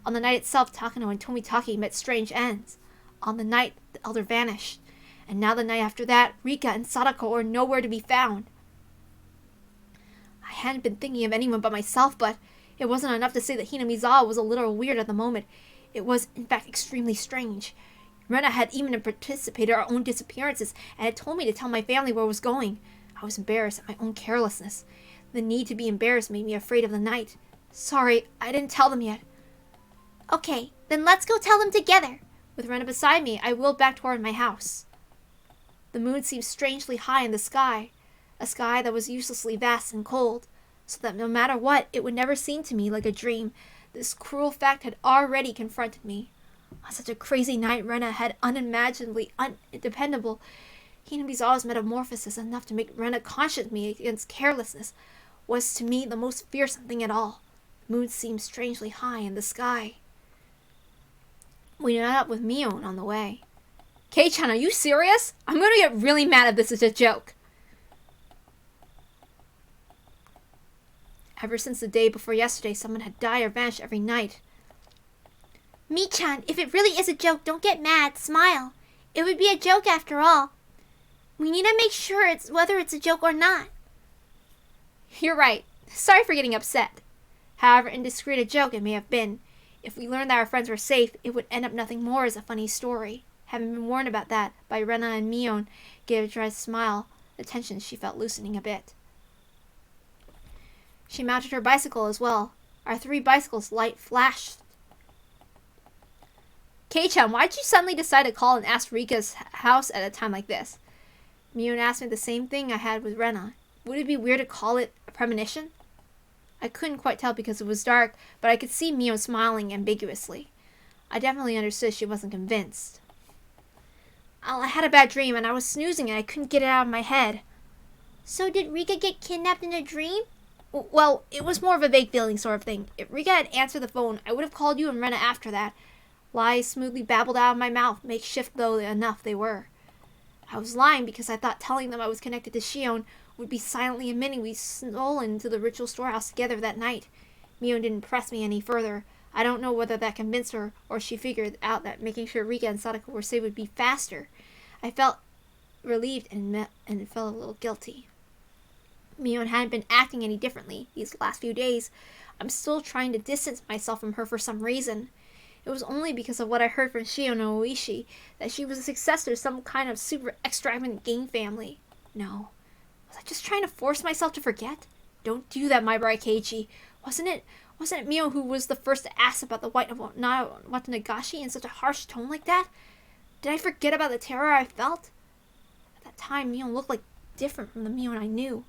On the night itself, Takano and Tomitake met strange ends. On the night, the elder vanished. And now the night after that, Rika and Sadako are nowhere to be found. I hadn't been thinking of anyone but myself, but it wasn't enough to say that Hinamizawa was a little weird at the moment. It was, in fact, extremely strange. Rena had even anticipated our own disappearances and had told me to tell my family where I was going. I was embarrassed at my own carelessness. The need to be embarrassed made me afraid of the night. Sorry, I didn't tell them yet. Okay, then let's go tell them together. With Rena beside me, I wheeled back toward my house. The moon seemed strangely high in the sky, a sky that was uselessly vast and cold, so that no matter what, it would never seem to me like a dream. This cruel fact had already confronted me. On such a crazy night, Rena had unimaginably undependable. Hinamizawa's metamorphosis, enough to make Rena conscience me against carelessness, was to me the most fearsome thing at all. The moon seemed strangely high in the sky. We met up with Mion on the way. Kei-chan, are you serious? I'm going to get really mad if this is a joke. Ever since the day before yesterday, someone had died or vanished every night. Mi-chan, if it really is a joke, don't get mad. Smile. It would be a joke after all. We need to make sure whether it's a joke or not. You're right. Sorry for getting upset. However indiscreet a joke it may have been, if we learned that our friends were safe, it would end up nothing more as a funny story. Having been warned about that by Rena and Mion gave a dry smile, the tension she felt loosening a bit. She mounted her bicycle as well. Our 3 bicycles' light flashed. Kei-chan, why did you suddenly decide to call and ask Rika's house at a time like this? Mion asked me the same thing I had with Rena. Would it be weird to call it a premonition? I couldn't quite tell because it was dark, but I could see Mion smiling ambiguously. I definitely understood she wasn't convinced. I had a bad dream and I was snoozing and I couldn't get it out of my head. So did Rika get kidnapped in a dream? Well, it was more of a vague feeling sort of thing. If Rika had answered the phone, I would have called you and Rena after that. Lies smoothly babbled out of my mouth, makeshift though enough they were. I was lying because I thought telling them I was connected to Shion would be silently admitting we'd stolen into the ritual storehouse together that night. Mion didn't press me any further. I don't know whether that convinced her or she figured out that making sure Rika and Sadako were safe would be faster. I felt relieved and felt a little guilty. Mion hadn't been acting any differently these last few days. I'm still trying to distance myself from her for some reason. It was only because of what I heard from Shion and Oishi that she was a successor to some kind of super extravagant gang family. No. Was I just trying to force myself to forget? Don't do that, my bright Keiichi. Wasn't it Wasn't it Mio who was the first to ask about the Watanagashi in such a harsh tone like that? Did I forget about the terror I felt? At that time, Mio looked like different from the Mio I knew.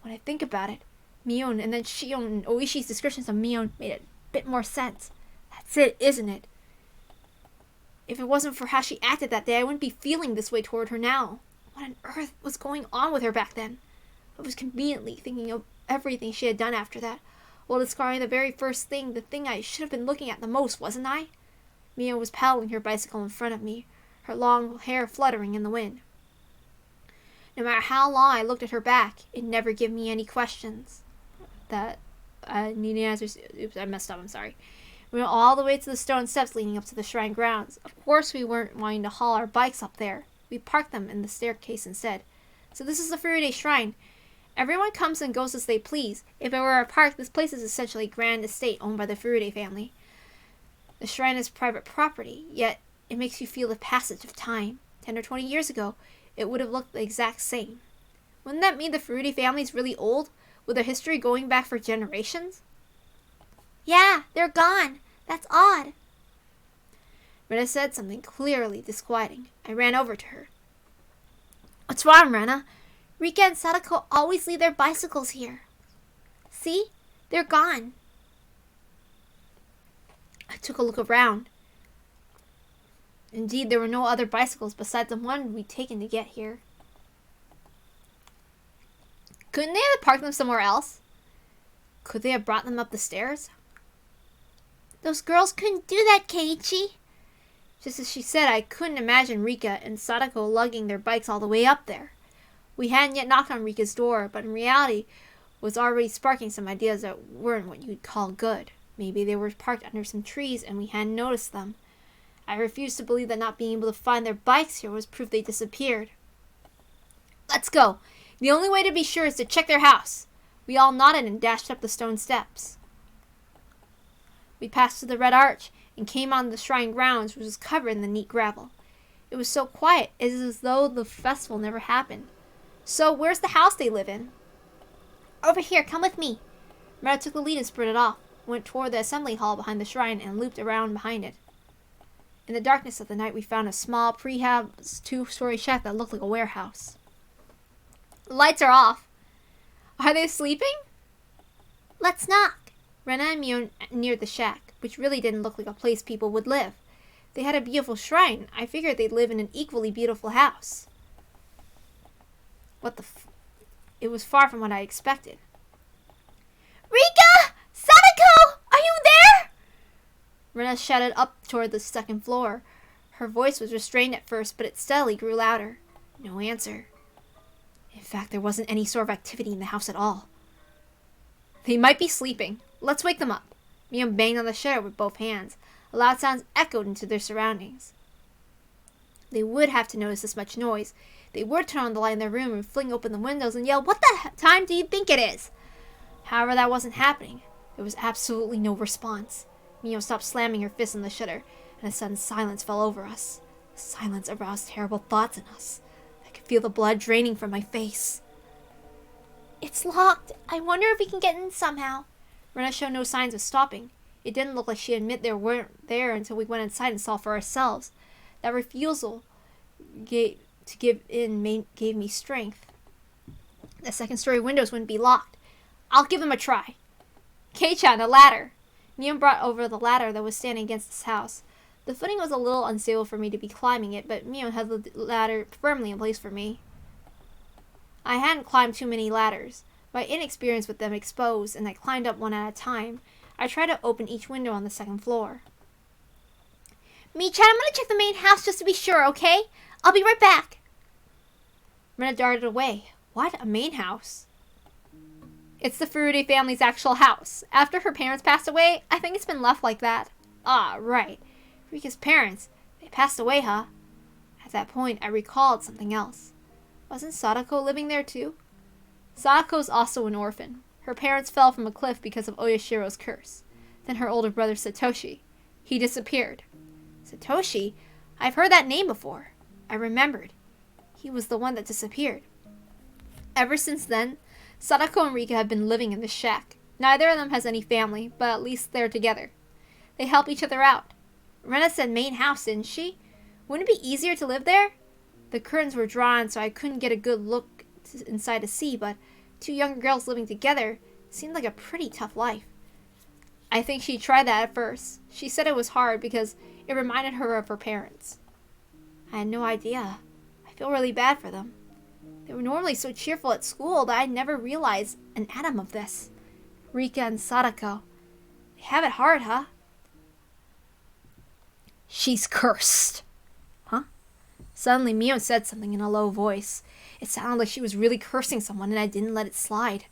When I think about it, Mio and then Shion and Oishi's descriptions of Mio made a bit more sense. That's it, isn't it? If it wasn't for how she acted that day, I wouldn't be feeling this way toward her now. What on earth was going on with her back then? I was conveniently thinking of everything she had done after that, while discarding the very first thing, the thing I should have been looking at the most, wasn't I? Mio was paddling her bicycle in front of me, her long hair fluttering in the wind. No matter how long I looked at her back, it never gave me any questions. That, needing answers. Oops, I messed up, I'm sorry. We went all the way to the stone steps leading up to the shrine grounds. Of course we weren't wanting to haul our bikes up there. We parked them in the staircase instead. So this is the Furude Shrine. Everyone comes and goes as they please. If it were a park, this place is essentially a grand estate owned by the Furude family. The shrine is private property, yet it makes you feel the passage of time. 10 or 20 years ago, it would have looked the exact same. Wouldn't that mean the Furude family is really old, with their history going back for generations? Yeah, they're gone. That's odd. Rena said something clearly disquieting. I ran over to her. What's wrong, Rena? Rika and Sadako always leave their bicycles here. See? They're gone. I took a look around. Indeed, there were no other bicycles besides the one we'd taken to get here. Couldn't they have parked them somewhere else? Could they have brought them up the stairs? Those girls couldn't do that, Keiichi. Just as she said, I couldn't imagine Rika and Sadako lugging their bikes all the way up there. We hadn't yet knocked on Rika's door, but in reality was already sparking some ideas that weren't what you'd call good. Maybe they were parked under some trees and we hadn't noticed them. I refused to believe that not being able to find their bikes here was proof they disappeared. Let's go. The only way to be sure is to check their house. We all nodded and dashed up the stone steps. We passed through the red arch and came on the shrine grounds, which was covered in the neat gravel. It was so quiet, it was as though the festival never happened. So, where's the house they live in? Over here, come with me. Mera took the lead and sprinted off, went toward the assembly hall behind the shrine, and looped around behind it. In the darkness of the night, we found a small, prehab, 2-story shack that looked like a warehouse. The lights are off. Are they sleeping? Let's knock. Rena and Mio neared the shack, which really didn't look like a place people would live. They had a beautiful shrine. I figured they'd live in an equally beautiful house. It was far from what I expected. Rika! Sadako! Are you there? Rena shouted up toward the second floor. Her voice was restrained at first, but it steadily grew louder. No answer. In fact, there wasn't any sort of activity in the house at all. They might be sleeping. Let's wake them up. Mio banged on the shutter with both hands. Loud sounds echoed into their surroundings. They would have to notice this much noise. They would turn on the light in their room and fling open the windows and yell, "What the time do you think it is?" However, that wasn't happening. There was absolutely no response. Mio stopped slamming her fist on the shutter, and a sudden silence fell over us. The silence aroused terrible thoughts in us. I could feel the blood draining from my face. It's locked. I wonder if we can get in somehow. Rena showed no signs of stopping. It didn't look like she admitted they weren't there until we went inside and saw for ourselves. That refusal to give in gave me strength. The second-story windows wouldn't be locked. I'll give them a try. Kei-chan, a ladder. Mio brought over the ladder that was standing against this house. The footing was a little unstable for me to be climbing it, but Mio held the ladder firmly in place for me. I hadn't climbed too many ladders. My inexperience with them exposed, and I climbed up one at a time. I tried to open each window on the second floor. Michan, I'm gonna check the main house just to be sure, okay? I'll be right back. Rena darted away. What? A main house? It's the Furude family's actual house. After her parents passed away, I think it's been left like that. Ah, right. Rika's parents. They passed away, huh? At that point, I recalled something else. Wasn't Sadako living there too? Sadako's also an orphan. Her parents fell from a cliff because of Oyashiro's curse. Then her older brother Satoshi. He disappeared. Satoshi? I've heard that name before. I remembered. He was the one that disappeared. Ever since then, Sadako and Rika have been living in the shack. Neither of them has any family, but at least they're together. They help each other out. Rena said main house, didn't she? Wouldn't it be easier to live there? The curtains were drawn, so I couldn't get a good look inside to see, but 2 younger girls living together seemed like a pretty tough life. I think she tried that at first. She said it was hard because it reminded her of her parents. I had no idea. I feel really bad for them. They were normally so cheerful at school that I never realized an atom of this. Rika and Sadako. They have it hard, huh? She's cursed. Huh? Suddenly, Mio said something in a low voice. It sounded like she was really cursing someone, and I didn't let it slide.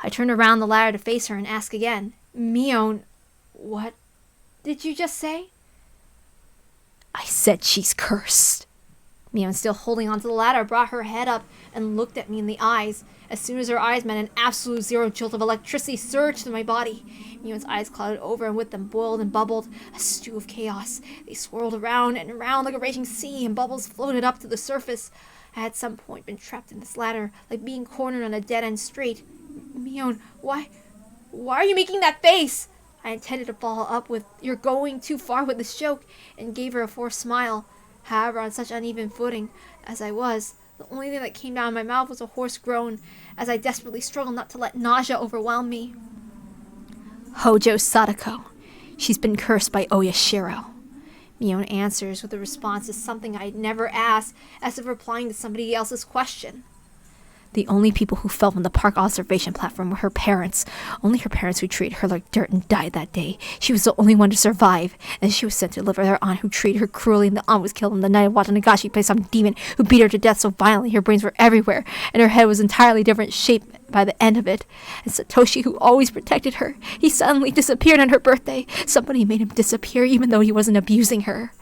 I turned around the ladder to face her and asked again, Mio, what did you just say? I said she's cursed. Mio, still holding onto the ladder, brought her head up and looked at me in the eyes. As soon as her eyes met, an absolute zero jolt of electricity surged through my body. Mio's eyes clouded over, and with them boiled and bubbled a stew of chaos. They swirled around and around like a raging sea, and bubbles floated up to the surface. I had at some point been trapped in this ladder, like being cornered on a dead-end street. Mio, why are you making that face? I intended to follow up with, you're going too far with this joke, and gave her a forced smile. However, on such uneven footing as I was, the only thing that came down my mouth was a hoarse groan as I desperately struggled not to let nausea overwhelm me. Hojo Sadako. She's been cursed by Oyashiro. Mion answers with a response to something I'd never asked, as if replying to somebody else's question. The only people who fell from the park observation platform were her parents. Only her parents who treated her like dirt and died that day. She was the only one to survive, and she was sent to live with her aunt who treated her cruelly, and the aunt was killed on the night of Watanagashi by some demon who beat her to death so violently her brains were everywhere, and her head was entirely different shape by the end of it. And Satoshi, who always protected her, he suddenly disappeared on her birthday. Somebody made him disappear even though he wasn't abusing her.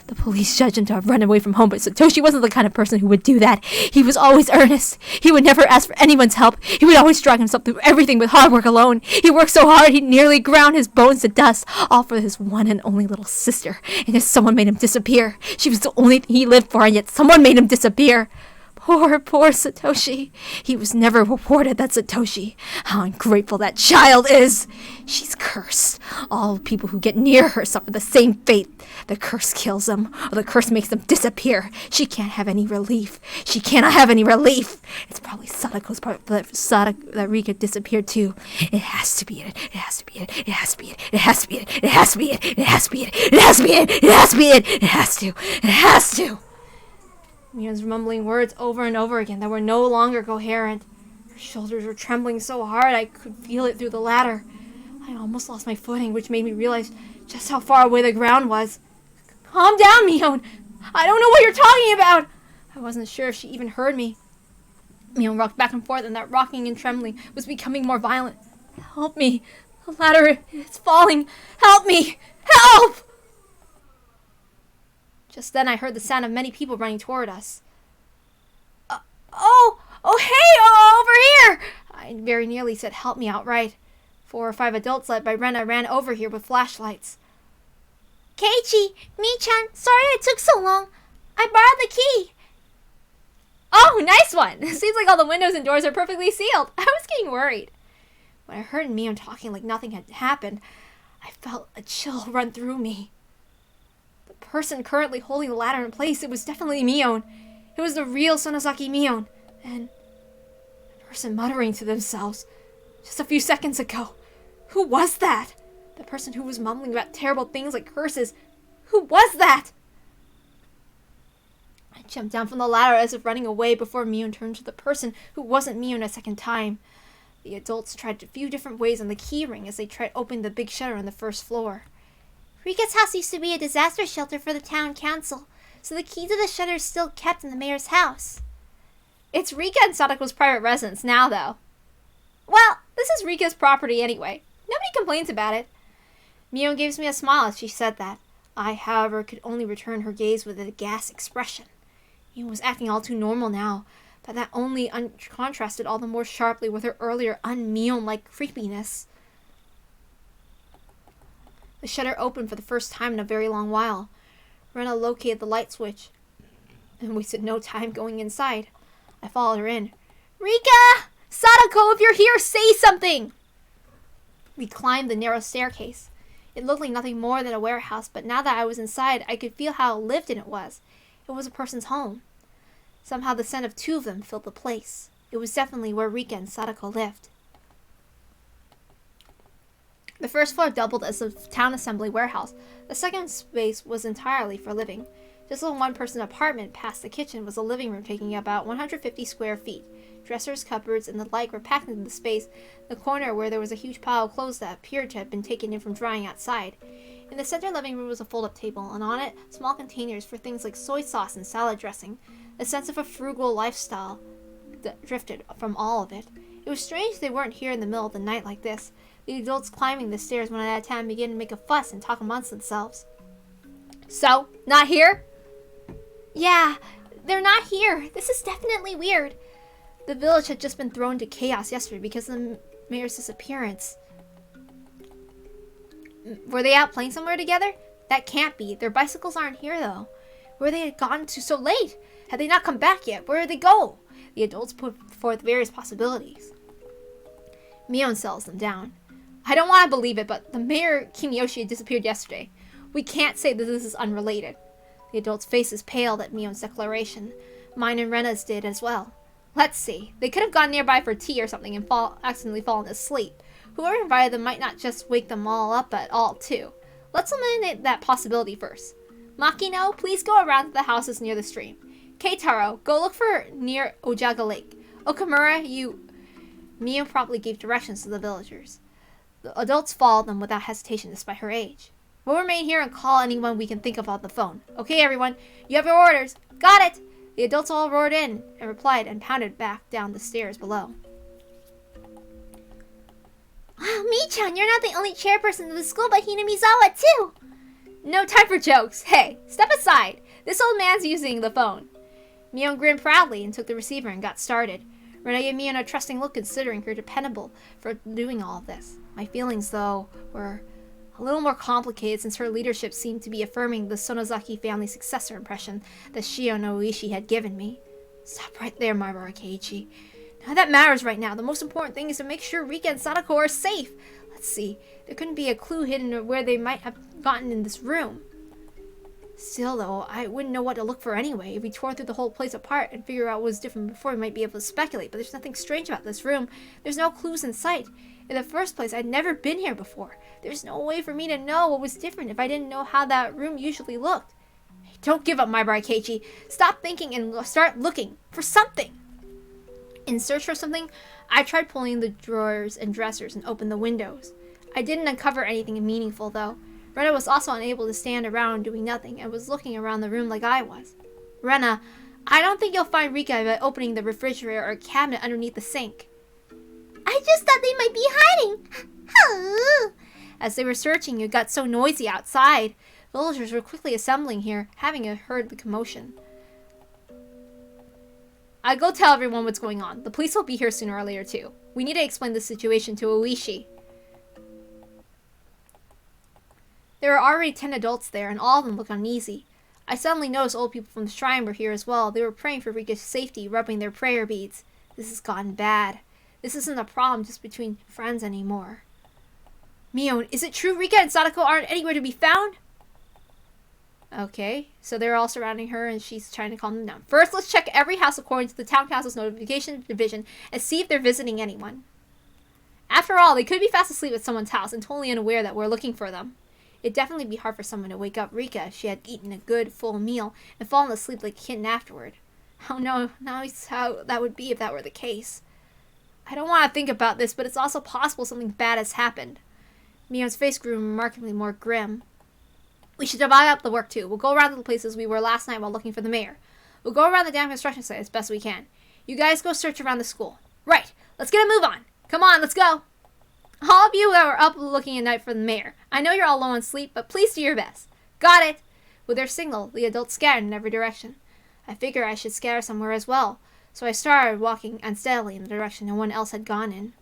The police judged him to have run away from home, but Satoshi wasn't the kind of person who would do that. He was always earnest. He would never ask for anyone's help. He would always drag himself through everything with hard work alone. He worked so hard he nearly ground his bones to dust, all for his one and only little sister. And yet someone made him disappear. She was the only thing he lived for, and yet someone made him disappear. Poor Satoshi. He was never rewarded, that Satoshi. How ungrateful that child is. She's cursed. All people who get near her suffer the same fate. The curse kills them, or the curse makes them disappear. She can't have any relief. She cannot have any relief. It's probably Sadako's part that Rika disappeared too. It has to be it. It has to be it. It has to be it. It has to be it. It has to be it. It has to be it. It has to be it. It has to be it. It has to. It has to. Mion's mumbling words over and over again that were no longer coherent. Her shoulders were trembling so hard I could feel it through the ladder. I almost lost my footing, which made me realize just how far away the ground was. Calm down, Mion. I don't know what you're talking about. I wasn't sure if she even heard me. Mion rocked back and forth, and that rocking and trembling was becoming more violent. Help me. The ladder is falling. Help me. Help! Just then I heard the sound of many people running toward us. Over here! I very nearly said help me outright. 4 or 5 adults led by Rena ran over here with flashlights. Keiichi, Mi-chan, sorry it took so long. I borrowed the key. Oh, nice one! It seems like all the windows and doors are perfectly sealed. I was getting worried. When I heard Mion talking like nothing had happened, I felt a chill run through me. The person currently holding the ladder in place, it was definitely Mion. It was the real Sonozaki Mion. And the person muttering to themselves just a few seconds ago. Who was that? The person who was mumbling about terrible things like curses. Who was that? I jumped down from the ladder as if running away before Mion turned to the person who wasn't Mion a second time. The adults tried a few different ways on the key ring as they tried opening the big shutter on the first floor. Rika's house used to be a disaster shelter for the town council, so the key to the shutter is still kept in the mayor's house. It's Rika and Sadako's private residence now, though. Well, this is Rika's property anyway. Nobody complains about it. Mion gives me a smile as she said that. I, however, could only return her gaze with a ghast expression. Mion was acting all too normal now, but that only contrasted all the more sharply with her earlier un-Mion-like creepiness. The shutter opened for the first time in a very long while. Rena located the light switch and wasted no time going inside. I followed her in. Rika! Sadako, if you're here, say something! We climbed the narrow staircase. It looked like nothing more than a warehouse, but now that I was inside, I could feel how lived in it was. It was a person's home. Somehow the scent of two of them filled the place. It was definitely where Rika and Sadako lived. The first floor doubled as a town assembly warehouse. The second space was entirely for living. Just a one-person apartment past the kitchen was a living room taking about 150 square feet. Dressers, cupboards, and the like were packed into the space, the corner where there was a huge pile of clothes that appeared to have been taken in from drying outside. In the center living room was a fold-up table, and on it, small containers for things like soy sauce and salad dressing. A sense of a frugal lifestyle drifted from all of it. It was strange they weren't here in the middle of the night like this. The adults climbing the stairs one at a time began to make a fuss and talk amongst themselves. So, not here? Yeah, they're not here. This is definitely weird. The village had just been thrown into chaos yesterday because of the mayor's disappearance. Were they out playing somewhere together? That can't be. Their bicycles aren't here, though. Where they had gone to so late? Had they not come back yet? Where did they go? The adults put forth various possibilities. Mion settles them down. I don't want to believe it, but the mayor Kimiyoshi disappeared yesterday. We can't say that this is unrelated. The adults' faces paled at Mion's declaration. Mine and Rena's did as well. Let's see. They could have gone nearby for tea or something and accidentally fallen asleep. Whoever invited them might not just wake them all up at all, too. Let's eliminate that possibility first. Makino, please go around to the houses near the stream. Keitaro, go look for near Ojaga Lake. Okamura, Mio promptly gave directions to the villagers. The adults followed them without hesitation despite her age. We'll remain here and call anyone we can think of on the phone. Okay, everyone, you have your orders. Got it! The adults all roared in and replied and pounded back down the stairs below. Wow, Mi-chan, you're not the only chairperson of the school but Hinamizawa, too! No time for jokes. Hey, step aside. This old man's using the phone. Mion grinned proudly and took the receiver and got started. Rena gave Mion a trusting look considering her dependable for doing all of this. My feelings, though, were a little more complicated since her leadership seemed to be affirming the Sonozaki family successor impression that Shio no Oishi had given me. Stop right there, Marbara Keiichi. None of that matters right now. The most important thing is to make sure Rika and Sadako are safe. Let's see. There couldn't be a clue hidden where they might have gotten in this room. Still, though, I wouldn't know what to look for anyway. If we tore through the whole place apart and figure out what was different before, we might be able to speculate. But there's nothing strange about this room. There's no clues in sight. In the first place, I'd never been here before. There's no way for me to know what was different if I didn't know how that room usually looked. Hey, don't give up, Marbara Keiichi. Stop thinking and start looking for something. In search for something, I tried pulling the drawers and dressers and opened the windows. I didn't uncover anything meaningful, though. Rena was also unable to stand around doing nothing and was looking around the room like I was. Rena, I don't think you'll find Rika by opening the refrigerator or cabinet underneath the sink. I just thought they might be hiding. As they were searching, it got so noisy outside. Villagers were quickly assembling here, having heard the commotion. I go tell everyone what's going on. The police will be here sooner or later, too. We need to explain the situation to Oishi. There were already 10 adults there, and all of them looked uneasy. I suddenly noticed old people from the shrine were here as well. They were praying for Rika's safety, rubbing their prayer beads. This has gotten bad. This isn't a problem just between friends anymore. Mion, is it true Rika and Sadako aren't anywhere to be found? Okay, so they're all surrounding her and she's trying to calm them down. First, let's check every house according to the town council's notification division and see if they're visiting anyone. After all, they could be fast asleep at someone's house and totally unaware that we're looking for them. It'd definitely be hard for someone to wake up Rika if she had eaten a good, full meal and fallen asleep like a kitten afterward. Oh no, now it's how that would be if that were the case. I don't want to think about this, but it's also possible something bad has happened. Mion's face grew remarkably more grim. We should divide up the work too. We'll go around to the places we were last night while looking for the mayor. We'll go around the damn construction site as best we can. You guys go search around the school. Right, let's get a move on. Come on, let's go. All of you that were up looking at night for the mayor. I know you're all low on sleep, but please do your best. Got it. With their signal, the adults scattered in every direction. I figured I should scatter somewhere as well, so I started walking unsteadily in the direction no one else had gone in.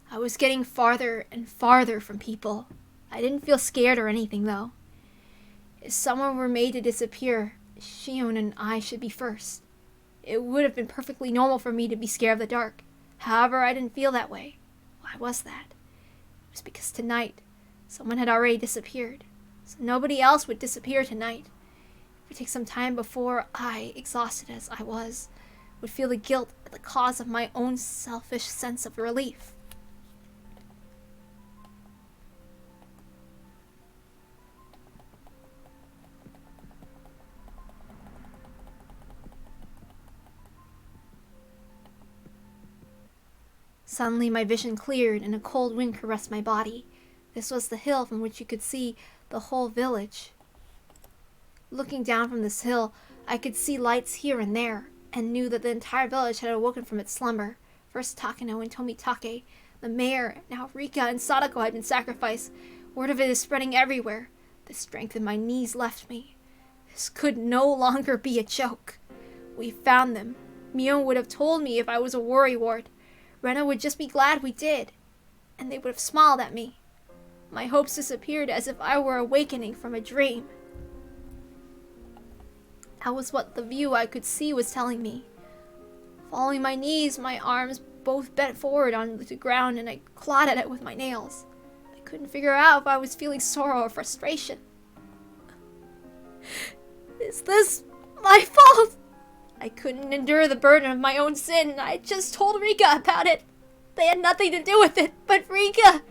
I was getting farther and farther from people. I didn't feel scared or anything, though. If someone were made to disappear, Shion and I should be first. It would have been perfectly normal for me to be scared of the dark. However, I didn't feel that way. Why Why was that? It was because tonight, someone had already disappeared. So nobody else would disappear tonight. It would take some time before I, exhausted as I was, would feel the guilt at the cause of my own selfish sense of relief. Suddenly my vision cleared and a cold wind caressed my body. This was the hill from which you could see the whole village. Looking down from this hill, I could see lights here and there, and knew that the entire village had awoken from its slumber. First Takano and Tomitake, the mayor, now Rika and Sadako had been sacrificed. Word of it is spreading everywhere. The strength in my knees left me. This could no longer be a joke. We found them. Mion would have told me if I was a worrywart. Rena would just be glad we did, and they would have smiled at me. My hopes disappeared as if I were awakening from a dream. That was what the view I could see was telling me. Following my knees, my arms both bent forward onto the ground, and I clawed at it with my nails. I couldn't figure out if I was feeling sorrow or frustration. Is this my fault? I couldn't endure the burden of my own sin. I just told Rika about it. They had nothing to do with it, but Rika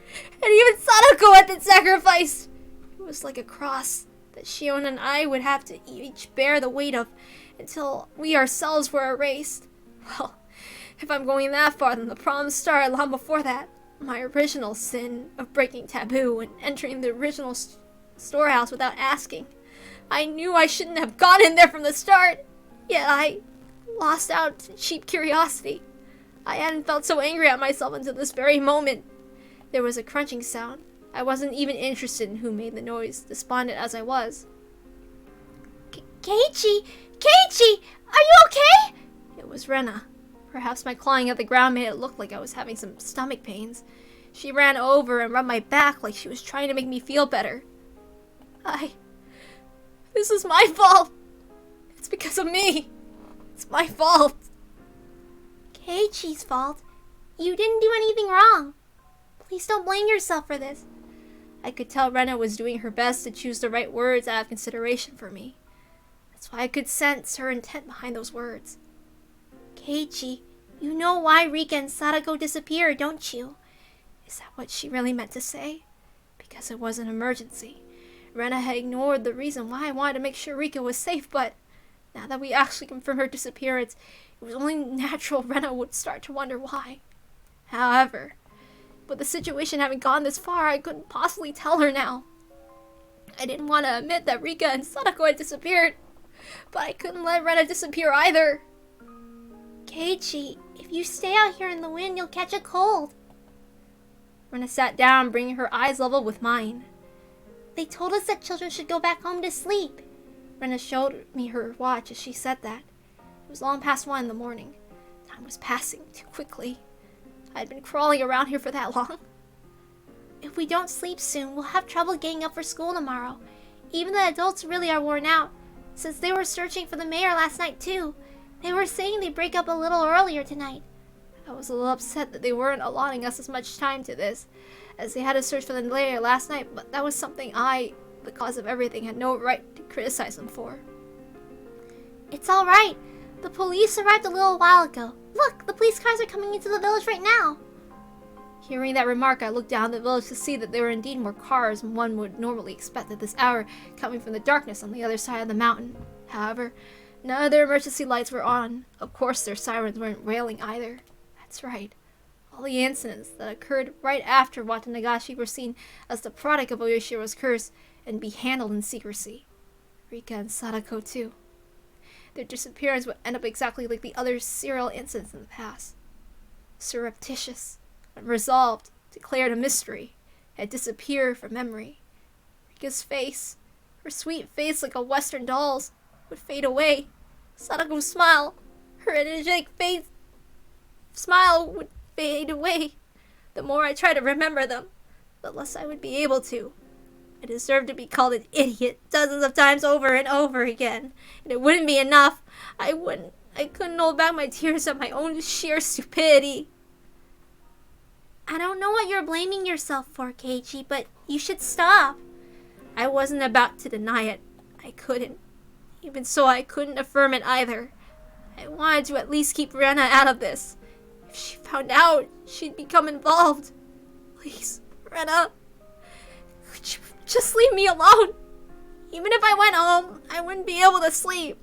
and even Sadako had been sacrificed. It was like a cross that Shion and I would have to each bear the weight of until we ourselves were erased. Well, if I'm going that far, then the problems started long before that. My original sin of breaking taboo and entering the original storehouse without asking. I knew I shouldn't have gone in there from the start. Yet I lost out to cheap curiosity. I hadn't felt so angry at myself until this very moment. There was a crunching sound. I wasn't even interested in who made the noise, despondent as I was. Keiichi! Keiichi! Are you okay? It was Rena. Perhaps my clawing at the ground made it look like I was having some stomach pains. She ran over and rubbed my back like she was trying to make me feel better. This is my fault. It's because of me. It's my fault. Keiichi's fault? You didn't do anything wrong. Please don't blame yourself for this. I could tell Rena was doing her best to choose the right words out of consideration for me. That's why I could sense her intent behind those words. Keiichi, you know why Rika and Sadako disappeared, don't you? Is that what she really meant to say? Because it was an emergency. Rena had ignored the reason why I wanted to make sure Rika was safe, but now that we actually confirmed her disappearance, it was only natural Rena would start to wonder why. However, with the situation having gone this far, I couldn't possibly tell her now. I didn't want to admit that Rika and Sadako had disappeared, but I couldn't let Rena disappear either. Keiichi, if you stay out here in the wind, you'll catch a cold. Rena sat down, bringing her eyes level with mine. They told us that children should go back home to sleep. Rena showed me her watch as she said that. It was long past 1 in the morning. Time was passing too quickly. I had been crawling around here for that long. If we don't sleep soon, we'll have trouble getting up for school tomorrow. Even the adults really are worn out, since they were searching for the mayor last night too. They were saying they'd break up a little earlier tonight. I was a little upset that they weren't allotting us as much time to this, as they had to search for the mayor last night, but that was something I, the cause of everything, had no right to criticize them for. It's all right. The police arrived a little while ago. Look, the police cars are coming into the village right now. Hearing that remark, I looked down the village to see that there were indeed more cars than one would normally expect at this hour, coming from the darkness on the other side of the mountain. However, none of their emergency lights were on. Of course, their sirens weren't wailing either. That's right. All the incidents that occurred right after Watanagashi were seen as the product of Oyoshiro's curse and be handled in secrecy. Rika and Sadako too. Their disappearance would end up exactly like the other serial incidents in the past. Surreptitious, unresolved, declared a mystery, had disappeared from memory. Rika's face, her sweet face like a western doll's, would fade away. Sadako's smile, her energetic smile would fade away. The more I tried to remember them, the less I would be able to. I deserved to be called an idiot dozens of times over and over again, and it wouldn't be enough. I couldn't hold back my tears at my own sheer stupidity. I don't know what you're blaming yourself for, Keiichi, but you should stop. I wasn't about to deny it. I couldn't. Even so, I couldn't affirm it either. I wanted to at least keep Rena out of this. If she found out, she'd become involved. Please, Rena, could you just leave me alone? Even if I went home, I wouldn't be able to sleep.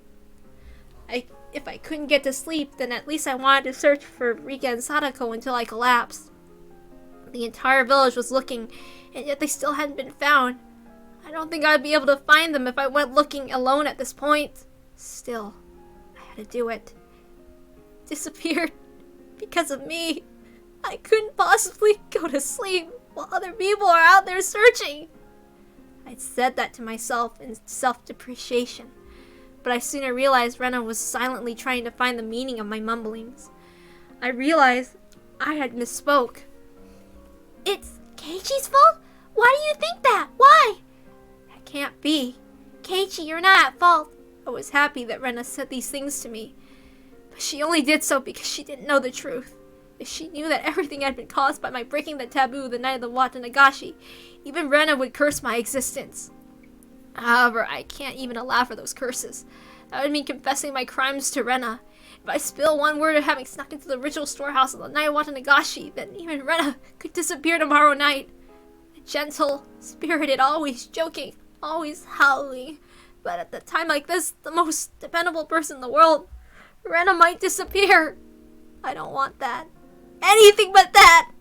If I couldn't get to sleep, then at least I wanted to search for Rika and Sadako until I collapsed. The entire village was looking, and yet they still hadn't been found. I don't think I'd be able to find them if I went looking alone at this point. Still, I had to do it. Disappeared because of me. I couldn't possibly go to sleep while other people are out there searching. I'd said that to myself in self-depreciation, but I sooner realized Rena was silently trying to find the meaning of my mumblings. I realized I had misspoke. It's Keiichi's fault? Why do you think that? Why? That can't be. Keiichi, you're not at fault. I was happy that Rena said these things to me, but she only did so because she didn't know the truth. If she knew that everything had been caused by my breaking the taboo the night of the Watanagashi, even Rena would curse my existence. However, I can't even allow for those curses. That would mean confessing my crimes to Rena. If I spill one word of having snuck into the ritual storehouse on the night of Watanagashi, then even Rena could disappear tomorrow night. A gentle, spirited, always joking, always howling. But at a time like this, the most dependable person in the world, Rena might disappear. I don't want that. Anything but that!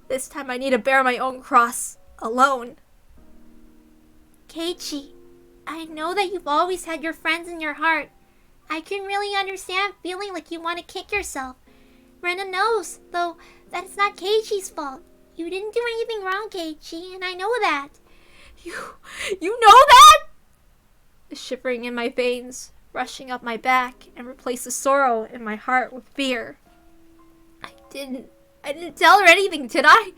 This time I need to bear my own cross, alone. Keiichi, I know that you've always had your friends in your heart. I can really understand feeling like you want to kick yourself. Rena knows, though, that it's not Keiichi's fault. You didn't do anything wrong, Keiichi, and I know that. You know that? The shivering in my veins, rushing up my back, and replaced the sorrow in my heart with fear. I didn't tell her anything, did I?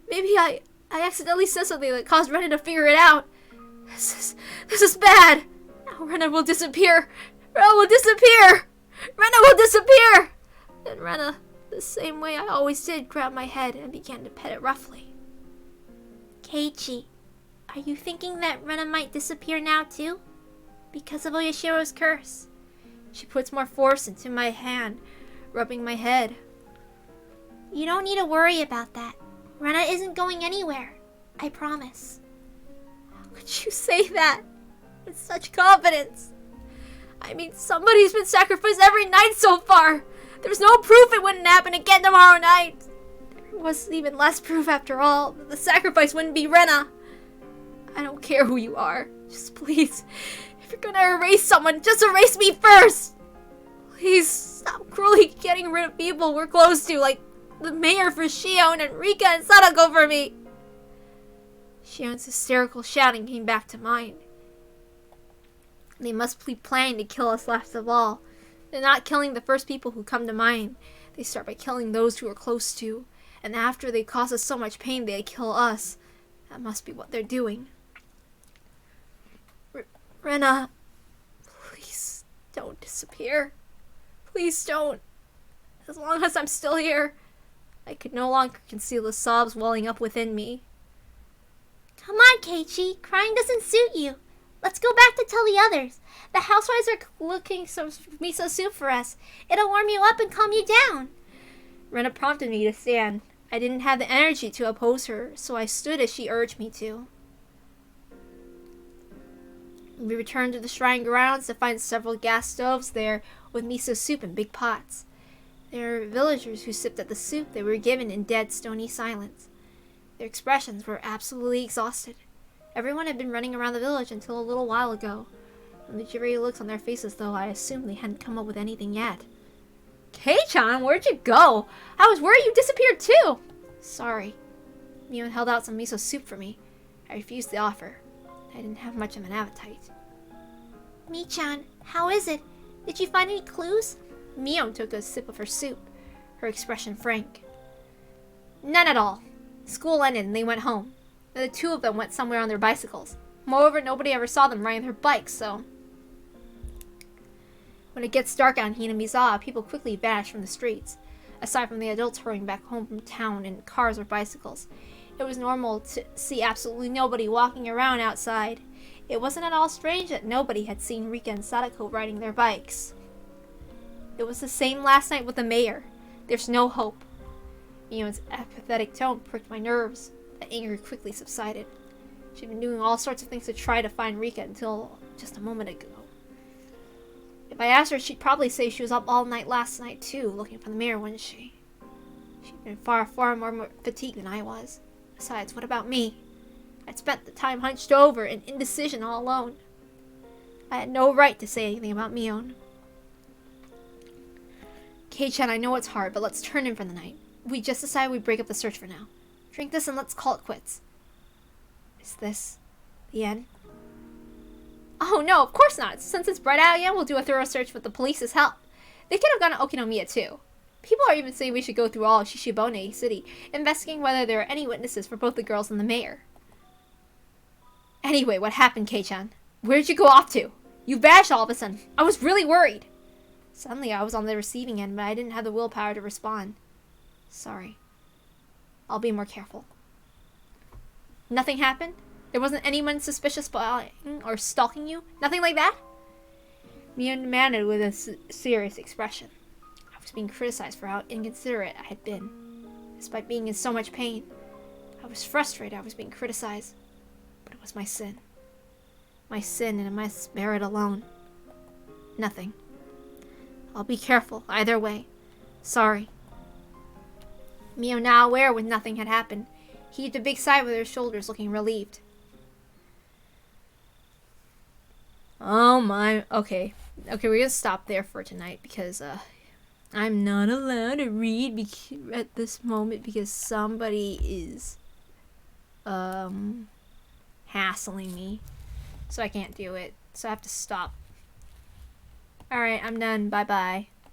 Maybe I accidentally said something that caused Rena to figure it out. This is bad. Now Rena will disappear. Rena will disappear. Rena will disappear. Then Rena, the same way I always did, grabbed my head and began to pet it roughly. Keiichi, are you thinking that Rena might disappear now too? Because of Oyashiro's curse? She puts more force into my hand, rubbing my head. You don't need to worry about that. Rena isn't going anywhere. I promise. How could you say that with such confidence? I mean, somebody's been sacrificed every night so far. There's no proof it wouldn't happen again tomorrow night. There was even less proof after all that the sacrifice wouldn't be Rena. I don't care who you are. Just please, if you're gonna erase someone, just erase me first. Please stop cruelly getting rid of people we're close to, like the mayor for Shion and Rika and Sadako for me. Shion's hysterical shouting came back to mind. They must be planning to kill us last of all. They're not killing the first people who come to mind. They start by killing those who are close to, and after they cause us so much pain, they kill us. That must be what they're doing. Rena, please don't disappear. Please don't. As long as I'm still here, I could no longer conceal the sobs welling up within me. Come on, Keiichi. Crying doesn't suit you. Let's go back to tell the others. The housewives are cooking some miso soup for us. It'll warm you up and calm you down. Rena prompted me to stand. I didn't have the energy to oppose her, so I stood as she urged me to. We returned to the shrine grounds to find several gas stoves there with miso soup in big pots. There were villagers who sipped at the soup they were given in dead, stony silence. Their expressions were absolutely exhausted. Everyone had been running around the village until a little while ago. From the jittery looks on their faces, though, I assumed they hadn't come up with anything yet. Kei-chan, where'd you go? I was worried you disappeared too. Sorry. Mion held out some miso soup for me. I refused the offer. I didn't have much of an appetite. Mi-chan, how is it? Did you find any clues? Mion took a sip of her soup, her expression frank. None at all. School ended and they went home. The two of them went somewhere on their bicycles. Moreover, nobody ever saw them riding their bikes, so... When it gets dark out in Hinamizawa, people quickly vanish from the streets. aside from the adults hurrying back home from town in cars or bicycles. It was normal to see absolutely nobody walking around outside. It wasn't at all strange that nobody had seen Rika and Sadako riding their bikes. It was the same last night with the mayor. There's no hope. Mion's apathetic tone pricked my nerves. The anger quickly subsided. She'd been doing all sorts of things to try to find Rika until just a moment ago. If I asked her, she'd probably say she was up all night last night too, looking for the mayor, wouldn't she? She'd been far more fatigued than I was. Besides, what about me? I'd spent the time hunched over in indecision all alone. I had no right to say anything about Mion. Kei-chan, I know it's hard, but let's turn in for the night. We just decided we'd break up the search for now. Drink this and let's call it quits. Is this the end? Oh no, of course not. Since it's bright out again, we'll do a thorough search with the police's help. They could have gone to Okinomiya too. People are even saying we should go through all of Shishibone City, investigating whether there are any witnesses for both the girls and the mayor. Anyway, what happened, Kei-chan? Where'd you go off to? You vanished all of a sudden. I was really worried. Suddenly, I was on the receiving end, but I didn't have the willpower to respond. Sorry. I'll be more careful. Nothing happened? There wasn't anyone suspicious spying or stalking you? Nothing like that? Mion demanded with a serious expression. I was being criticized for how inconsiderate I had been. Despite being in so much pain, I was frustrated I was being criticized. But it was my sin. My sin and my merit alone. Nothing. I'll be careful, either way. Sorry. Mio, now aware when nothing had happened, heaved a big sigh with her shoulders, looking relieved. Oh my, okay, we're gonna stop there for tonight because I'm not allowed to read at this moment because somebody is hassling me, so I can't do it, so I have to stop. Alright, I'm done, bye bye.